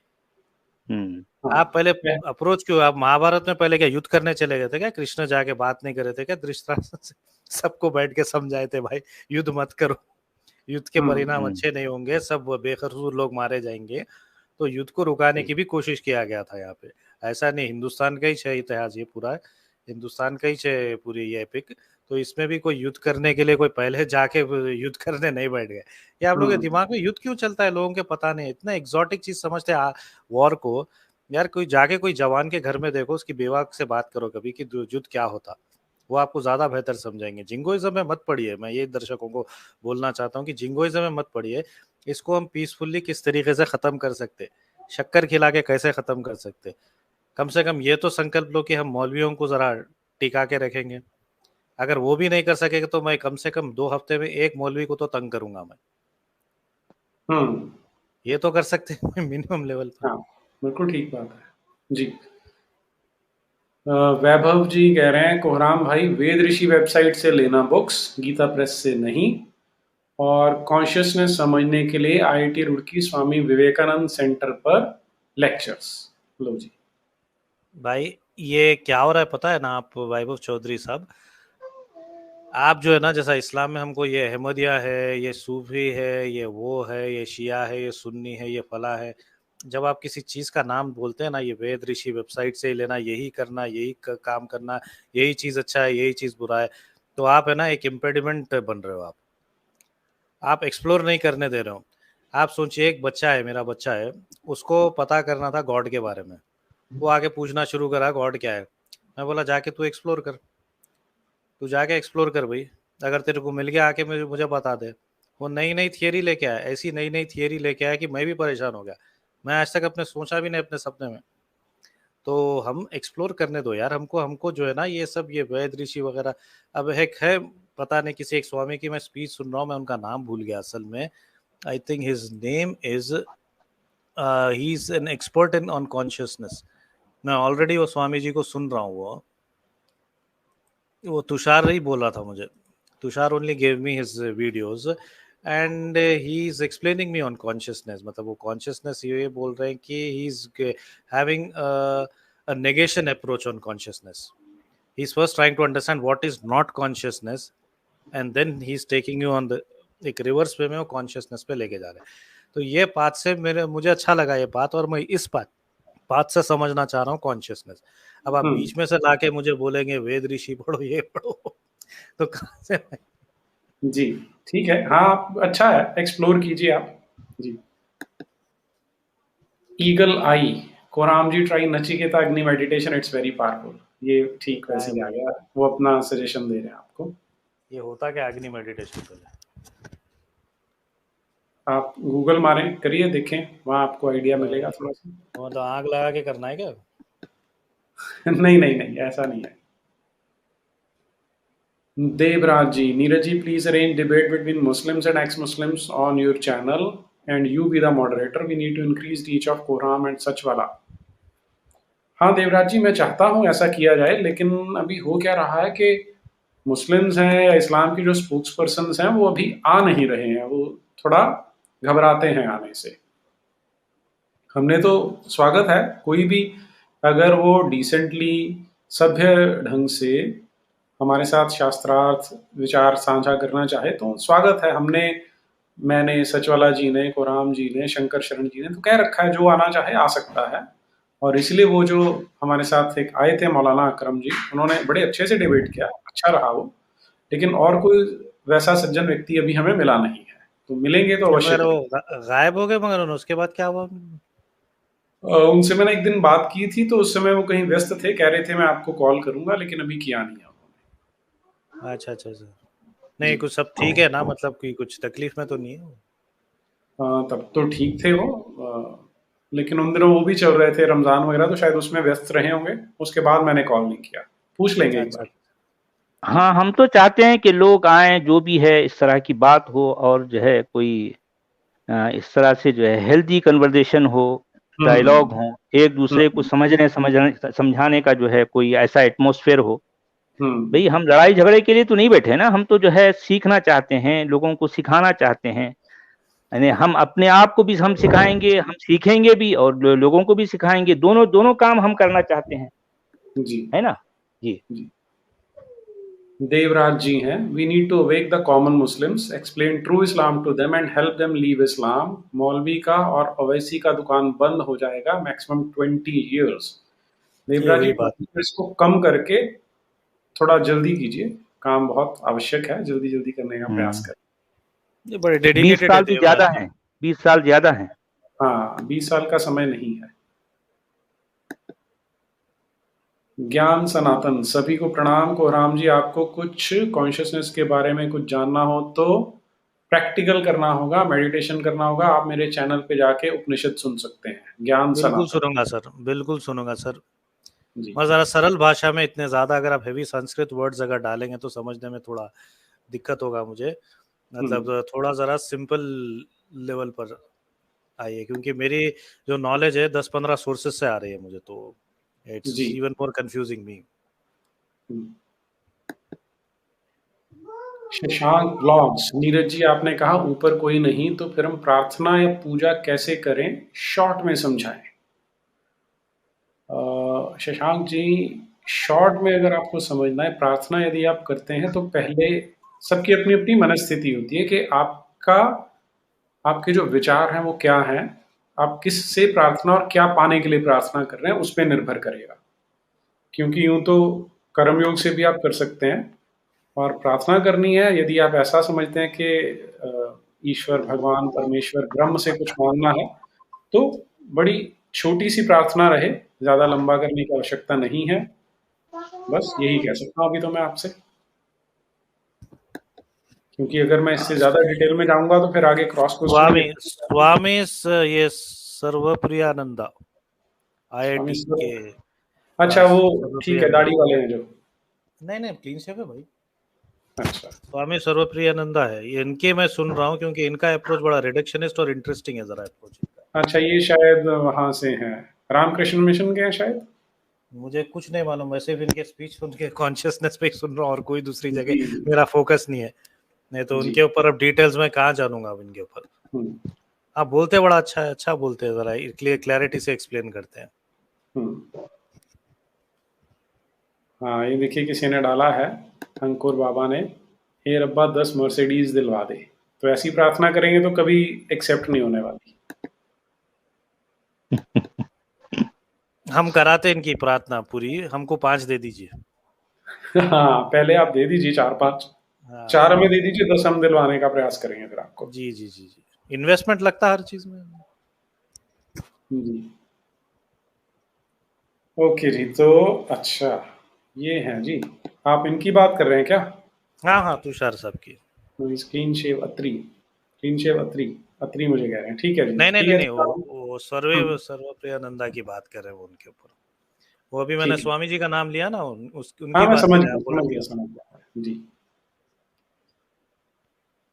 हम्म। हाँ, आप पहले अप्रोच क्यों, आप महाभारत में पहले क्या युद्ध करने चले गए थे क्या? कृष्ण जाके बात नहीं कर रहे थे क्या धृतराष्ट्र से? सबको बैठ के समझाए थे भाई युद्ध मत करो, युद्ध के परिणाम अच्छे नहीं होंगे, सब बेकसूर लोग मारे जाएंगे। तो युद्ध को रुकाने की भी कोशिश किया गया था यहाँ पे। ऐसा नहीं, हिंदुस्तान का ही है इतिहास, ये पूरा हिंदुस्तान का ही है पूरी ये एपिक। तो इसमें भी कोई युद्ध करने के लिए कोई पहले जाके युद्ध करने नहीं बैठ गए। ये आप लोगों के दिमाग में युद्ध क्यों चलता है, लोगों के पता नहीं, इतना एग्जॉटिक चीज समझते हैं वॉर को। यार कोई जाके कोई जवान के घर में देखो, उसकी बेवा से बात करो कभी कि युद्ध क्या होता, वो आपको ज्यादा बेहतर समझाएंगे। जिंगोइज्म में मत पड़िए, मैं ये दर्शकों को बोलना चाहता हूँ कि जिंगोइज्म में मत पड़िए। इसको हम पीसफुली किस तरीके से खत्म कर सकते, शक्कर खिला के कैसे खत्म कर सकते, कम से कम ये तो संकल्प लो कि हम मौलवियों को जरा टिका के रखेंगे। अगर वो भी नहीं कर सकेगा तो मैं कम से कम 2 हफ्ते में एक मौलवी को तो तंग करूंगा मैं। हम्म। ये तो कर सकते हैं मिनिमम लेवल पर। हाँ, बिल्कुल ठीक बात है जी। वैभव जी कह रहे हैं कोहराम भाई वेद ऋषि वेबसाइट से लेना बुक्स, गीता प्रेस से नहीं, और कॉन्शियसनेस समझने के लिए आईआईटी रुड़की स्वामी विवेकानंद सेंटर पर लेक्चर्स। लो जी। भाई ये क्या हो रहा है पता है ना आप वैभव चौधरी साहब, आप जो है ना, जैसा इस्लाम में हमको ये अहमदिया है, ये सूफी है, ये वो है, ये शिया है, ये सुन्नी है, ये फला है, जब आप किसी चीज का नाम बोलते हैं ना, ये वेद ऋषि वेबसाइट से ही लेना, यही करना, यही काम करना, यही चीज अच्छा है, यही चीज बुरा है, तो आप है ना एक इम्पेडिमेंट बन रहे हो। आप एक्सप्लोर नहीं करने दे रहे हो। आप सोचिए, एक बच्चा है, मेरा बच्चा है, उसको पता करना था गॉड के बारे में, वो आके पूछना शुरू करा गॉड क्या है। मैं बोला जाके तू एक्सप्लोर कर, तू जाके एक्सप्लोर कर भाई, अगर तेरे को मिल गया आके मुझे बता दे। वो नई नई थियरी लेके आया, ऐसी नई नई थियरी लेके आया कि मैं भी परेशान हो गया। मैं आज तक अपने सोचा भी नहीं अपने सपने में। तो हम एक्सप्लोर करने दो यार हमको, हमको जो है ना ये सब ये वैद ऋषि वगैरह। अब एक है, पता नहीं किसी एक स्वामी की मैं स्पीच सुन रहा हूँ, मैं उनका नाम भूल गया असल में। I think his name is, he is an expert in on consciousness. मैं ऑलरेडी वो स्वामी जी को सुन रहा हूँ। वो तुषार ही बोल रहा था मुझे, Tushar only gave me his videos and he is explaining me on consciousness. मतलब वो कॉन्शियसनेस ये बोल रहे हैं कि he is having a negation approach on consciousness. He is first trying to understand what is not consciousness and then he is taking you on the एक रिवर्स वे में वो कॉन्शियसनेस पे लेके जा रहे हैं। तो ये बात से मुझे अच्छा लगा ये बात, और मैं इस बात से समझना चाह रहा हूँ कॉन्शियसनेस। अब आप बीच में से लाके मुझे बोलेंगे वेद ऋषि पढ़ो, ये पढ़ो, तो कहाँ से जी ठीक है, हाँ अच्छा है, एक्सप्लोर कीजिए आप जी। ईगल आई, कोराम जी ट्राई नचिकेता अग्नि मेडिटेशन, इट्स वेरी पावरफुल। ये ठीक वैसे ही आ गया, वो अपना सजेशन दे रहे हैं आपको। ये होता क्या अग्नि मेडिटेशन पहले? आप गूगल मारें, करिए, देखें, वहाँ आपको आइडिया मिलेगा थोड़ा सा। तो आग लगा के करना है क्या? नहीं नहीं नहीं, ऐसा नहीं है। Devraj ji, Neeraj ji please arrange debate between Muslims and ex Muslims on your channel and you be the moderator, we need to increase reach of Kohram and Sach Wala. हाँ देवराज जी, मैं चाहता हूँ ऐसा किया जाए, लेकिन अभी हो क्या रहा है कि मुस्लिम्स हैं या इस्लाम के जो स्पोक्स पर्सन हैं वो अभी आ नहीं रहे हैं, वो थोड़ा घबराते हैं आने से। हमने तो स्वागत है, कोई भी अगर वो डिसेंटली सभ्य ढंग से हमारे साथ शास्त्रार्थ विचार साझा करना चाहे तो स्वागत है। मैंने सचवाला जी ने, कोराम जी ने, शंकर शरण जी ने तो कह रखा है जो आना चाहे आ सकता है। और इसलिए वो जो हमारे साथ एक आए थे मौलाना अकरम जी, उन्होंने बड़े अच्छे से डिबेट किया, अच्छा रहा वो। लेकिन और कोई वैसा सज्जन व्यक्ति अभी हमें मिला नहीं है, तो मिलेंगे तो अवश्य मगर वो करेंगे। गायब हो गए, मगर उसके बाद क्या हुआ? उनसे मैंने एक दिन बात की थी तो उस समय वो कहीं व्यस्त थे, कह रहे थे मैं आपको कॉल करूंगा, लेकिन अभी किया नहीं है उन्होंने। अच्छा अच्छा अच्छा। जी। नहीं, कुछ सब ठीक है ना, मतलब कि कुछ तकलीफ में तो नहीं है? तब तो ठीक थे वो, लेकिन उन दिनों वो भी चल रहे थे रमजान वगैरह, तो शायद उसमें व्यस्त रहे होंगे। उसके बाद मैंने कॉल नहीं किया, पूछ लेंगे एक अच्छा। बार। हाँ, हम तो चाहते हैं कि लोग आएं, जो भी है इस तरह की बात हो, और जो है कोई इस तरह से जो है हेल्दी कन्वर्सेशन हो, डायलॉग हम्म। हो, एक दूसरे को हम्म। समझने समझाने का जो है कोई ऐसा एटमॉस्फेयर हो। हम्म। भाई, हम लड़ाई झगड़े के लिए तो नहीं बैठे ना, हम तो जो है सीखना चाहते हैं, लोगों को सिखाना चाहते हैं। यानी हम अपने आप को भी हम सिखाएंगे, हम सीखेंगे भी, और लोगों को भी सिखाएंगे। दोनों दोनों काम हम करना चाहते हैं, जी। है ना जी। जी। देवराज जी हैं, we need to awake the common Muslims, explain true Islam to them and help them leave Islam. मौलवी का और अवैसी का दुकान बंद हो जाएगा मैक्सिमम 20 years। ये देवराज जी, वही बात। इसको कम करके थोड़ा जल्दी कीजिए, काम बहुत आवश्यक है, जल्दी जल्दी करने का प्रयास करें। ये बड़े 20 डेडिकेटेड है साल भी देवराज ज्यादा जी। है, 20 साल ज्यादा है। हाँ, 20 साल का समय नहीं है। ज्ञान सनातन, सभी को प्रणाम। कोहराम जी, आपको कुछ कॉन्शियसनेस के बारे में कुछ जानना हो तो प्रैक्टिकल करना होगा, मेडिटेशन करना होगा। आप मेरे चैनल पे जाके उपनिषद सुन सकते हैं। ज्ञान बिल्कुल सनातन। सुनूंगा सर, बिल्कुल सुनूंगा सर। जी। और जरा सरल भाषा में, इतने ज्यादा अगर आप हेवी संस्कृत वर्ड्स अगर डालेंगे तो समझने में थोड़ा दिक्कत होगा मुझे। हम्म। मतलब थोड़ा जरा सिंपल लेवल पर आइए, क्योंकि मेरी जो नॉलेज है 10-15 सोर्सेस से आ रही है मुझे, तो जी। It's even more confusing me. Hmm. Shashank blogs, Neeraj ji आपने कहा ऊपर कोई नहीं, तो फिर हम प्रार्थना या पूजा कैसे करें, शॉर्ट में समझाएं। शशांक जी, शॉर्ट में अगर आपको समझना है, प्रार्थना यदि आप करते हैं तो पहले सबकी अपनी अपनी मनस्थिति होती है कि आपके जो विचार हैं वो क्या हैं, आप किस से प्रार्थना और क्या पाने के लिए प्रार्थना कर रहे हैं उस पर निर्भर करेगा। क्योंकि यूं तो कर्मयोग से भी आप कर सकते हैं, और प्रार्थना करनी है यदि आप ऐसा समझते हैं कि ईश्वर, भगवान, परमेश्वर, ब्रह्म से कुछ मांगना है, तो बड़ी छोटी सी प्रार्थना रहे, ज्यादा लंबा करने की आवश्यकता नहीं है। बस यही कह सकता हूँ अभी तो मैं आपसे, क्योंकि अगर मैं इससे ज्यादा डिटेल में जाऊंगा तो फिर आगे क्रॉस स्वामी क्वेश्चनिंग। स्वामी ये सर्वप्रियानंदा, स्वामी आईआईटी सर, के अच्छा वो ठीक है, सर्वप्रियानंदा। दाढ़ी वाले हैं जो। नहीं नहीं, क्लीन शेव है भाई। अच्छा। स्वामी सर्वप्रियानंदा है ये, इनके मैं सुन रहा हूँ, क्योंकि इनका अप्रोच बड़ा रिडक्शनिस्ट और इंटरेस्टिंग है जरा अप्रोच इनका। अच्छा, ये शायद वहां से हैं, रामकृष्ण मिशन के हैं शायद। मुझे कुछ नहीं मालूम, वैसे भी इनके स्पीच सुन के कॉन्शियसनेस पे ही सुन रहा हूँ, और कोई दूसरी जी। जगह मेरा फोकस नहीं है। नहीं तो जी। उनके ऊपर अब डिटेल्स में कहाँ जानूंगा अब इनके ऊपर। हम्म। आप बोलते बड़ा अच्छा है, अच्छा बोलते हैं, जरा क्लियर क्लैरिटी से एक्सप्लेन करते हैं। हम्म। हाँ, ये देखिए किसी ने डाला है, अंकुर बाबा ने, हे रब्बा 10 मर्सिडीज दिलवा दे। तो ऐसी प्रार्थना करेंगे तो कभी एक्सेप्ट नहीं होने वाली। हम कराते इनकी प्रार्थना पूरी, हमको 5 दे दीजिए। हाँ, पहले आप दे दीजिए 4-5, हाँ 4 हमें दे दीजिए, 10 हम दिलवाने का प्रयास करेंगे फिर आपको। जी जी जी जी, इन्वेस्टमेंट लगता है हर चीज में। जी। ओके जी, तो अच्छा, ये हैं जी, आप इनकी बात कर रहे हैं क्या? हाँ हाँ, तुषार साहब की। क्लीन शेव अत्री, क्लीन शेव अत्री, अत्री मुझे कह रहे हैं, ठीक है जी, नहीं नहीं ठीक नहीं है नहीं, जी। वो हम्म। सर्वप्रियानंदा की बात कर रहे हैं वो, उनके ऊपर। वो अभी मैंने ठीक है। स्वामी जी का नाम लिया ना, हाँ, उनकी मैं बात कर समझ रहे हैं, गया, आप बोले समझ थे। गया, समझ गया जी।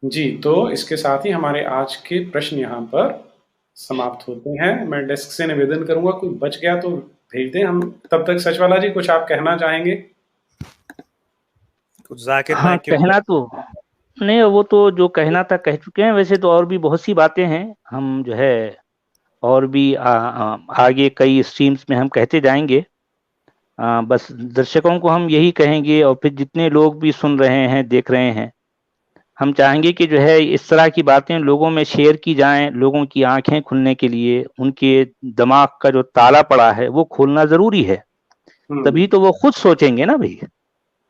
जी, तो इसके साथ ही हमारे आज के प्रश्न यहाँ पर समाप्त होते हैं। मैं डेस्क से निवेदन करूंगा, कोई बच गया तो भेज दें हम। तब तक सचवाला जी, कुछ आप कहना चाहेंगे? कुछ जाकिर हाँ, नाइक के ऊपर। कहना तो नहीं, वो तो जो कहना था कह चुके हैं। वैसे तो और भी बहुत सी बातें हैं, हम जो है और भी आगे कई स्ट्रीम्स में हम कहते जाएंगे। बस दर्शकों को हम यही कहेंगे, और फिर जितने लोग भी सुन रहे हैं, देख रहे हैं, हम चाहेंगे कि जो है इस तरह की बातें लोगों में शेयर की जाएं, लोगों की आंखें खुलने के लिए। उनके दिमाग का जो ताला पड़ा है वो खोलना जरूरी है, तभी तो वो खुद सोचेंगे ना भाई।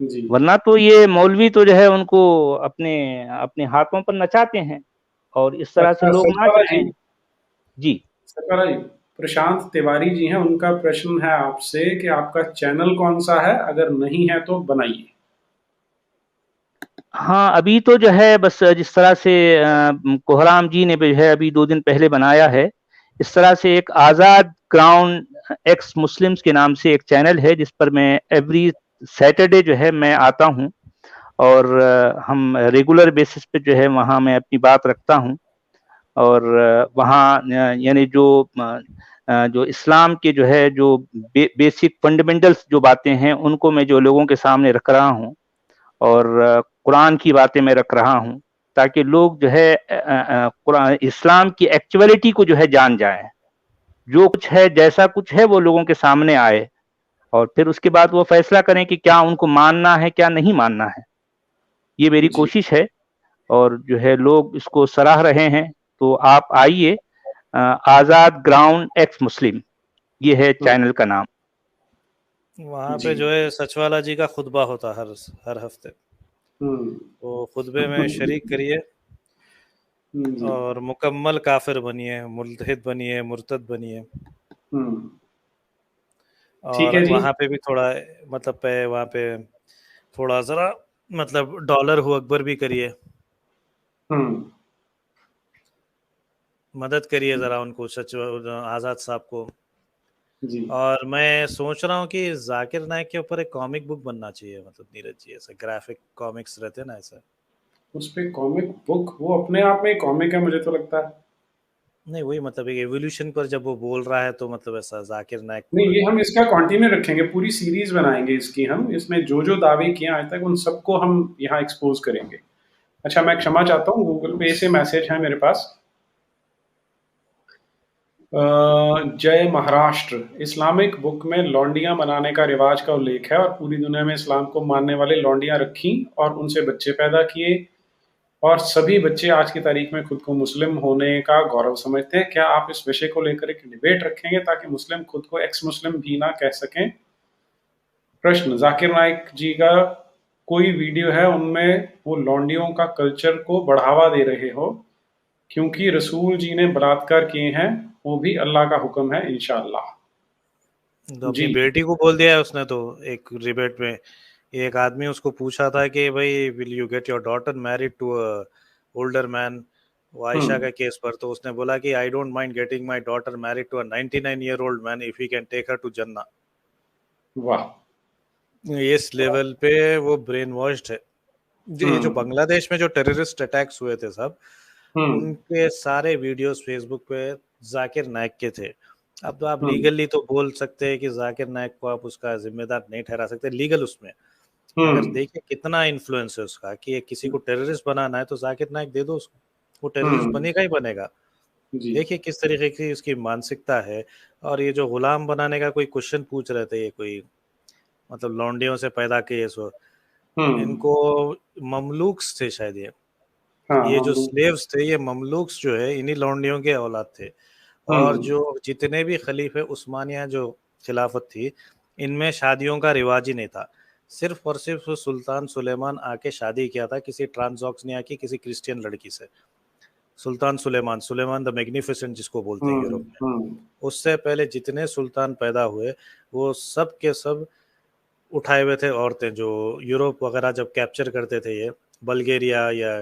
जी। वरना तो ये मौलवी तो जो है उनको अपने अपने हाथों पर नचाते हैं, और इस तरह से अच्छा, लोग नाच सरफराज रहे जी, हैं। जी। सरफराज जी, प्रशांत तिवारी जी हैं, उनका प्रश्न है आपसे कि आपका चैनल कौन सा है, अगर नहीं है तो बनाइए। हाँ, अभी तो जो है बस जिस तरह से कोहराम जी ने जो है अभी 2 दिन पहले बनाया है, इस तरह से एक आज़ाद क्राउन एक्स मुस्लिम्स के नाम से एक चैनल है, जिस पर मैं एवरी सैटरडे जो है मैं आता हूँ, और हम रेगुलर बेसिस पे जो है वहाँ मैं अपनी बात रखता हूँ। और वहाँ यानी जो इस्लाम के जो है जो बेसिक फंडामेंटल्स जो बातें हैं, उनको मैं जो लोगों के सामने रख रहा हूँ, और कुरान की बातें मैं रख रहा हूँ, ताकि लोग जो है कुरान इस्लाम की एक्चुअलिटी को जो है जान जाएं। जो कुछ है, जैसा कुछ है, वो लोगों के सामने आए, और फिर उसके बाद वो फैसला करें कि क्या उनको मानना है, क्या नहीं मानना है। ये मेरी जी। कोशिश है, और जो है लोग इसको सराह रहे हैं। तो आप आइए, आज़ाद ग्राउंड एक्स मुस्लिम, ये है हम्म, चैनल का नाम। वहाँ जी। पे जो है सचवाला जी का खुतबा होता हर हफ्ते, हम्म। वो खुतबे में शरीक करिए जी। और मुकम्मल काफिर बनिए, मुल्हिद बनिए, मुर्तद बनिए। हम्म। ठीक और है जी। वहाँ पे भी थोड़ा मतलब पे वहाँ पे थोड़ा ज़रा मतलब डॉलर हु अकबर भी करिए, हम्म। मदद करिए ज़रा उनको, सच आज़ाद साहब को। जी। और मैं सोच रहा हूँ कि जाकिर नाइक के ऊपर एक कॉमिक बुक बनना चाहिए, मतलब नीरज जी, ऐसा ग्राफिक कॉमिक्स रहते हैं ना ऐसा। उस पे कॉमिक बुक, वो अपने आप में कॉमिक है मुझे तो लगता है। नहीं, वही मतलब एक एवोल्यूशन पर जब वो बोल रहा है तो मतलब ऐसा जाकिर नाइक नहीं, को। ये हम इसका कंटिन्यू रखेंगे, पूरी सीरीज बनाएंगे इसकी हम, इसमें जो जो दावे किए आज तक उन सबको हम यहाँ एक्सपोज करेंगे। अच्छा, मैं क्षमा चाहता हूँ, गूगल पे से मैसेज है मेरे पास। जय महाराष्ट्र, इस्लामिक बुक में लौंडियां बनाने का रिवाज का उल्लेख है और पूरी दुनिया में इस्लाम को मानने वाले लौंडियां रखी और उनसे बच्चे पैदा किए, और सभी बच्चे आज की तारीख में खुद को मुस्लिम होने का गौरव समझते हैं। क्या आप इस विषय को लेकर एक डिबेट रखेंगे ताकि मुस्लिम खुद को एक्स मुस्लिम भी ना कह सकें? प्रश्न, जाकिर नाइक जी का कोई वीडियो है उनमें वो लौंडियों का कल्चर को बढ़ावा दे रहे हो, क्योंकि रसूल जी ने बलात्कार किए हैं, वो भी अल्लाह का हुक्म है इंशाअल्लाह। तो अपनी जी। बेटी को बोल दिया है उसने तो, एक डिबेट में एक आदमी उसको पूछा था कि भाई will you get your daughter married to a older man, वो आयशा हम्म। का केस पर, तो उसने बोला कि I don't mind getting my daughter married to a 99-year-old man if he can take her to जन्नत। वाह। इस लेवल पे वो ब्रेन वॉश्ड है। ये जो हम्म। बांग्लादेश में जो टेररिस्ट अटैक्स हुए थे सब, हम्म। उनके सारे वीडियोस फेसबुक पे जाकिर नाइक के थे। अब तो आप हम्म। लीगली तो बोल सकते हैं कि जाकिर नाइक को आप उसका जिम्मेदार नहीं ठहरा सकते लीगल उसमें, मगर हम्म। देखिए कितना इन्फ्लुएंस है उसका कि किसी को टेररिस्ट बनाना है तो जाकिर नाइक दे दो उसको, वो टेररिस्ट हम्म। बनेगा ही बनेगा। जी। देखिए किस तरीके की उसकी मानसिकता है। और ये जो गुलाम बनाने का कोई क्वेश्चन पूछ रहे थे, ये कोई मतलब लौंडियों से पैदा किए सो, हम्म। इनको ममलूक्स थे शायद हाँ, ये जो ममलूक। स्लेव्स थे, ये ममलूक्स जो है इन्हीं लौंडियों के औलाद थे। और हम्म। जो जितने भी खलीफे उस्मानिया जो खिलाफत थी, इनमें शादियों का रिवाज ही नहीं था। सिर्फ और सिर्फ सुल्तान सुलेमान आके शादी किया था किसी ट्रांसऑक्सिया की किसी क्रिश्चियन लड़की से। सुल्तान सुलेमान, सुलेमान द मैग्निफिसेंट जिसको बोलते हैं यूरोप में, हम्म। उससे पहले जितने सुल्तान पैदा हुए वो सब के सब उठाए हुए थे औरतें, जो यूरोप वगैरह जब कैप्चर करते थे, ये बल्गेरिया या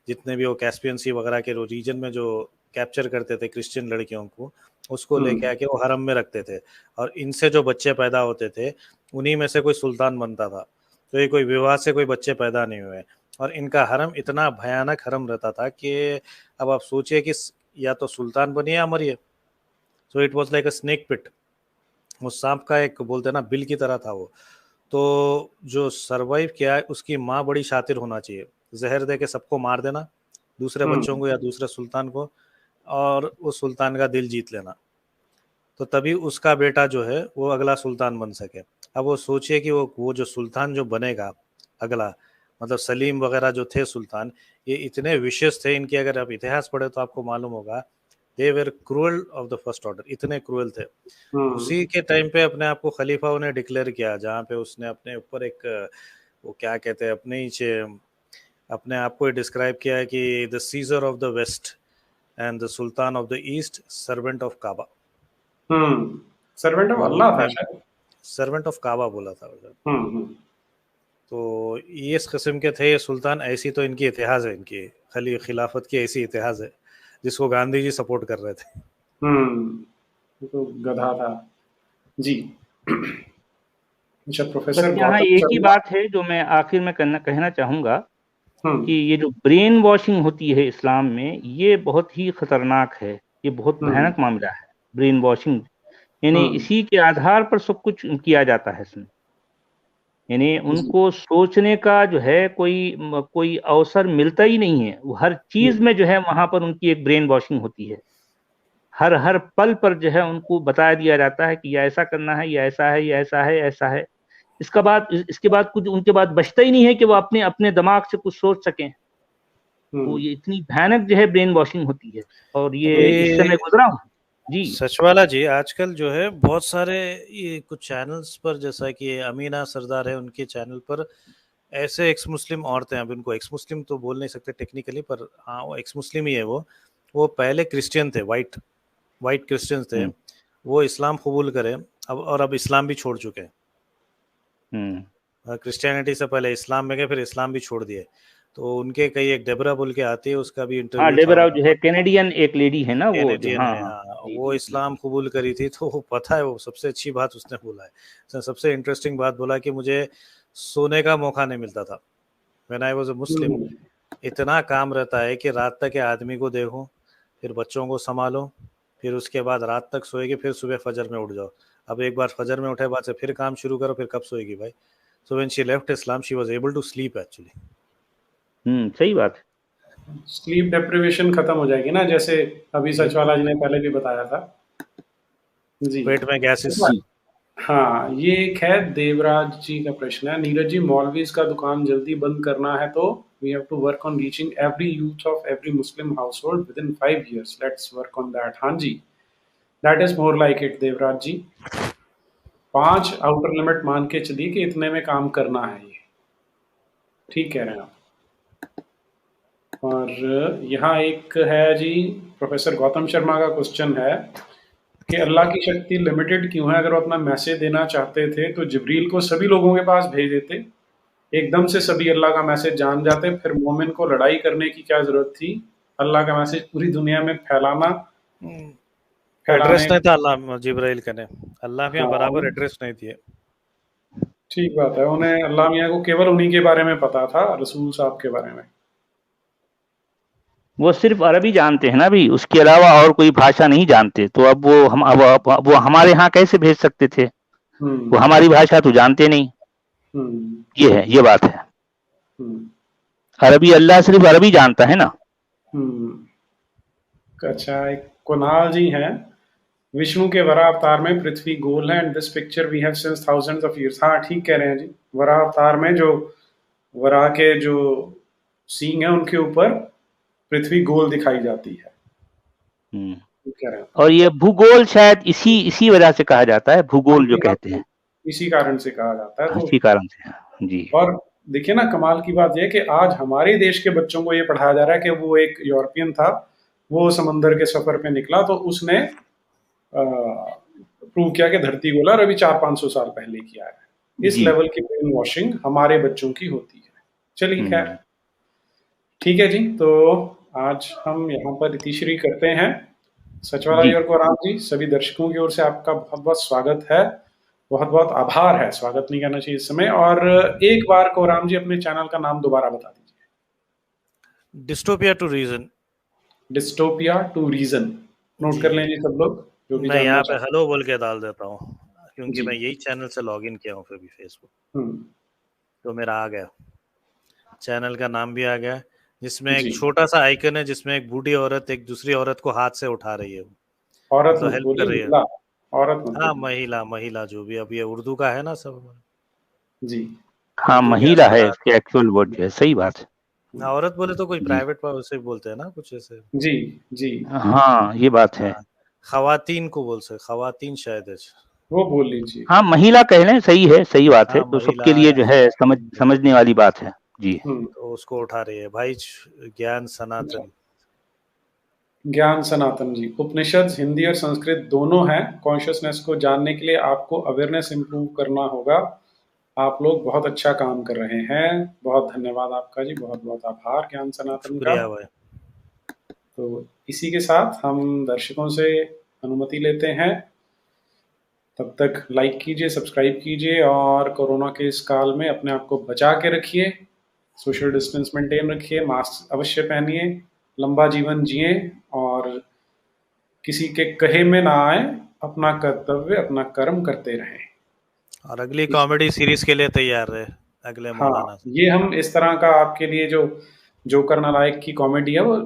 जितने भी वो कैस्पियन सी वगैरह के रीजन में जो कैप्चर करते थे क्रिश्चियन लड़कियों को, उसको लेके हम्म। आके वो हरम में रखते थे। और इनसे जो बच्चे पैदा होते थे उन्हीं में से कोई सुल्तान बनता था। तो ये कोई विवाह से कोई बच्चे पैदा नहीं हुए। और इनका हरम इतना भयानक हरम रहता था कि अब आप सोचिए कि या तो सुल्तान बनिए या मरिए। So it was like a snake pit. वो सांप का एक बोलते ना बिल की तरह था वो। तो जो सरवाइव किया है उसकी माँ बड़ी शातिर होना चाहिए, जहर दे के सबको मार देना, दूसरे बच्चों को या दूसरे सुल्तान को, और वो सुल्तान का दिल जीत लेना, तो तभी उसका बेटा जो है वो अगला सुल्तान बन सके। अब वो सोचिए कि वो जो सुल्तान जो बनेगा अगला, मतलब सलीम वगैरह जो थे सुल्तान, ये इतने विशेष थे, इनकी अगर आप इतिहास पढ़े तो आपको मालूम होगा, they were cruel of the first order, इतने क्रूअल थे। उसी के टाइम पे अपने आप को खलीफा उन्हें डिक्लेयर किया, जहाँ पे उसने अपने ऊपर एक वो क्या कहते हैं अपने आप को डिस्क्राइब किया है कि the Caesar of the west and the sultan of the east, servant of Kaaba. Servant of Allah था शायद, सर्वेंट ऑफ काबा बोला था उसे। तो ये इस किस्म के थे सुल्तान। ऐसी तो इनकी इतिहास है, इनकी खिलाफत की ऐसी इतिहास है जिसको गांधी जी सपोर्ट कर रहे थे। तो गधा था जी। अच्छा प्रोफेसर बस यहाँ एक ही बात है जो मैं आखिर में कहना चाहूंगा कि ये जो ब्रेन वॉशिंग होती है इस्लाम में, ये बहुत ही खतरनाक है, ये बहुत भयानक मामला है ब्रेन वॉशिंग। यानी इसी के आधार पर सब कुछ किया जाता है इसमें, यानी उनको सोचने का जो है कोई अवसर मिलता ही नहीं है। वो हर चीज में जो है वहां पर उनकी एक ब्रेन वॉशिंग होती है, हर पल पर जो है उनको बता दिया जाता है कि ये ऐसा करना है, ये ऐसा है, ये ऐसा है, ऐसा है। इसके बाद कुछ उनके बाद बचता ही नहीं है कि वो अपने दिमाग से कुछ सोच सकें। तो ये इतनी भयानक जो है ब्रेन वॉशिंग होती है, और ये इससे मैं गुजरा हूँ जी। सचवाला जी, आजकल जो है बहुत सारे ये कुछ चैनल्स पर, जैसा कि अमीना सरदार है, उनके चैनल पर ऐसे एक्स मुस्लिम औरतें, अब उनको एक्स मुस्लिम तो बोल नहीं सकते टेक्निकली, पर हाँ वो एक्स मुस्लिम ही है। वो पहले क्रिश्चियन थे, वाइट क्रिश्चियंस थे, वो इस्लाम कबूल करे अब इस्लाम भी छोड़ चुके हैं। क्रिश्चियनिटी से पहले इस्लाम में गए, फिर इस्लाम भी छोड़ दिए। तो उनके कई, एक डेबरा बोल के आती है, उसका भी इंटरव्यू, डेबरा जो है कैनेडियन एक लेडी है ना, वो वो इस्लाम कबूल करी थी। तो पता है वो सबसे अच्छी बात उसने बोला है, सबसे इंटरेस्टिंग बात बोला कि मुझे सोने का मौका नहीं मिलता था व्हेन आई वाज अ मुस्लिम। इतना काम रहता है कि रात तक आदमी को देखो, फिर बच्चों को संभालो, फिर उसके बाद रात तक सोएगी, फिर सुबह फजर में उठ जाओ। अब एक बार फजर में उठे बाद से फिर काम शुरू करो, फिर कब सोएगी भाई? So when she left Islam she was able to sleep actually. सही बात है। स्लीप डेप्रिवेशन खत्म हो जाएगी ना, जैसे अभी सचवाला जी ने पहले भी बताया था जी, पेट में गैसेस। हाँ, ये एक है देवराज जी का प्रश्न है। नीरज जी, मौलवीज का दुकान जल्दी बंद करना है तो we have to work on reaching every youth of every Muslim household within 5 years. Let's work on that. हाँ जी, that is more like it Devraj ji. 5 outer limit मान के चलिए कि इतने में काम करना है, ये ठीक कह रहे हैं आप। और यहाँ एक है जी, प्रोफेसर गौतम शर्मा का क्वेश्चन है कि अल्लाह की शक्ति लिमिटेड क्यों है? अगर वो अपना मैसेज देना चाहते थे तो जिब्रील को सभी लोगों के पास भेज देते, एकदम से सभी अल्लाह का मैसेज जान जाते, फिर मोमिन को लड़ाई करने की क्या जरूरत थी? अल्लाह का मैसेज पूरी दुनिया में फैलाना, एड्रेस नहीं था अल्लाह जिब्राइल का ने, अल्लाह के बराबर एड्रेस नहीं दिए। ठीक बात है, उन्हें अल्लाह मियाँ को केवल उन्हीं के बारे में पता था, रसूल साहब के बारे में। वो सिर्फ अरबी जानते हैं ना भी, उसके अलावा और कोई भाषा नहीं जानते। तो अब वो हमारे यहाँ कैसे भेज सकते थे? वो हमारी भाषा तो जानते नहीं। ये बात है। अरबी, अल्लाह सिर्फ अरबी जानता है ना। अच्छा, एक कुणाल जी हैं, विष्णु के वराह अवतार में पृथ्वी गोल है, and this picture we have since thousands of years. हाँ ठीक कह रहे हैं जी, वराह अवतार में जो वराह के जो सींग है उनके ऊपर पृथ्वी गोल दिखाई जाती है। कह रहे हैं। और ये भूगोल शायद इसी वजह से कहा जाता है, भूगोल जो कहते हैं, इसी कारण से कहा जाता है। इसी कारण से जी। और देखिए ना, कमाल की बात यह है कि आज हमारे देश के बच्चों को ये पढ़ाया जा रहा है कि वो एक यूरोपियन था, वो समंदर के सफर पे निकला तो उसने प्रूव किया कि धरती गोला, और अभी 400-500 साल पहले किया है। इस लेवल की ब्रेन वॉशिंग हमारे बच्चों की होती है। चलिए खैर ठीक है जी, तो आज हम यहाँ पर इतिश्री करते हैं। सचवाला जी और कोराम जी, सभी दर्शकों की ओर से आपका बहुत बहुत स्वागत है, बहुत बहुत आभार है, स्वागत नहीं करना चाहिए इस समय। और एक बार कोराम जी अपने चैनल का नाम दोबारा बता दीजिए। Dystopia to reason. Dystopia to reason, note कर लें जी सब लोग जो भी। मैं यहाँ पे हेलो बोल के डाल देता हूँ, क्योंकि जी। मैं यही चैनल से लॉगिन किया हूँ फिर भी फेसबुक, हम्म, तो मेरा आ गया, चैनल का नाम भी आ गया, जिसमें जी। एक छोटा सा आइकन है जिसमें एक बूढ़ी औरत एक दूसरी औरत को हाथ से उठा रही है, औरत मतलब मत हेल्प कर बोलिए, रही है। महिला। औरत मत हाँ, बोलिए। महिला महिला जो भी, अब ये उर्दू का है ना सब, जी। हाँ, उर्दू के महिला है असरात। इसके एक्चुअल वर्ड जो है, सही बात है। हाँ, औरत बोले तो कोई जी प्राइवेट पार्ट उसे बोलते हैं ना कुछ ऐसे। जी। जी। हाँ, ये बात है। हाँ, खवातीन को बोल सकते, खवातीन शायद है। वो बोल लीजिए। हाँ, महिला कह लें, सही है, सही बात है, हाँ, तो महिला सबके लिए जो या है खवातीन, समझने वाली बात है। जी हम्म। तो उसको उठा रही है भाई ज्ञान अच्छा। सनातन। ज्ञान सनातन जी, उपनिषद हिंदी और संस्कृत दोनों हैं। कॉन्शियसनेस को जानने के लिए आपको अवेयरनेस इंप्रूव करना होगा। आप लोग बहुत अच्छा काम कर रहे हैं। बहुत धन्यवाद आपका जी, बहुत बहुत आभार ज्ञान सनातन का। शुक्रिया भाई। तो इसी के साथ हम दर्शकों से अनुमति लेते हैं। तब तक लाइक कीजिए, सब्सक्राइब कीजिए और कोरोना के इस काल में अपने आप को बचा के रखिए। सोशल डिस्टेंस मेंटेन रखिए, मास्क अवश्य पहनिए, लंबा जीवन जिए और किसी के कहे में ना आए। अपना कर्तव्य, अपना कर्म करते रहें। और अगली इस कॉमेडी सीरीज के लिए तैयार रहे अगले हाँ, मौलाना से। ये हम इस तरह का आपके लिए जो जोकर नालायक की कॉमेडी है वो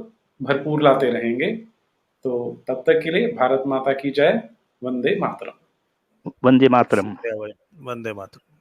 भरपूर लाते रहेंगे। तो तब तक के लिए भारत माता की जय। वंदे मातरम। वंदे मातरम। शुक्रिया भाई, वंदे मातरम।